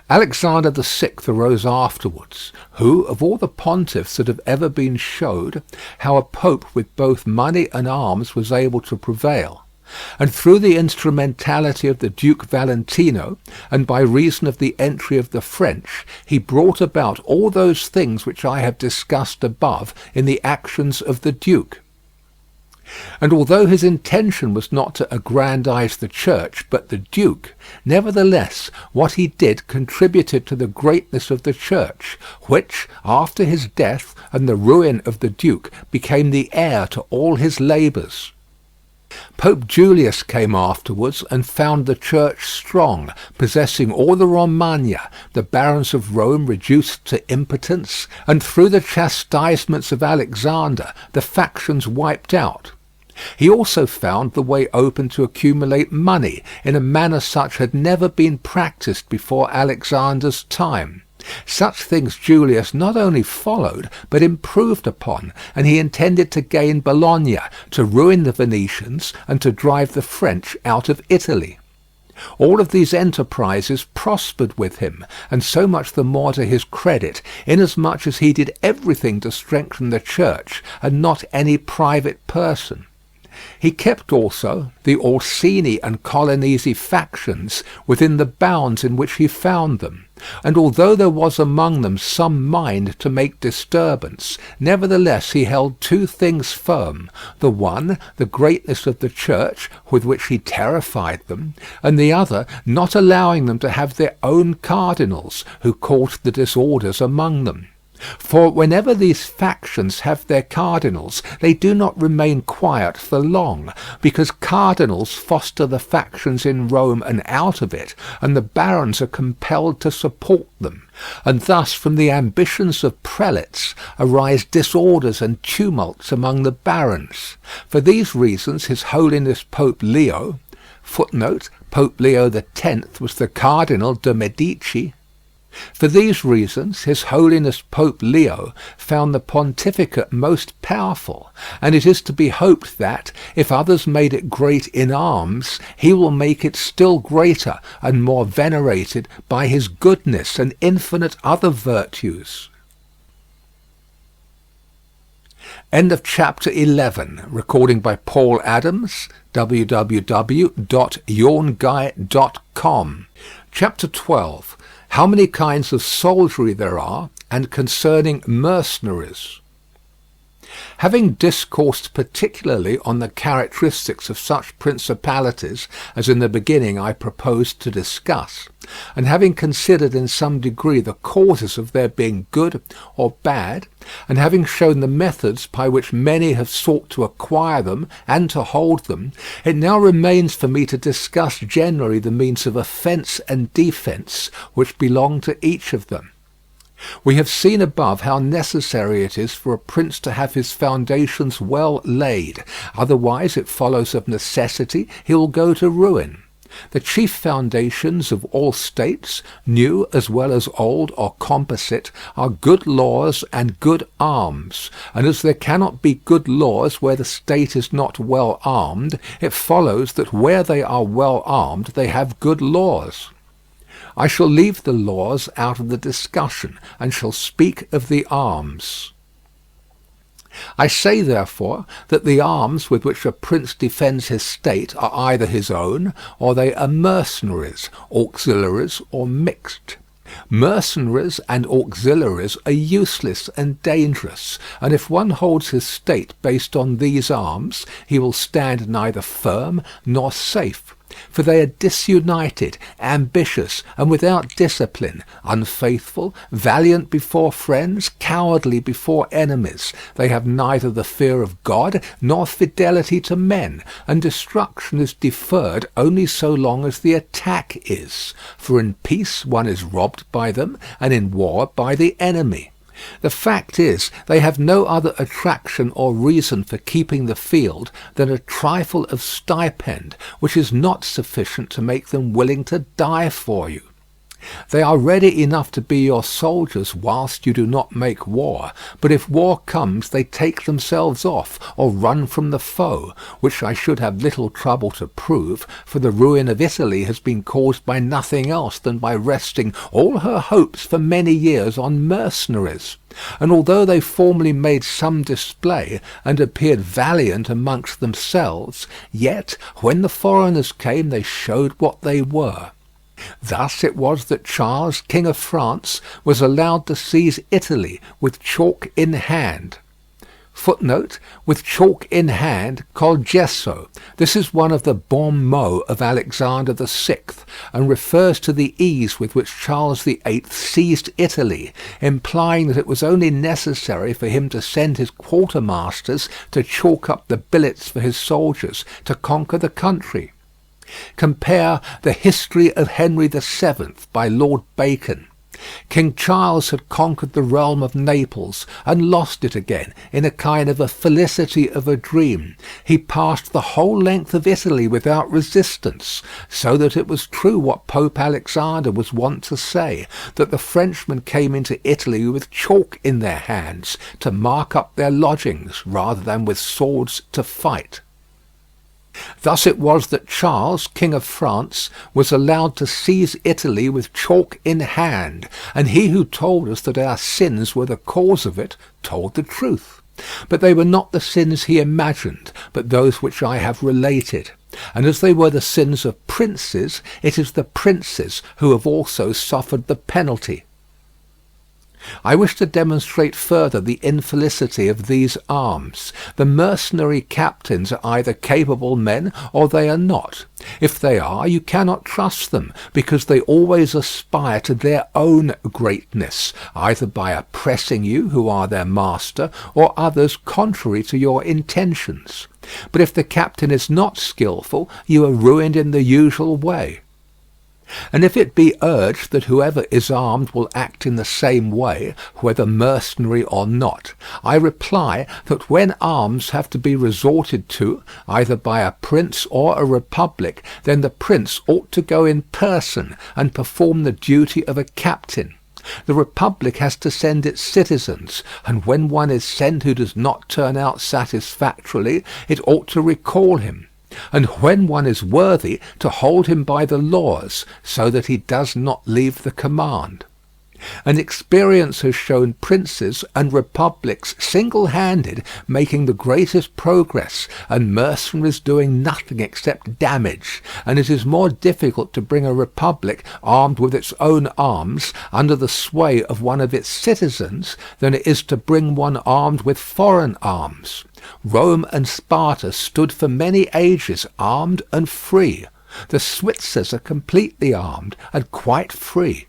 Alexander VI arose afterwards, who, of all the pontiffs that have ever been, showed how a pope with both money and arms was able to prevail, and through the instrumentality of the Duke Valentino, and by reason of the entry of the French, he brought about all those things which I have discussed above in the actions of the Duke. And although his intention was not to aggrandize the Church, but the Duke, nevertheless what he did contributed to the greatness of the Church, which, after his death and the ruin of the Duke, became the heir to all his labours. Pope Julius came afterwards and found the Church strong, possessing all the Romagna, the barons of Rome reduced to impotence, and through the chastisements of Alexander, the factions wiped out. He also found the way open to accumulate money in a manner such had never been practised before Alexander's time. Such things Julius not only followed, but improved upon, and he intended to gain Bologna, to ruin the Venetians, and to drive the French out of Italy. All of these enterprises prospered with him, and so much the more to his credit, inasmuch as he did everything to strengthen the Church, and not any private person. He kept also the Orsini and Colonnesi factions within the bounds in which he found them, and although there was among them some mind to make disturbance, nevertheless he held two things firm: the one, the greatness of the Church, with which he terrified them, and the other, not allowing them to have their own cardinals, who caused the disorders among them. For whenever these factions have their cardinals, they do not remain quiet for long, because cardinals foster the factions in Rome and out of it, and the barons are compelled to support them. And thus from the ambitions of prelates arise disorders and tumults among the barons. For these reasons His Holiness Pope Leo, footnote, Pope Leo X was the Cardinal de' Medici. For these reasons His Holiness Pope Leo found the pontificate most powerful, and it is to be hoped that, if others made it great in arms, he will make it still greater and more venerated by his goodness and infinite other virtues. End of chapter 11. Recording by Paul Adams, www.yawnguy.com. Chapter 12. How many kinds of soldiery there are, and concerning mercenaries. Having discoursed particularly on the characteristics of such principalities as in the beginning I proposed to discuss, and having considered in some degree the causes of their being good or bad, and having shown the methods by which many have sought to acquire them and to hold them, it now remains for me to discuss generally the means of offence and defence which belong to each of them. We have seen above how necessary it is for a prince to have his foundations well laid, otherwise it follows of necessity he will go to ruin. The chief foundations of all states, new as well as old or composite, are good laws and good arms, and as there cannot be good laws where the state is not well armed, it follows that where they are well armed they have good laws. I shall leave the laws out of the discussion, and shall speak of the arms. I say, therefore, that the arms with which a prince defends his state are either his own, or they are mercenaries, auxiliaries, or mixed. Mercenaries and auxiliaries are useless and dangerous, and if one holds his state based on these arms, he will stand neither firm nor safe. For they are disunited, ambitious, and without discipline, unfaithful, valiant before friends, cowardly before enemies. They have neither the fear of God nor fidelity to men, and destruction is deferred only so long as the attack is. For in peace one is robbed by them, and in war by the enemy. The fact is, they have no other attraction or reason for keeping the field than a trifle of stipend, which is not sufficient to make them willing to die for you. They are ready enough to be your soldiers whilst you do not make war, but if war comes they take themselves off, or run from the foe, which I should have little trouble to prove, for the ruin of Italy has been caused by nothing else than by resting all her hopes for many years on mercenaries. And although they formerly made some display, and appeared valiant amongst themselves, yet when the foreigners came they showed what they were. Thus it was that Charles, King of France, was allowed to seize Italy with chalk in hand. Footnote, with chalk in hand, col gesso. This is one of the bon mots of Alexander VI, and refers to the ease with which Charles VIII seized Italy, implying that it was only necessary for him to send his quartermasters to chalk up the billets for his soldiers to conquer the country. Compare The History of Henry VII by Lord Bacon. King Charles had conquered the realm of Naples and lost it again in a kind of a felicity of a dream. He passed the whole length of Italy without resistance, so that it was true what Pope Alexander was wont to say, that the Frenchmen came into Italy with chalk in their hands to mark up their lodgings rather than with swords to fight. Thus it was that Charles, King of France, was allowed to seize Italy with chalk in hand, and he who told us that our sins were the cause of it told the truth. But they were not the sins he imagined, but those which I have related. And as they were the sins of princes, it is the princes who have also suffered the penalty. I wish to demonstrate further the infelicity of these arms. The mercenary captains are either capable men or they are not. If they are, you cannot trust them, because they always aspire to their own greatness, either by oppressing you, who are their master, or others contrary to your intentions. But if the captain is not skilful, you are ruined in the usual way. And if it be urged that whoever is armed will act in the same way, whether mercenary or not, I reply that when arms have to be resorted to, either by a prince or a republic, then the prince ought to go in person and perform the duty of a captain. The republic has to send its citizens, and when one is sent who does not turn out satisfactorily, it ought to recall him. And when one is worthy, to hold him by the laws, so that he does not leave the command. And experience has shown princes and republics single-handed making the greatest progress, and mercenaries doing nothing except damage, and it is more difficult to bring a republic armed with its own arms under the sway of one of its citizens than it is to bring one armed with foreign arms. Rome and Sparta stood for many ages armed and free. The Switzers are completely armed and quite free.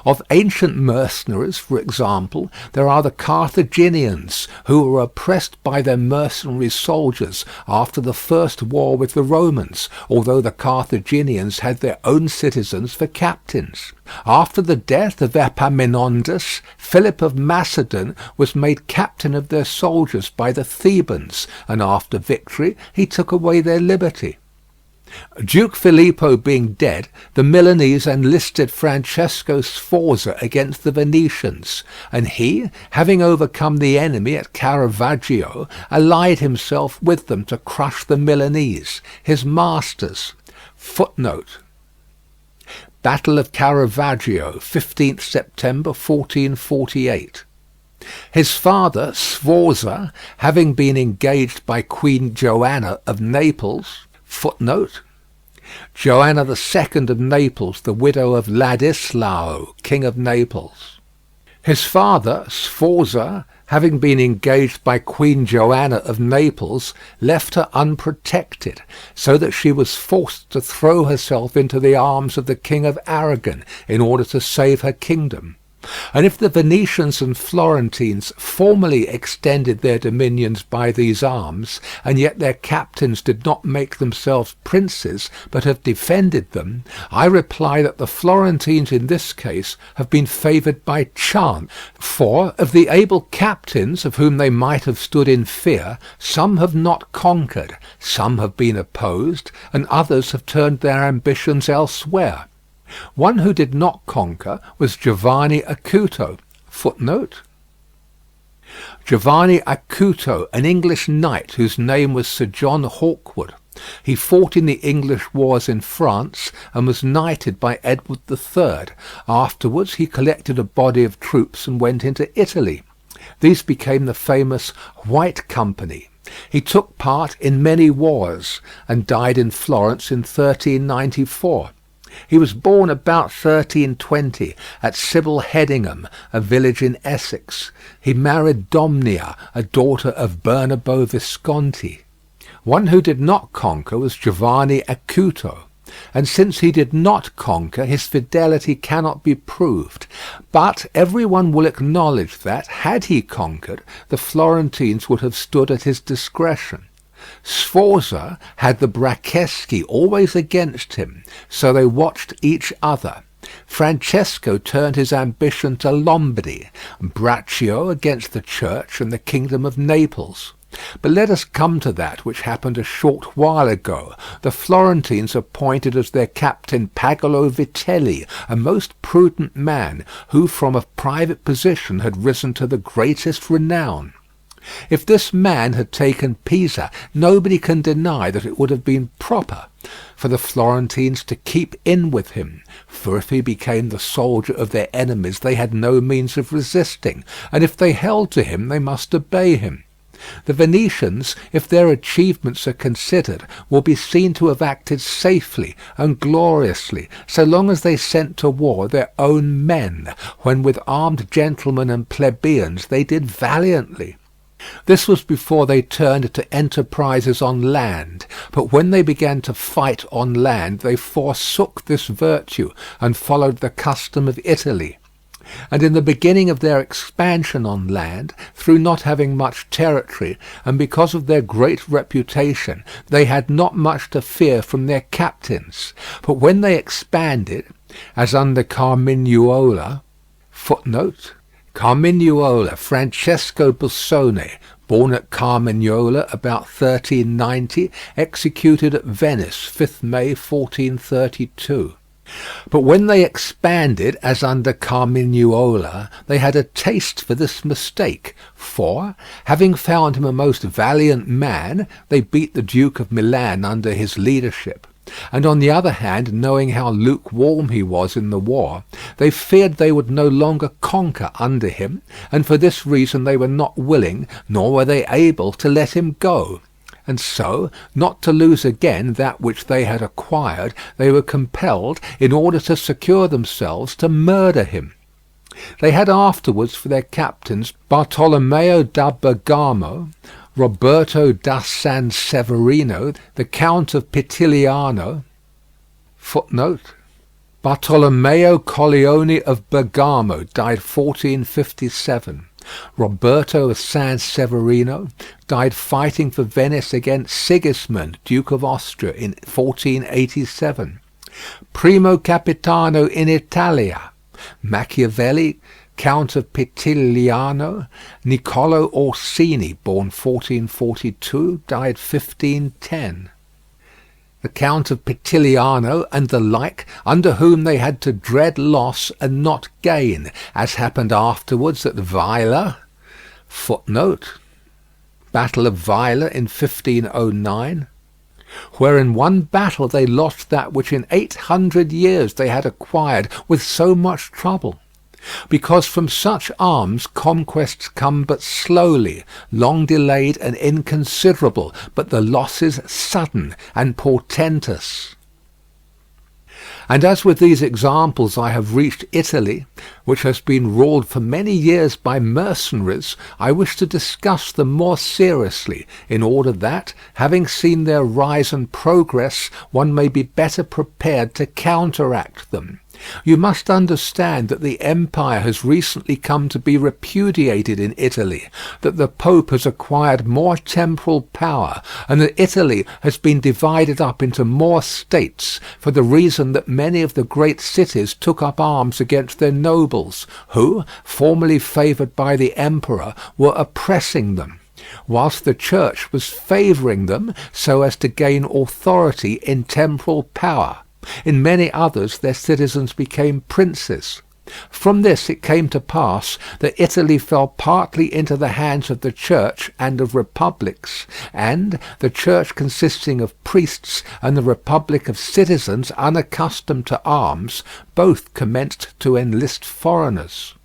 Of ancient mercenaries, for example, there are the Carthaginians, who were oppressed by their mercenary soldiers after the first war with the Romans, although the Carthaginians had their own citizens for captains. After the death of Epaminondas, Philip of Macedon was made captain of their soldiers by the Thebans, and after victory he took away their liberty. Duke Filippo being dead, the Milanese enlisted Francesco Sforza against the Venetians, and he, having overcome the enemy at Caravaggio, allied himself with them to crush the Milanese, his masters. Footnote: Battle of Caravaggio, 15th September 1448. His father, Sforza, having been engaged by Queen Joanna of Naples. Footnote: Joanna II of Naples, the widow of Ladislao, king of Naples. His father, Sforza, having been engaged by Queen Joanna of Naples, left her unprotected, so that she was forced to throw herself into the arms of the King of Aragon in order to save her kingdom. And if the Venetians and Florentines formerly extended their dominions by these arms, and yet their captains did not make themselves princes, but have defended them, I reply that the Florentines in this case have been favoured by chance. For of the able captains of whom they might have stood in fear, some have not conquered, some have been opposed, and others have turned their ambitions elsewhere. One who did not conquer was Giovanni Acuto. Footnote: Giovanni Acuto, an English knight whose name was Sir John Hawkwood. He fought in the English wars in France and was knighted by Edward III. Afterwards he collected a body of troops and went into Italy. These became the famous White Company. He took part in many wars and died in Florence in 1394. He was born about 1320 at Sibyl Headingham, a village in Essex. He married Domnia, a daughter of Bernabo Visconti. One who did not conquer was Giovanni Acuto, and since he did not conquer, his fidelity cannot be proved. But everyone will acknowledge that, had he conquered, the Florentines would have stood at his discretion. Sforza had the Bracceschi always against him, so they watched each other. Francesco turned his ambition to Lombardy, Braccio against the Church and the kingdom of Naples. But let us come to that which happened a short while ago. The Florentines appointed as their captain Pagolo Vitelli, a most prudent man, who from a private position had risen to the greatest renown. If this man had taken Pisa, nobody can deny that it would have been proper for the Florentines to keep in with him, for if he became the soldier of their enemies they had no means of resisting, and if they held to him they must obey him. The Venetians, if their achievements are considered, will be seen to have acted safely and gloriously, so long as they sent to war their own men, when with armed gentlemen and plebeians they did valiantly. This was before they turned to enterprises on land, but when they began to fight on land they forsook this virtue and followed the custom of Italy. And in the beginning of their expansion on land, through not having much territory, and because of their great reputation, they had not much to fear from their captains. But when they expanded, as under Carmignuola, footnote, Carmignuola, Francesco Busoni, born at Carmignola about 1390, executed at Venice, 5th May 1432. But when they expanded, as under Carmignuola, they had a taste for this mistake, for, having found him a most valiant man, they beat the Duke of Milan under his leadership. And on the other hand, knowing how lukewarm he was in the war, they feared they would no longer conquer under him, and for this reason they were not willing, nor were they able, to let him go. And so, not to lose again that which they had acquired, they were compelled, in order to secure themselves, to murder him. They had afterwards for their captains Bartolomeo da Bergamo, Roberto da San Severino, the Count of Pitiliano, footnote, Bartolomeo Colleoni of Bergamo, died 1457. Roberto of San Severino died fighting for Venice against Sigismund, Duke of Austria, in 1487. Primo Capitano in Italia, Machiavelli, Count of Pitiliano, Niccolò Orsini, born 1442, died 1510. The Count of Pitiliano and the like, under whom they had to dread loss and not gain, as happened afterwards at Weiler, footnote, Battle of Weiler in 1509, where in one battle they lost that which in 800 years they had acquired with so much trouble. Because from such arms conquests come but slowly, long delayed and inconsiderable, but the losses sudden and portentous. And as with these examples I have reached Italy, which has been ruled for many years by mercenaries, I wish to discuss them more seriously, in order that, having seen their rise and progress, one may be better prepared to counteract them. You must understand that the empire has recently come to be repudiated in Italy, that the Pope has acquired more temporal power, and that Italy has been divided up into more states, for the reason that many of the great cities took up arms against their nobles, who, formerly favoured by the emperor, were oppressing them, whilst the church was favouring them so as to gain authority in temporal power. In many others their citizens became princes. From this it came to pass that Italy fell partly into the hands of the church and of republics, and, the church consisting of priests and the republic of citizens unaccustomed to arms, both commenced to enlist foreigners.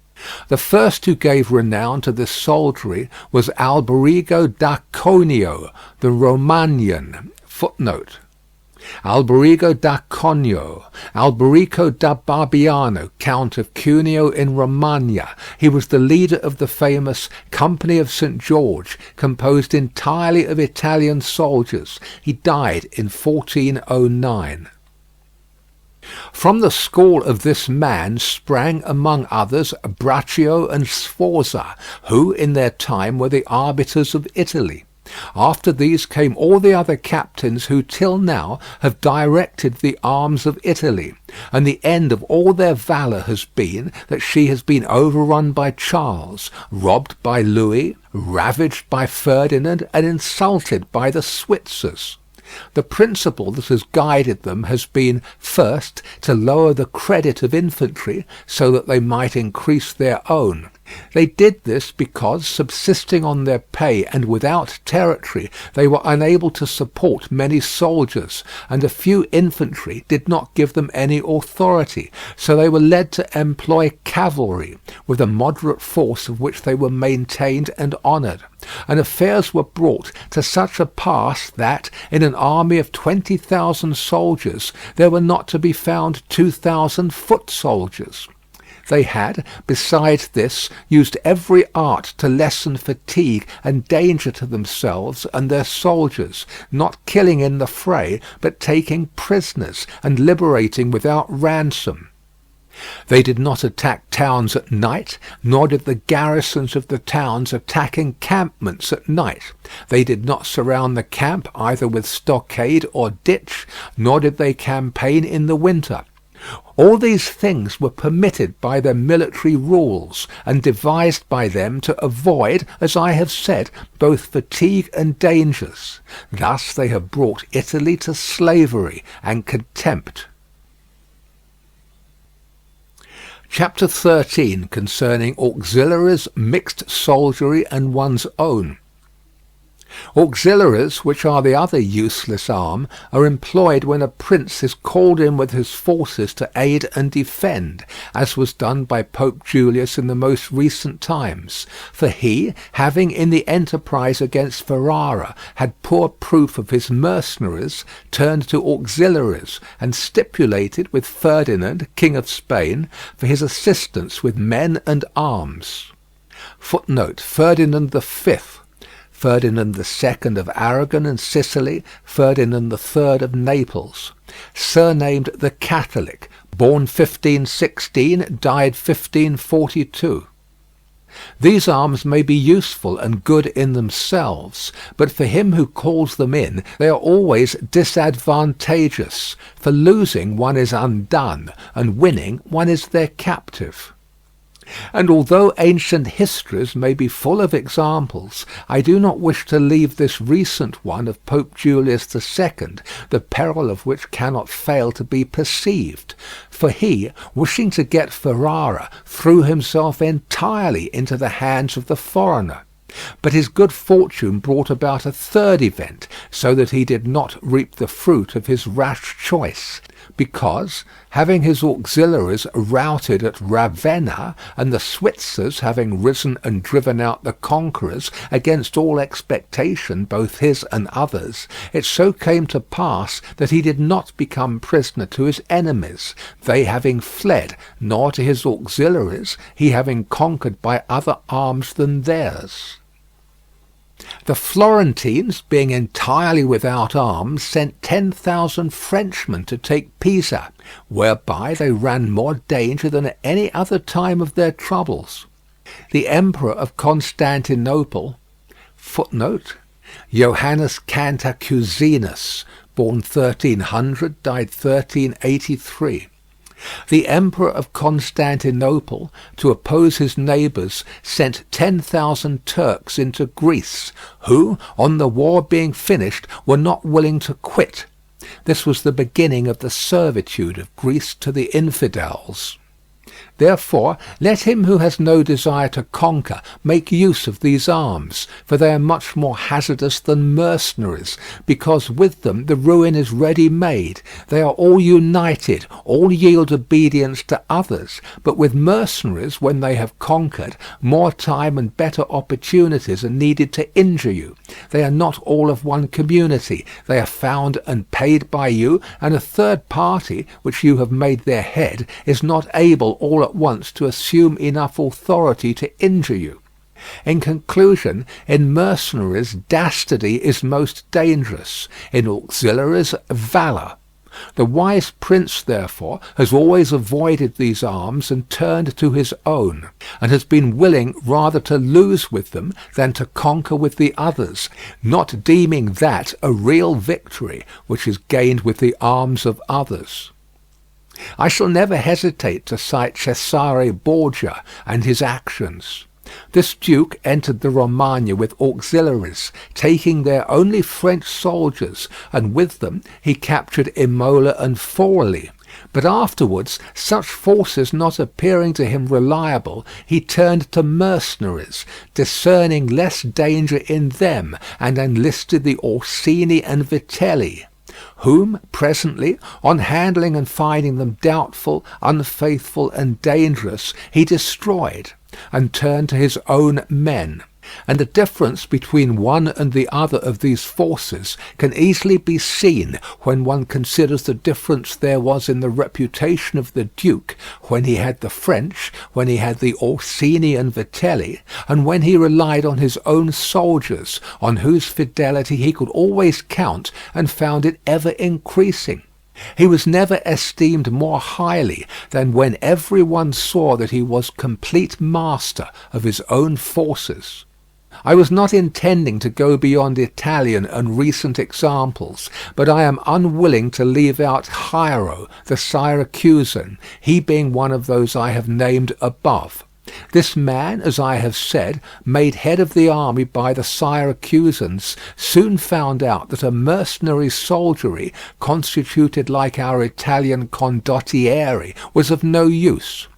The first who gave renown to this soldiery was Alberigo da Conio, the Romagnan, footnote, Alberigo da Conio, Alberico da Barbiano, Count of Cuneo in Romagna. He was the leader of the famous Company of St. George, composed entirely of Italian soldiers. He died in 1409. From the school of this man sprang, among others, Braccio and Sforza, who in their time were the arbiters of Italy. After these came all the other captains who till now have directed the arms of Italy, and the end of all their valour has been that she has been overrun by Charles, robbed by Louis, ravaged by Ferdinand, and insulted by the Switzers. The principle that has guided them has been, first, to lower the credit of infantry, so that they might increase their own. They did this because, subsisting on their pay and without territory, they were unable to support many soldiers, and a few infantry did not give them any authority, so they were led to employ cavalry, with a moderate force of which they were maintained and honoured. And affairs were brought to such a pass that, in an army of 20,000 soldiers, there were not to be found 2,000 foot soldiers. They had, besides this, used every art to lessen fatigue and danger to themselves and their soldiers, not killing in the fray, but taking prisoners, and liberating without ransom. They did not attack towns at night, nor did the garrisons of the towns attack encampments at night. They did not surround the camp either with stockade or ditch, nor did they campaign in the winter. All these things were permitted by their military rules, and devised by them to avoid, as I have said, both fatigue and dangers. Thus they have brought Italy to slavery and contempt. Chapter 13, concerning auxiliaries, mixed soldiery, and one's own. Auxiliaries, which are the other useless arm, are employed when a prince is called in with his forces to aid and defend, as was done by Pope Julius in the most recent times. For he, having in the enterprise against Ferrara had poor proof of his mercenaries, turned to auxiliaries, and stipulated with Ferdinand, King of Spain, for his assistance with men and arms. Footnote: Ferdinand the Fifth, Ferdinand II of Aragon and Sicily, Ferdinand III of Naples, surnamed the Catholic, born 1516, died 1542. These arms may be useful and good in themselves, but for him who calls them in, they are always disadvantageous, for losing one is undone, and winning one is their captive. And although ancient histories may be full of examples, I do not wish to leave this recent one of Pope Julius II, the peril of which cannot fail to be perceived. For he, wishing to get Ferrara, threw himself entirely into the hands of the foreigner. But his good fortune brought about a third event, so that he did not reap the fruit of his rash choice, because, having his auxiliaries routed at Ravenna, and the Switzers having risen and driven out the conquerors against all expectation, both his and others, it so came to pass that he did not become prisoner to his enemies, they having fled, nor to his auxiliaries, he having conquered by other arms than theirs. The Florentines, being entirely without arms, sent 10,000 Frenchmen to take Pisa, whereby they ran more danger than at any other time of their troubles. The Emperor of Constantinople, footnote, Johannes Cantacuzenus, born 1300, died 1383. The Emperor of Constantinople, to oppose his neighbours, sent 10,000 Turks into Greece, who, on the war being finished, were not willing to quit. This was the beginning of the servitude of Greece to the infidels. Therefore, let him who has no desire to conquer make use of these arms, for they are much more hazardous than mercenaries, because with them the ruin is ready made. They are all united, all yield obedience to others, but with mercenaries, when they have conquered, more time and better opportunities are needed to injure you. They are not all of one community. They are found and paid by you, and a third party, which you have made their head, is not able all at once to assume enough authority to injure you. In conclusion, in mercenaries dastardy is most dangerous, in auxiliaries valour. The wise prince, therefore, has always avoided these arms and turned to his own, and has been willing rather to lose with them than to conquer with the others, not deeming that a real victory which is gained with the arms of others. I shall never hesitate to cite Cesare Borgia and his actions. This duke entered the Romagna with auxiliaries, taking there only French soldiers, and with them he captured Imola and Forli. But afterwards, such forces not appearing to him reliable, he turned to mercenaries, discerning less danger in them, and enlisted the Orsini and Vitelli, whom presently, on handling and finding them doubtful, unfaithful, and dangerous, he destroyed, and turned to his own men. And the difference between one and the other of these forces can easily be seen when one considers the difference there was in the reputation of the duke when he had the French, when he had the Orsini and Vitelli, and when he relied on his own soldiers, on whose fidelity he could always count and found it ever increasing. He was never esteemed more highly than when every one saw that he was complete master of his own forces. I was not intending to go beyond Italian and recent examples, but I am unwilling to leave out Hiero the Syracusan, he being one of those I have named above. This man, as I have said, made head of the army by the Syracusans, soon found out that a mercenary soldiery, constituted like our Italian condottieri, was of no use;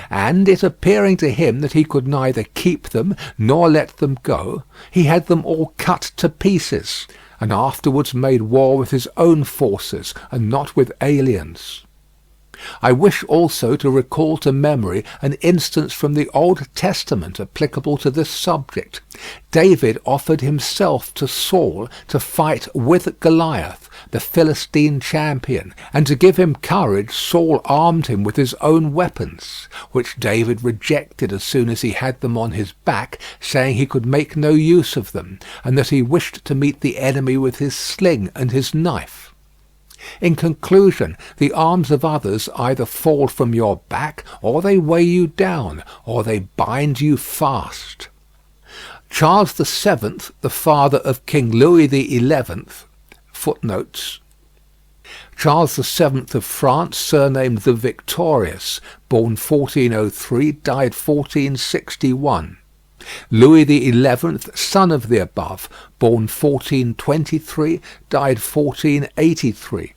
and it appearing to him that he could neither keep them nor let them go, he had them all cut to pieces, and afterwards made war with his own forces, and not with aliens. I wish also to recall to memory an instance from the Old Testament applicable to this subject. David offered himself to Saul to fight with Goliath, the Philistine champion, and to give him courage Saul armed him with his own weapons, which David rejected as soon as he had them on his back, saying he could make no use of them, and that he wished to meet the enemy with his sling and his knife. In conclusion, the arms of others either fall from your back, or they weigh you down, or they bind you fast. Charles VII, the father of King Louis XI, footnotes. Charles VII of France, surnamed the Victorious, born 1403, died 1461. Louis XI, son of the above, born 1423, died 1483.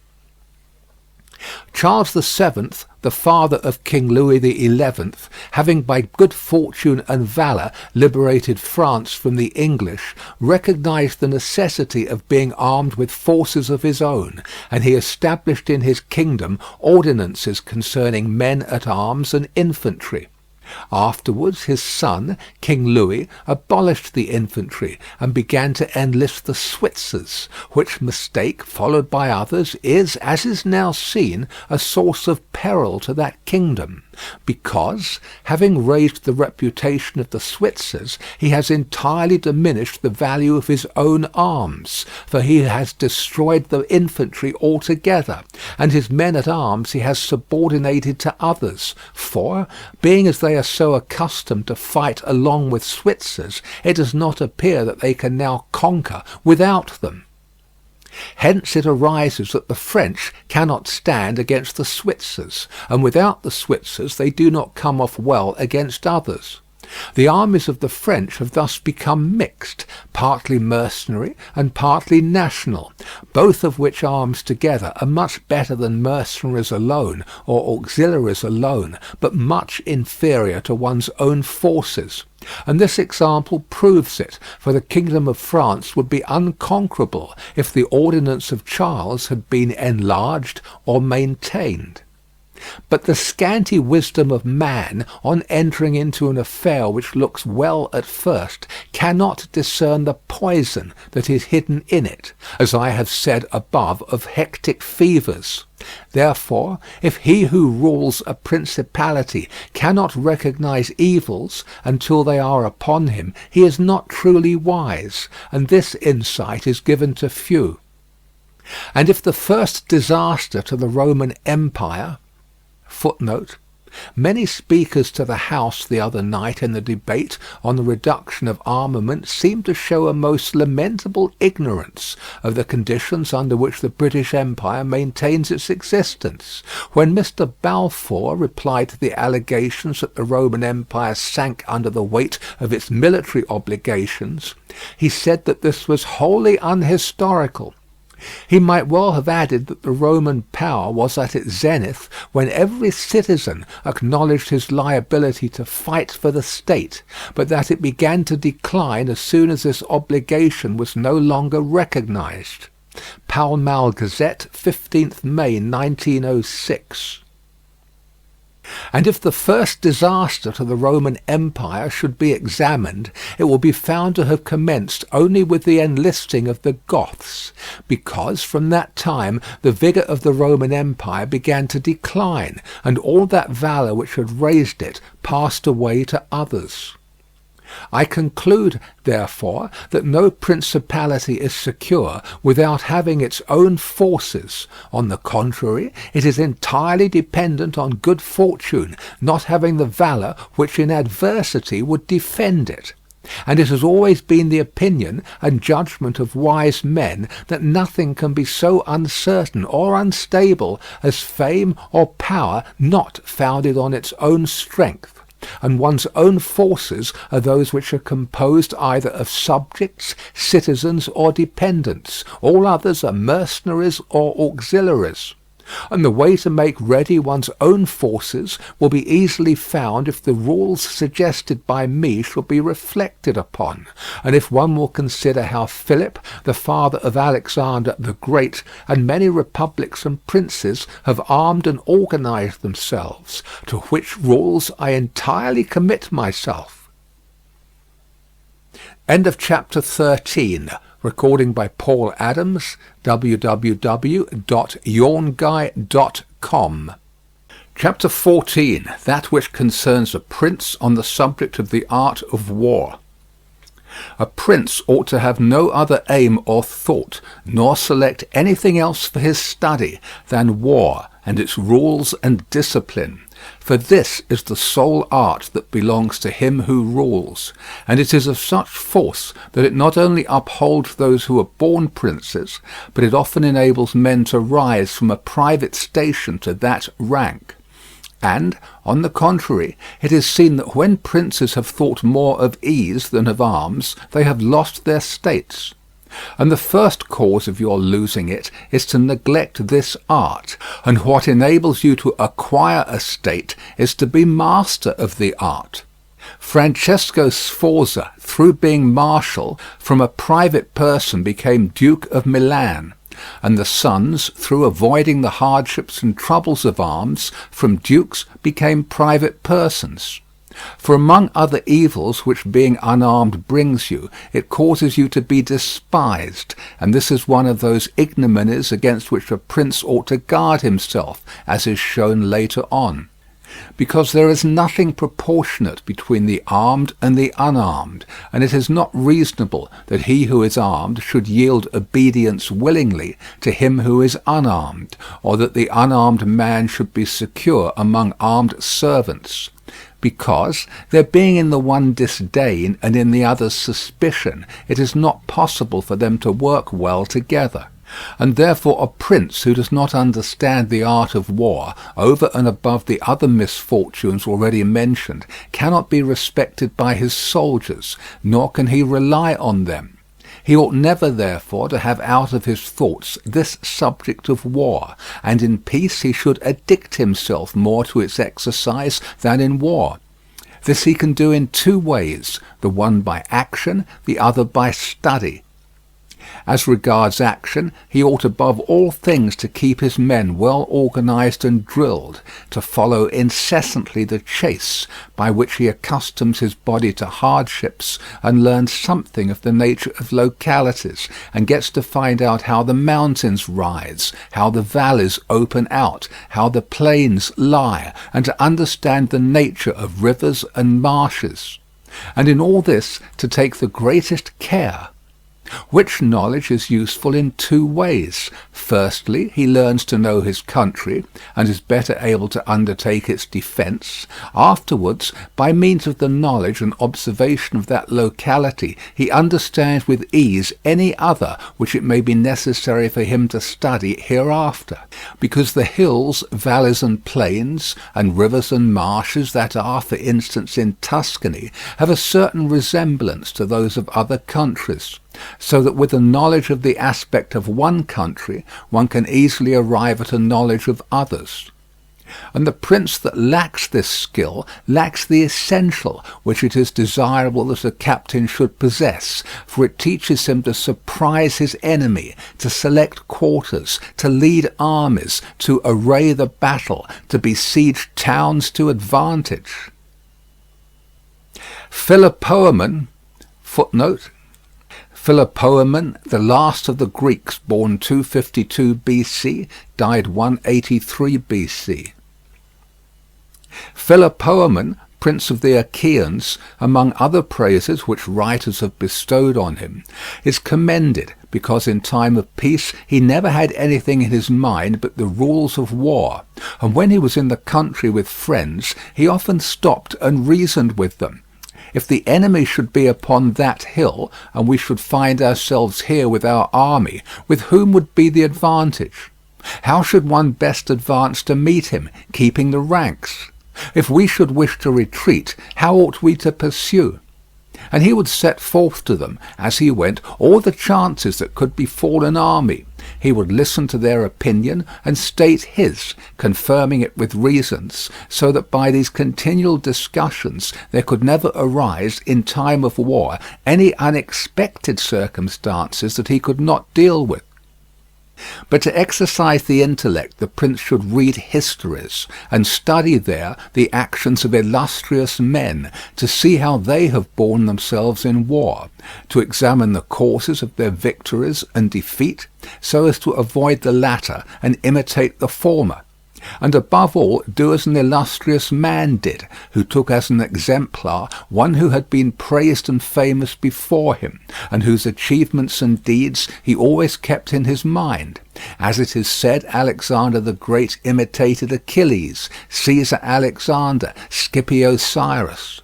Charles VII, the father of King Louis XI, having by good fortune and valour liberated France from the English, recognized the necessity of being armed with forces of his own, and he established in his kingdom ordinances concerning men at arms and infantry. Afterwards his son, King Louis, abolished the infantry, and began to enlist the Switzers, which mistake, followed by others, is, as is now seen, a source of peril to that kingdom, because, having raised the reputation of the Switzers, he has entirely diminished the value of his own arms, for he has destroyed the infantry altogether, and his men-at-arms he has subordinated to others, for, being as they are so accustomed to fight along with Switzers, it does not appear that they can now conquer without them. Hence it arises that the French cannot stand against the Switzers, and without the Switzers they do not come off well against others. The armies of the French have thus become mixed, partly mercenary and partly national, both of which arms together are much better than mercenaries alone or auxiliaries alone, but much inferior to one's own forces. And this example proves it, for the kingdom of France would be unconquerable if the ordinance of Charles had been enlarged or maintained. But the scanty wisdom of man, on entering into an affair which looks well at first, cannot discern the poison that is hidden in it, as I have said above of hectic fevers. Therefore, if he who rules a principality cannot recognize evils until they are upon him, he is not truly wise, and this insight is given to few. And if the first disaster to the Roman Empire, footnote, many speakers to the House the other night in the debate on the reduction of armament seemed to show a most lamentable ignorance of the conditions under which the British Empire maintains its existence. When Mr. Balfour replied to the allegations that the Roman Empire sank under the weight of its military obligations, he said that this was wholly unhistorical. He might well have added that the Roman power was at its zenith when every citizen acknowledged his liability to fight for the state, but that it began to decline as soon as this obligation was no longer recognized. Pall Mall Gazette, 15th May 1906. And if the first disaster to the Roman Empire should be examined, it will be found to have commenced only with the enlisting of the Goths, because from that time the vigour of the Roman Empire began to decline, and all that valour which had raised it passed away to others. I conclude, therefore, that no principality is secure without having its own forces. On the contrary, it is entirely dependent on good fortune, not having the valour which in adversity would defend it. And it has always been the opinion and judgment of wise men that nothing can be so uncertain or unstable as fame or power not founded on its own strength. And one's own forces are those which are composed either of subjects, citizens, or dependents. All others are mercenaries or auxiliaries. And the way to make ready one's own forces will be easily found if the rules suggested by me shall be reflected upon, and if one will consider how Philip, the father of Alexander the Great, and many republics and princes have armed and organized themselves, to which rules I entirely commit myself. End of chapter 13. Recording by Paul Adams, www.yawnguy.com. Chapter 14. That which concerns a prince on the subject of the art of war. A prince ought to have no other aim or thought, nor select anything else for his study, than war and its rules and discipline. For this is the sole art that belongs to him who rules, and it is of such force that it not only upholds those who are born princes, but it often enables men to rise from a private station to that rank. And, on the contrary, it is seen that when princes have thought more of ease than of arms, they have lost their states. And the first cause of your losing it is to neglect this art, and what enables you to acquire a state is to be master of the art. Francesco Sforza, through being marshal, from a private person became Duke of Milan, and the sons, through avoiding the hardships and troubles of arms, from dukes became private persons. For among other evils which being unarmed brings you, it causes you to be despised, and this is one of those ignominies against which a prince ought to guard himself, as is shown later on. Because there is nothing proportionate between the armed and the unarmed, and it is not reasonable that he who is armed should yield obedience willingly to him who is unarmed, or that the unarmed man should be secure among armed servants. Because, there being in the one disdain and in the other suspicion, it is not possible for them to work well together. And therefore a prince who does not understand the art of war, over and above the other misfortunes already mentioned, cannot be respected by his soldiers, nor can he rely on them. He ought never, therefore, to have out of his thoughts this subject of war, and in peace he should addict himself more to its exercise than in war. This he can do in two ways, the one by action, the other by study. As regards action, he ought above all things to keep his men well organized and drilled, to follow incessantly the chase, by which he accustoms his body to hardships, and learns something of the nature of localities, and gets to find out how the mountains rise, how the valleys open out, how the plains lie, and to understand the nature of rivers and marshes. And in all this to take the greatest care, which knowledge is useful in two ways. Firstly, he learns to know his country, and is better able to undertake its defence. Afterwards, by means of the knowledge and observation of that locality, he understands with ease any other which it may be necessary for him to study hereafter. Because the hills, valleys and plains, and rivers and marshes that are, for instance, in Tuscany, have a certain resemblance to those of other countries. So that with a knowledge of the aspect of one country, one can easily arrive at a knowledge of others. And the prince that lacks this skill lacks the essential which it is desirable that a captain should possess, for it teaches him to surprise his enemy, to select quarters, to lead armies, to array the battle, to besiege towns to advantage. Philopoemen, footnote, Philopoemen, the last of the Greeks, born 252 BC, died 183 BC. Philopoemen prince of the Achaeans, among other praises which writers have bestowed on him, is commended because in time of peace he never had anything in his mind but the rules of war, and when he was in the country with friends he often stopped and reasoned with them. If the enemy should be upon that hill, and we should find ourselves here with our army, with whom would be the advantage? How should one best advance to meet him, keeping the ranks? If we should wish to retreat, how ought we to pursue? And he would set forth to them, as he went, all the chances that could befall an army. He would listen to their opinion and state his, confirming it with reasons, so that by these continual discussions there could never arise in time of war any unexpected circumstances that he could not deal with. But to exercise the intellect the prince should read histories, and study there the actions of illustrious men, to see how they have borne themselves in war, to examine the causes of their victories and defeat, so as to avoid the latter and imitate the former. And above all, do as an illustrious man did, who took as an exemplar one who had been praised and famous before him, and whose achievements and deeds he always kept in his mind. As it is said, Alexander the Great imitated Achilles, Caesar Alexander, Scipio Cyrus.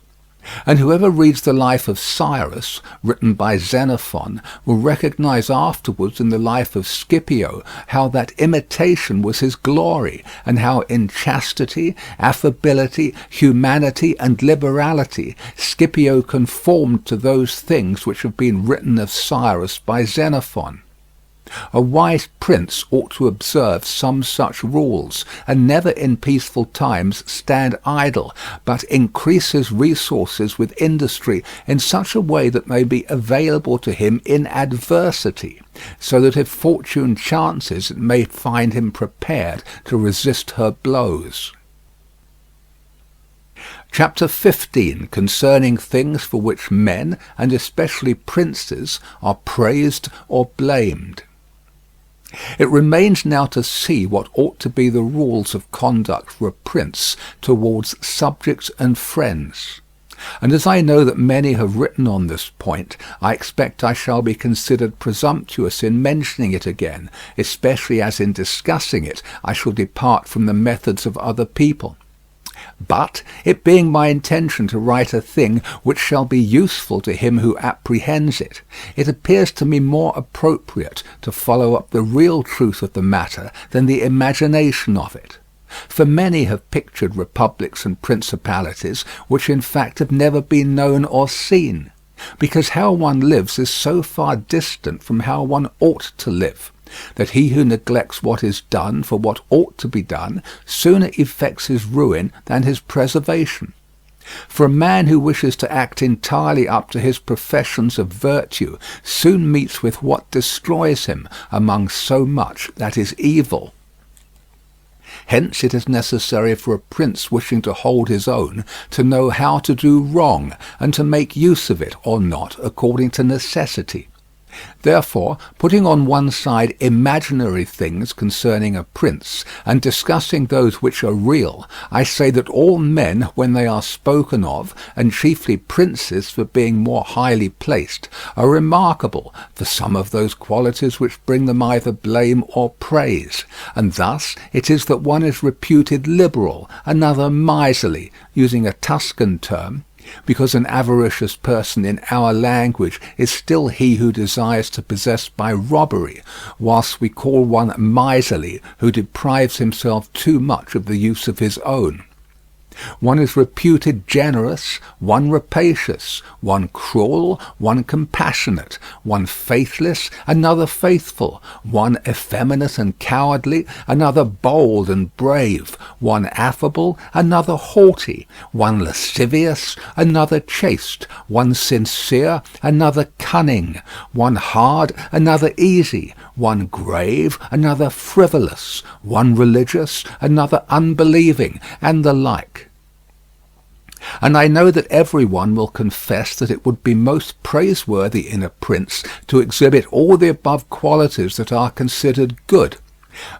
And whoever reads the life of Cyrus, written by Xenophon, will recognize afterwards in the life of Scipio how that imitation was his glory, and how in chastity, affability, humanity, and liberality Scipio conformed to those things which have been written of Cyrus by Xenophon. A wise prince ought to observe some such rules, and never in peaceful times stand idle, but increase his resources with industry in such a way that may be available to him in adversity, so that if fortune chances it may find him prepared to resist her blows. Chapter 15, concerning things for which men, and especially princes, are praised or blamed. It remains now to see what ought to be the rules of conduct for a prince towards subjects and friends. And as I know that many have written on this point, I expect I shall be considered presumptuous in mentioning it again, especially as in discussing it I shall depart from the methods of other people. But, it being my intention to write a thing which shall be useful to him who apprehends it, it appears to me more appropriate to follow up the real truth of the matter than the imagination of it. For many have pictured republics and principalities which in fact have never been known or seen, because how one lives is so far distant from how one ought to live, that he who neglects what is done for what ought to be done sooner effects his ruin than his preservation. For a man who wishes to act entirely up to his professions of virtue soon meets with what destroys him among so much that is evil. Hence it is necessary for a prince wishing to hold his own to know how to do wrong, and to make use of it or not according to necessity. Therefore, putting on one side imaginary things concerning a prince, and discussing those which are real, I say that all men, when they are spoken of, and chiefly princes for being more highly placed, are remarkable for some of those qualities which bring them either blame or praise, and thus it is that one is reputed liberal, another miserly, using a Tuscan term, because an avaricious person in our language is still he who desires to possess by robbery, whilst we call one miserly who deprives himself too much of the use of his own. One is reputed generous, one rapacious, one cruel, one compassionate, one faithless, another faithful, one effeminate and cowardly, another bold and brave, one affable, another haughty, one lascivious, another chaste, one sincere, another cunning, one hard, another easy, one grave, another frivolous, one religious, another unbelieving, and the like. And I know that every one will confess that it would be most praiseworthy in a prince to exhibit all the above qualities that are considered good,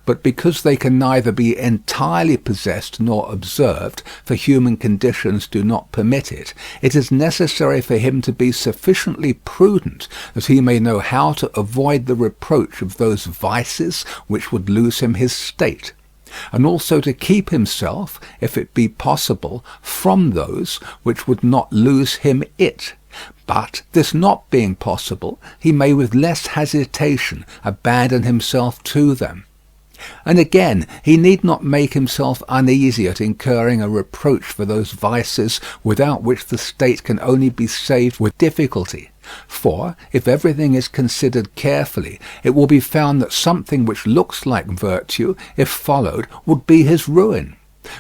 But because they can neither be entirely possessed nor observed, for human conditions do not permit it, it is necessary for him to be sufficiently prudent that he may know how to avoid the reproach of those vices which would lose him his state, and also to keep himself, if it be possible, from those which would not lose him it. But this not being possible, he may with less hesitation abandon himself to them. And again, he need not make himself uneasy at incurring a reproach for those vices without which the state can only be saved with difficulty. For, if everything is considered carefully, it will be found that something which looks like virtue, if followed, would be his ruin,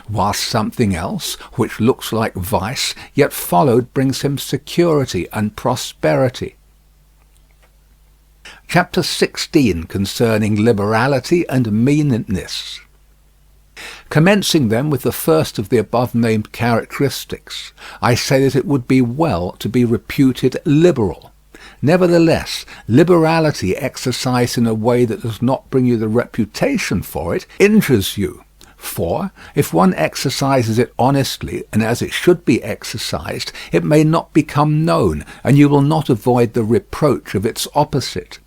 whilst something else, which looks like vice, yet followed brings him security and prosperity. Chapter 16, concerning liberality and meanness. Commencing then with the first of the above-named characteristics, I say that it would be well to be reputed liberal. Nevertheless, liberality exercised in a way that does not bring you the reputation for it injures you. For, if one exercises it honestly and as it should be exercised, it may not become known, and you will not avoid the reproach of its opposite.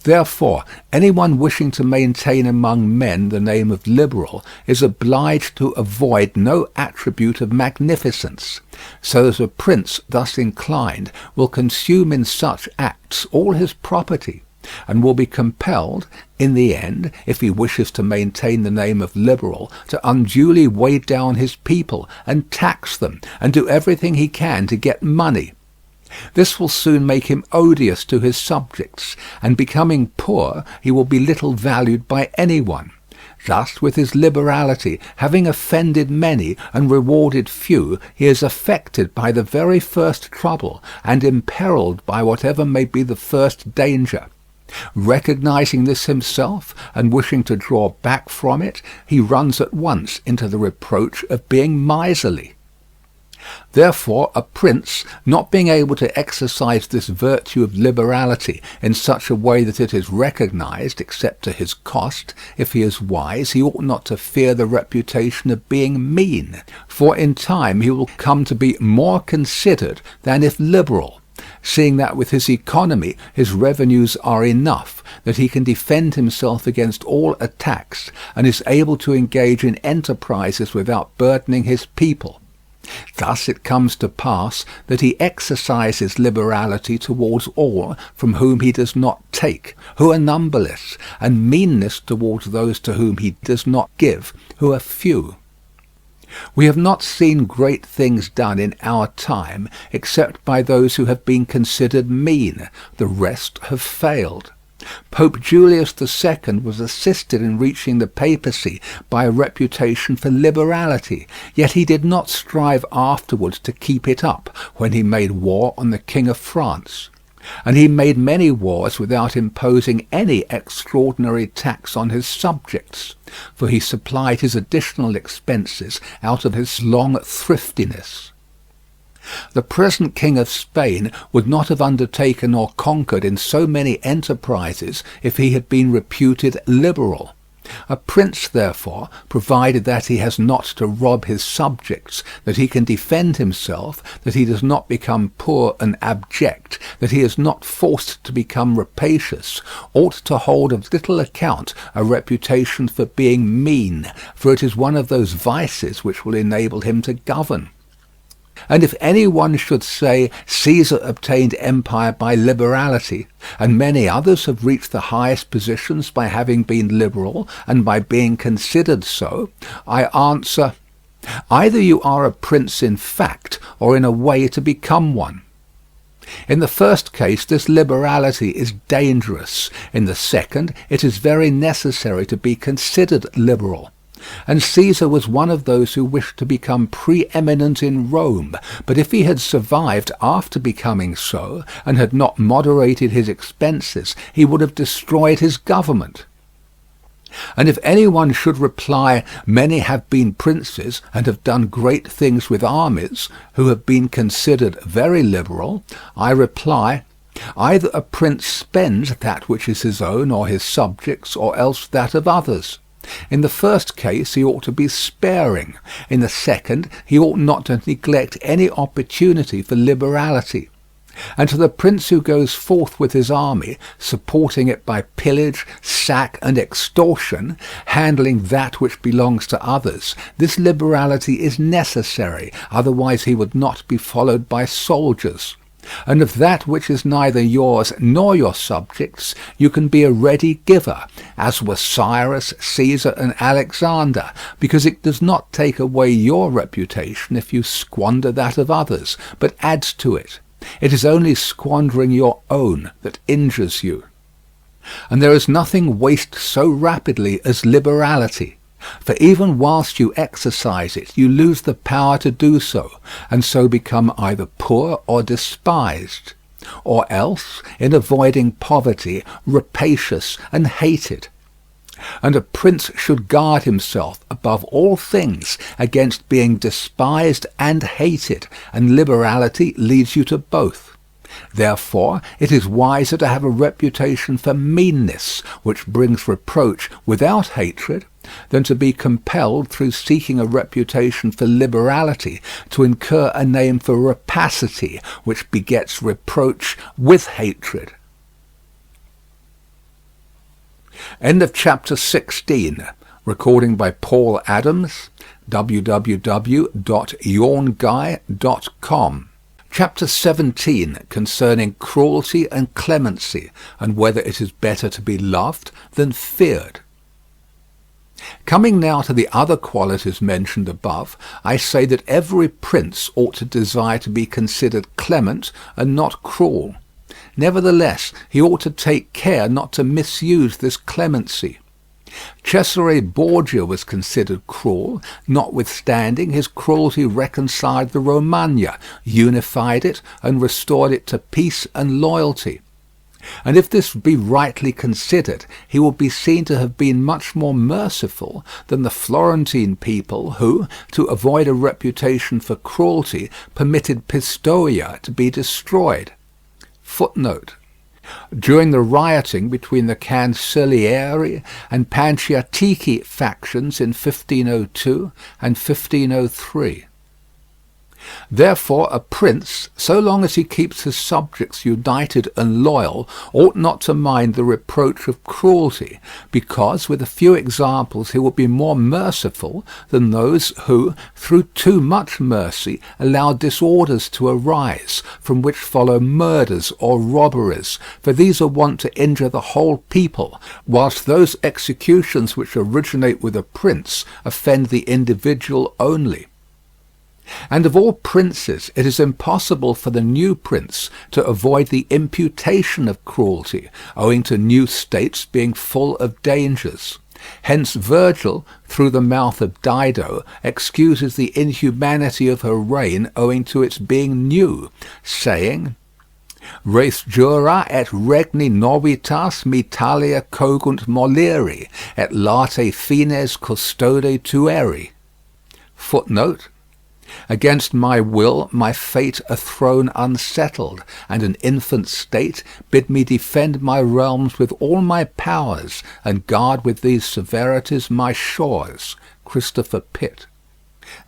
Therefore, anyone wishing to maintain among men the name of liberal is obliged to avoid no attribute of magnificence, so that a prince thus inclined will consume in such acts all his property, and will be compelled, in the end, if he wishes to maintain the name of liberal, to unduly weigh down his people and tax them, and do everything he can to get money. This will soon make him odious to his subjects, and becoming poor, he will be little valued by anyone. Thus, with his liberality, having offended many and rewarded few, he is affected by the very first trouble, and imperilled by whatever may be the first danger. Recognizing this himself, and wishing to draw back from it, he runs at once into the reproach of being miserly. Therefore, a prince, not being able to exercise this virtue of liberality in such a way that it is recognized, except to his cost, if he is wise, he ought not to fear the reputation of being mean, for in time he will come to be more considered than if liberal, seeing that with his economy his revenues are enough, that he can defend himself against all attacks, and is able to engage in enterprises without burdening his people. Thus it comes to pass that he exercises liberality towards all from whom he does not take, who are numberless, and meanness towards those to whom he does not give, who are few. We have not seen great things done in our time except by those who have been considered mean. The rest have failed. Pope Julius II was assisted in reaching the papacy by a reputation for liberality, yet he did not strive afterwards to keep it up when he made war on the King of France. And he made many wars without imposing any extraordinary tax on his subjects, for he supplied his additional expenses out of his long thriftiness. The present King of Spain would not have undertaken or conquered in so many enterprises if he had been reputed liberal. A prince, therefore, provided that he has not to rob his subjects, that he can defend himself, that he does not become poor and abject, that he is not forced to become rapacious, ought to hold of little account a reputation for being mean, for it is one of those vices which will enable him to govern. And if any one should say, Caesar obtained empire by liberality, and many others have reached the highest positions by having been liberal and by being considered so, I answer, either you are a prince in fact, or in a way to become one. In the first case, this liberality is dangerous. In the second, it is very necessary to be considered liberal. And Caesar was one of those who wished to become preeminent in Rome, but if he had survived after becoming so, and had not moderated his expenses, he would have destroyed his government. And if any one should reply, many have been princes, and have done great things with armies, who have been considered very liberal, I reply, Either a prince spends that which is his own or his subjects, or else that of others. In the first case he ought to be sparing. In the second he ought not to neglect any opportunity for liberality. And to the prince who goes forth with his army, supporting it by pillage, sack, and extortion, handling that which belongs to others, this liberality is necessary, otherwise he would not be followed by soldiers. And of that which is neither yours nor your subjects, you can be a ready giver, as were Cyrus, Caesar, and Alexander, because it does not take away your reputation if you squander that of others, but adds to it. It is only squandering your own that injures you. And there is nothing wastes so rapidly as liberality. For even whilst you exercise it, you lose the power to do so, and so become either poor or despised, or else, in avoiding poverty, rapacious and hated. And a prince should guard himself above all things against being despised and hated, and liberality leads you to both. Therefore it is wiser to have a reputation for meanness, which brings reproach without hatred, than to be compelled through seeking a reputation for liberality to incur a name for rapacity, which begets reproach with hatred. End of chapter 16. Recording by Paul Adams, www.yawnguy.com. Chapter 17, concerning cruelty and clemency, and whether it is better to be loved than feared. Coming now to the other qualities mentioned above, I say that every prince ought to desire to be considered clement and not cruel. Nevertheless, he ought to take care not to misuse this clemency. Cesare Borgia was considered cruel, notwithstanding his cruelty reconciled the Romagna, unified it, and restored it to peace and loyalty. And if this be rightly considered, he will be seen to have been much more merciful than the Florentine people who, to avoid a reputation for cruelty, permitted Pistoia to be destroyed. Footnote. During the rioting between the Cancellieri and Panciatichi factions in 1502 and 1503. Therefore a prince, so long as he keeps his subjects united and loyal, ought not to mind the reproach of cruelty, because with a few examples he will be more merciful than those who, through too much mercy, allow disorders to arise, from which follow murders or robberies, for these are wont to injure the whole people, whilst those executions which originate with a prince offend the individual only. And of all princes it is impossible for the new prince to avoid the imputation of cruelty, owing to new states being full of dangers. Hence Virgil, through the mouth of Dido, excuses the inhumanity of her reign owing to its being new, saying, Res jura et regni novitas mitalia cogunt moleri, et late fines custode tueri. Footnote. Against my will my fate a throne unsettled, and an infant state bid me defend my realms with all my powers, and guard with these severities my shores. Christopher Pitt.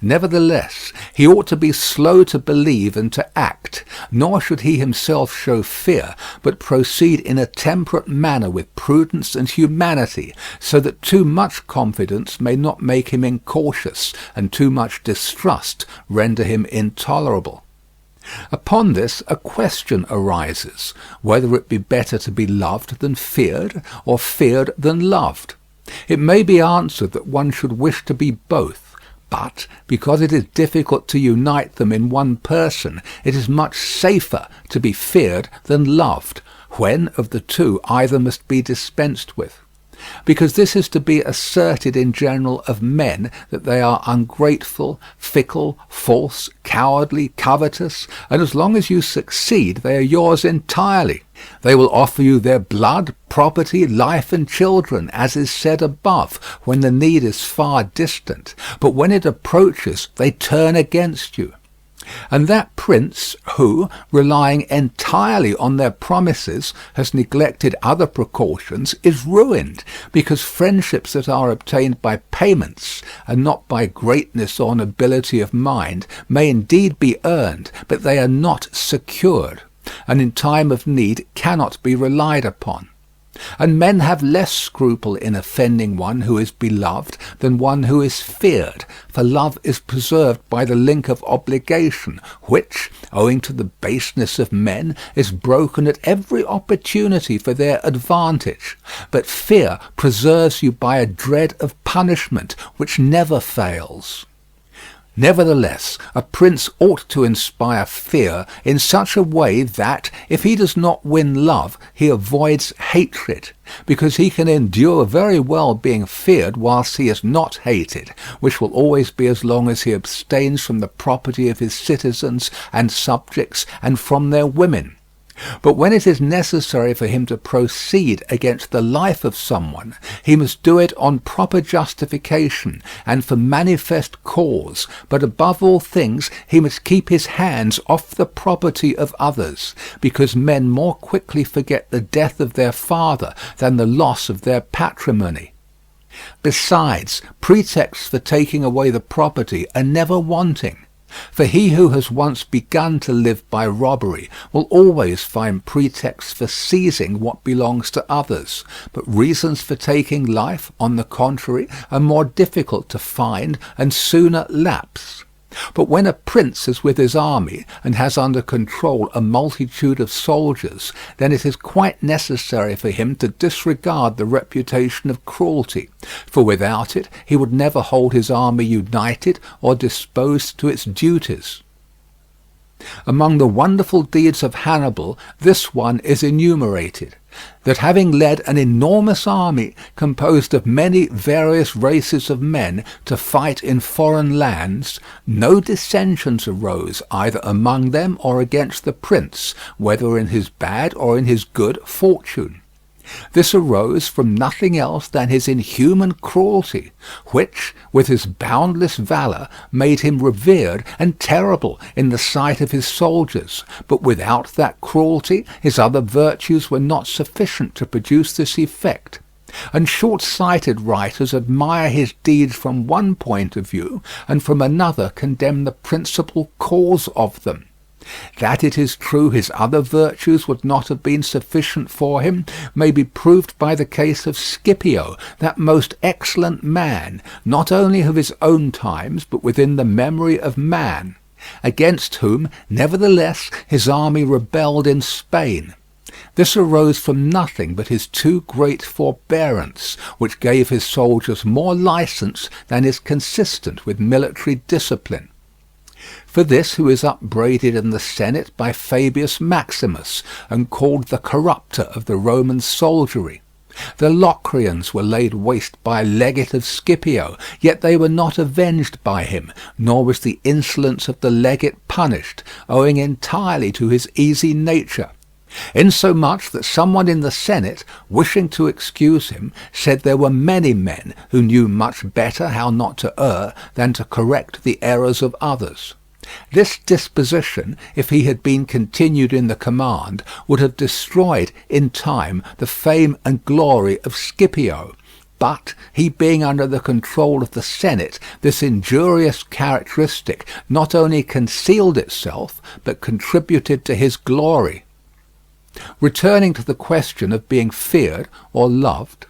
Nevertheless, he ought to be slow to believe and to act, nor should he himself show fear, but proceed in a temperate manner with prudence and humanity, so that too much confidence may not make him incautious, and too much distrust render him intolerable. Upon this a question arises, whether it be better to be loved than feared, or feared than loved. It may be answered that one should wish to be both. But, because it is difficult to unite them in one person, it is much safer to be feared than loved, when, of the two, either must be dispensed with. Because this is to be asserted in general of men, that they are ungrateful, fickle, false, cowardly, covetous, and as long as you succeed, they are yours entirely. They will offer you their blood, property, life, and children, as is said above, when the need is far distant, but when it approaches, they turn against you. And that prince who, relying entirely on their promises, has neglected other precautions, is ruined, because friendships that are obtained by payments, and not by greatness or nobility of mind, may indeed be earned, but they are not secured, and in time of need cannot be relied upon. And men have less scruple in offending one who is beloved than one who is feared, for love is preserved by the link of obligation, which, owing to the baseness of men, is broken at every opportunity for their advantage. But fear preserves you by a dread of punishment, which never fails. Nevertheless, a prince ought to inspire fear in such a way that, if he does not win love, he avoids hatred, because he can endure very well being feared whilst he is not hated, which will always be as long as he abstains from the property of his citizens and subjects and from their women. But when it is necessary for him to proceed against the life of someone, he must do it on proper justification and for manifest cause, but above all things he must keep his hands off the property of others, because men more quickly forget the death of their father than the loss of their patrimony. Besides, pretexts for taking away the property are never wanting. For he who has once begun to live by robbery will always find pretexts for seizing what belongs to others, but reasons for taking life, on the contrary, are more difficult to find and sooner lapse. But when a prince is with his army and has under control a multitude of soldiers, then it is quite necessary for him to disregard the reputation of cruelty, for without it he would never hold his army united or disposed to its duties. Among the wonderful deeds of Hannibal, this one is enumerated, that having led an enormous army composed of many various races of men to fight in foreign lands, no dissensions arose either among them or against the prince, whether in his bad or in his good fortune. This arose from nothing else than his inhuman cruelty, which, with his boundless valour, made him revered and terrible in the sight of his soldiers. But without that cruelty, his other virtues were not sufficient to produce this effect. And short-sighted writers admire his deeds from one point of view, and from another condemn the principal cause of them. That it is true his other virtues would not have been sufficient for him may be proved by the case of Scipio, that most excellent man, not only of his own times, but within the memory of man, against whom, nevertheless, his army rebelled in Spain. This arose from nothing but his too great forbearance, which gave his soldiers more license than is consistent with military discipline. For this who is upbraided in the Senate by Fabius Maximus, and called the corrupter of the Roman soldiery. The Locrians were laid waste by a legate of Scipio, yet they were not avenged by him, nor was the insolence of the legate punished, owing entirely to his easy nature. Insomuch that someone in the Senate, wishing to excuse him, said there were many men who knew much better how not to err than to correct the errors of others. This disposition, if he had been continued in the command, would have destroyed in time the fame and glory of Scipio. But, he being under the control of the Senate, this injurious characteristic not only concealed itself, but contributed to his glory. Returning to the question of being feared or loved,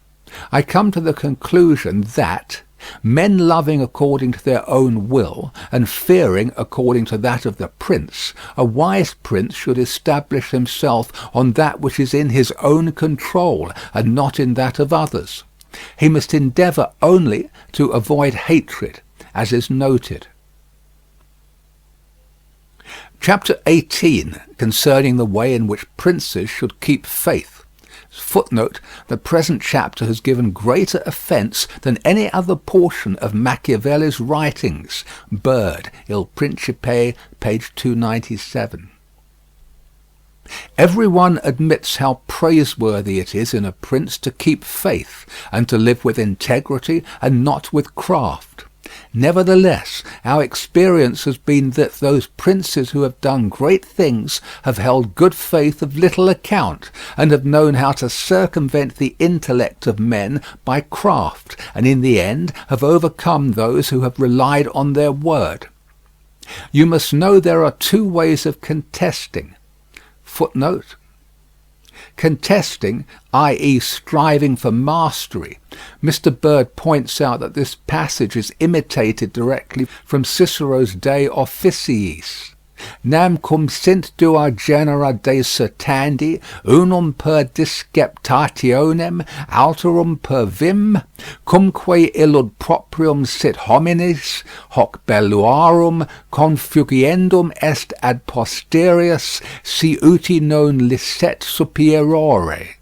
I come to the conclusion that men loving according to their own will, and fearing according to that of the prince, a wise prince should establish himself on that which is in his own control, and not in that of others. He must endeavour only to avoid hatred, as is noted. Chapter 18, concerning the way in which princes should keep faith. Footnote: the present chapter has given greater offence than any other portion of Machiavelli's writings. Bird, Il Principe, page 297. Everyone admits how praiseworthy it is in a prince to keep faith, and to live with integrity and not with craft. Nevertheless, our experience has been that those princes who have done great things have held good faith of little account, and have known how to circumvent the intellect of men by craft, and in the end have overcome those who have relied on their word. You must know there are two ways of contesting. Footnote. Contesting, i.e. striving for mastery. Mr. Bird points out that this passage is imitated directly from Cicero's De Officiis. Nam cum sint dua genera de certandi, unum per disceptationem, alterum per vim, cumque illud proprium sit homines, hoc belluarum confugiendum est ad posterius, si uti non licet superiore.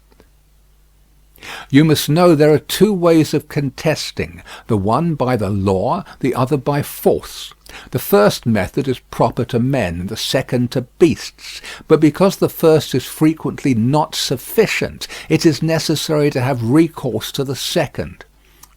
You must know there are two ways of contesting, the one by the law, the other by force. The first method is proper to men, the second to beasts, but because the first is frequently not sufficient, it is necessary to have recourse to the second.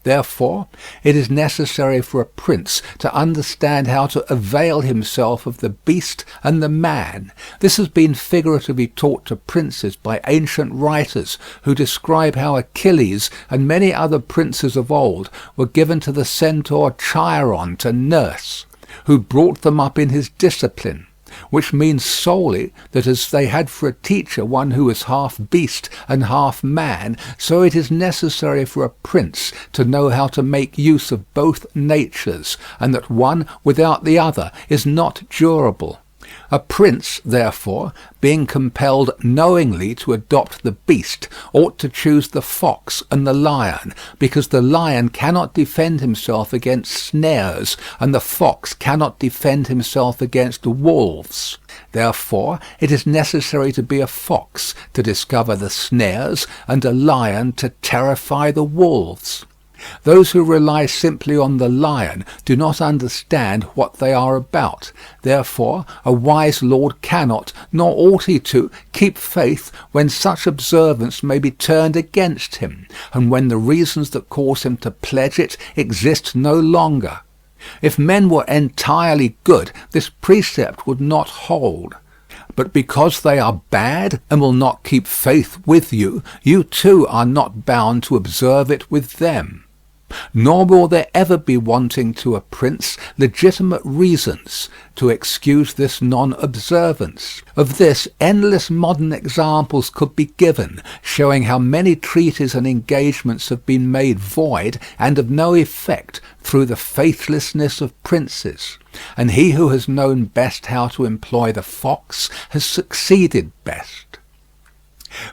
Therefore, it is necessary for a prince to understand how to avail himself of the beast and the man. This has been figuratively taught to princes by ancient writers, who describe how Achilles and many other princes of old were given to the centaur Chiron to nurse, who brought them up in his discipline, which means solely that as they had for a teacher one who is half beast and half man, so it is necessary for a prince to know how to make use of both natures, and that one without the other is not durable. A prince, therefore, being compelled knowingly to adopt the beast, ought to choose the fox and the lion, because the lion cannot defend himself against snares, and the fox cannot defend himself against wolves. Therefore, it is necessary to be a fox to discover the snares, and a lion to terrify the wolves. Those who rely simply on the lion do not understand what they are about. Therefore, a wise lord cannot, nor ought he to, keep faith when such observance may be turned against him, and when the reasons that cause him to pledge it exist no longer. If men were entirely good, this precept would not hold. But because they are bad and will not keep faith with you, you too are not bound to observe it with them. Nor will there ever be wanting to a prince legitimate reasons to excuse this non-observance. Of this, endless modern examples could be given, showing how many treaties and engagements have been made void and of no effect through the faithlessness of princes. And he who has known best how to employ the fox has succeeded best.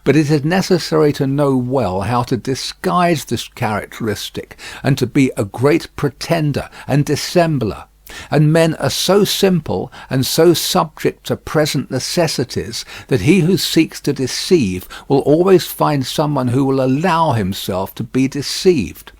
But it is necessary to know well how to disguise this characteristic, and to be a great pretender and dissembler. And men are so simple and so subject to present necessities that he who seeks to deceive will always find someone who will allow himself to be deceived.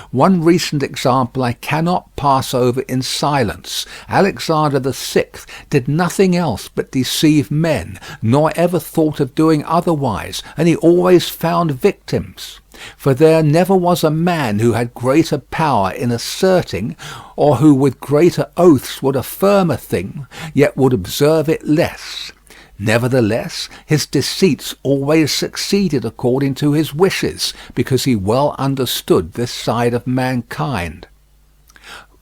One recent example I cannot pass over in silence. Alexander VI did nothing else but deceive men, nor ever thought of doing otherwise, and he always found victims. For there never was a man who had greater power in asserting, or who with greater oaths would affirm a thing, yet would observe it less. Nevertheless, his deceits always succeeded according to his wishes, because he well understood this side of mankind.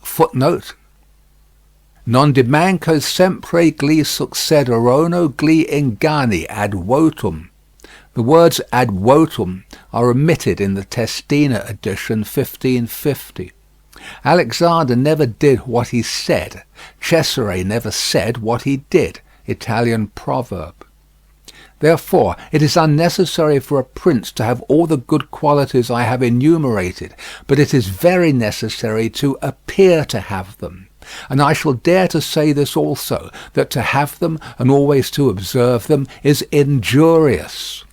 Footnote. Non dimanco sempre gli succederono gli inganni ad votum. The words ad votum are omitted in the Testina edition 1550. Alexander never did what he said. Cesare never said what he did. Italian proverb. Therefore, it is unnecessary for a prince to have all the good qualities I have enumerated, but it is very necessary to appear to have them. And I shall dare to say this also, that to have them and always to observe them is injurious,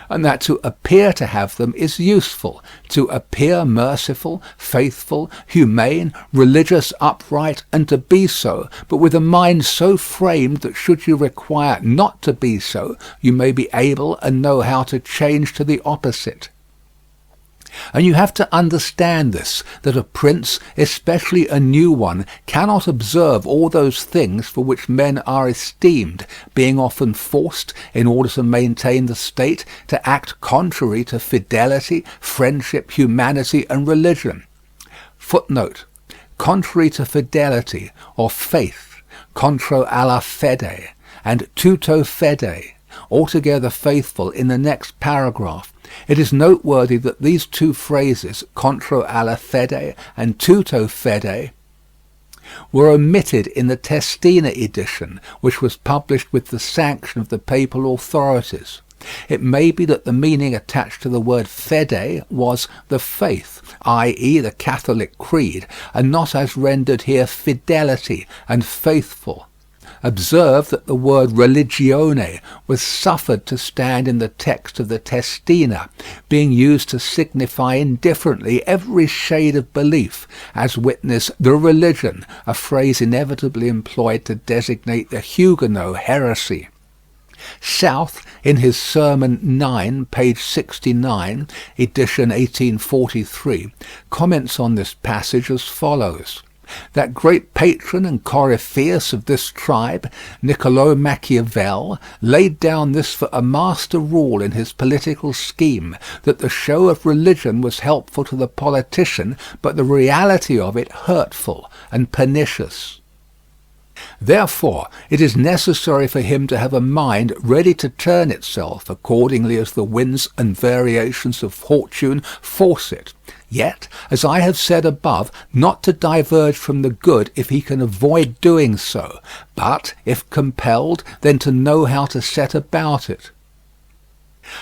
and that to appear to have them is useful, to appear merciful, faithful, humane, religious, upright, and to be so, but with a mind so framed that should you require not to be so, you may be able and know how to change to the opposite. And you have to understand this, that a prince, especially a new one, cannot observe all those things for which men are esteemed, being often forced, in order to maintain the state, to act contrary to fidelity, friendship, humanity, and religion. Footnote: contrary to fidelity, or faith, contro alla fede, and tutto fede, altogether faithful, in the next paragraph. It is noteworthy that these two phrases, contro alla fede and tutto fede, were omitted in the Testina edition, which was published with the sanction of the papal authorities. It may be that the meaning attached to the word fede was the faith, i.e. the Catholic creed, and not as rendered here fidelity and faithful. Observe that the word religione was suffered to stand in the text of the Testina, being used to signify indifferently every shade of belief, as witness the religion, a phrase inevitably employed to designate the Huguenot heresy. South, in his Sermon 9, page 69, edition 1843, comments on this passage as follows: "That great patron and coryphaeus of this tribe, Niccolò Machiavelli, laid down this for a master rule in his political scheme, that the show of religion was helpful to the politician, but the reality of it hurtful and pernicious. Therefore it is necessary for him to have a mind ready to turn itself accordingly as the winds and variations of fortune force it. Yet, as I have said above, not to diverge from the good if he can avoid doing so, but, if compelled, then to know how to set about it.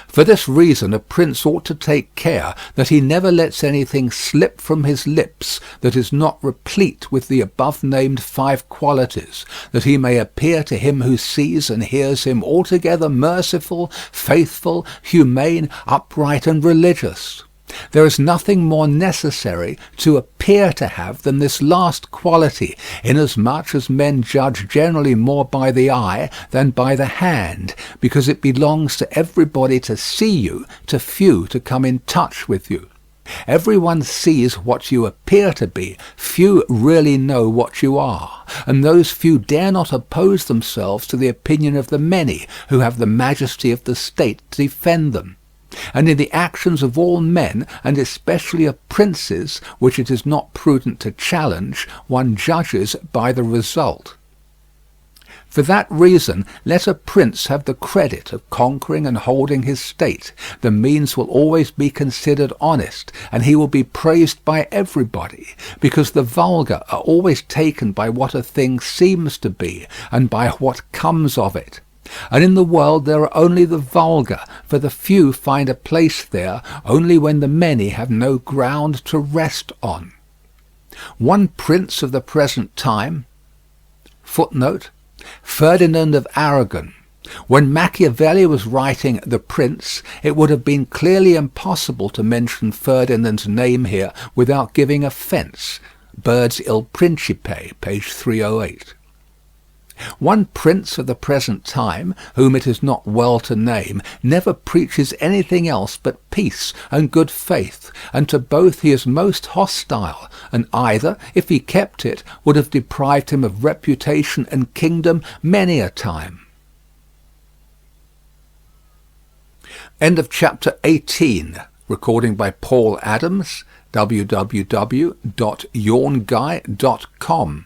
For this reason a prince ought to take care that he never lets anything slip from his lips that is not replete with the above-named 5 qualities, that he may appear to him who sees and hears him altogether merciful, faithful, humane, upright, and religious. There is nothing more necessary to appear to have than this last quality, inasmuch as men judge generally more by the eye than by the hand, because it belongs to everybody to see you, to few to come in touch with you. Everyone sees what you appear to be, few really know what you are, and those few dare not oppose themselves to the opinion of the many, who have the majesty of the state to defend them. And in the actions of all men, and especially of princes, which it is not prudent to challenge, one judges by the result. For that reason, let a prince have the credit of conquering and holding his state. The means will always be considered honest, and he will be praised by everybody, because the vulgar are always taken by what a thing seems to be, and by what comes of it. And in the world there are only the vulgar, for the few find a place there only when the many have no ground to rest on. One prince of the present time, footnote, Ferdinand of Aragon. When Machiavelli was writing The Prince, it would have been clearly impossible to mention Ferdinand's name here without giving offence. Bird's Il Principe, page 308. One prince of the present time, whom it is not well to name, never preaches anything else but peace and good faith, and to both he is most hostile, and either, if he kept it, would have deprived him of reputation and kingdom many a time. End of chapter 18. Recording by Paul Adams, www.yawnguy.com.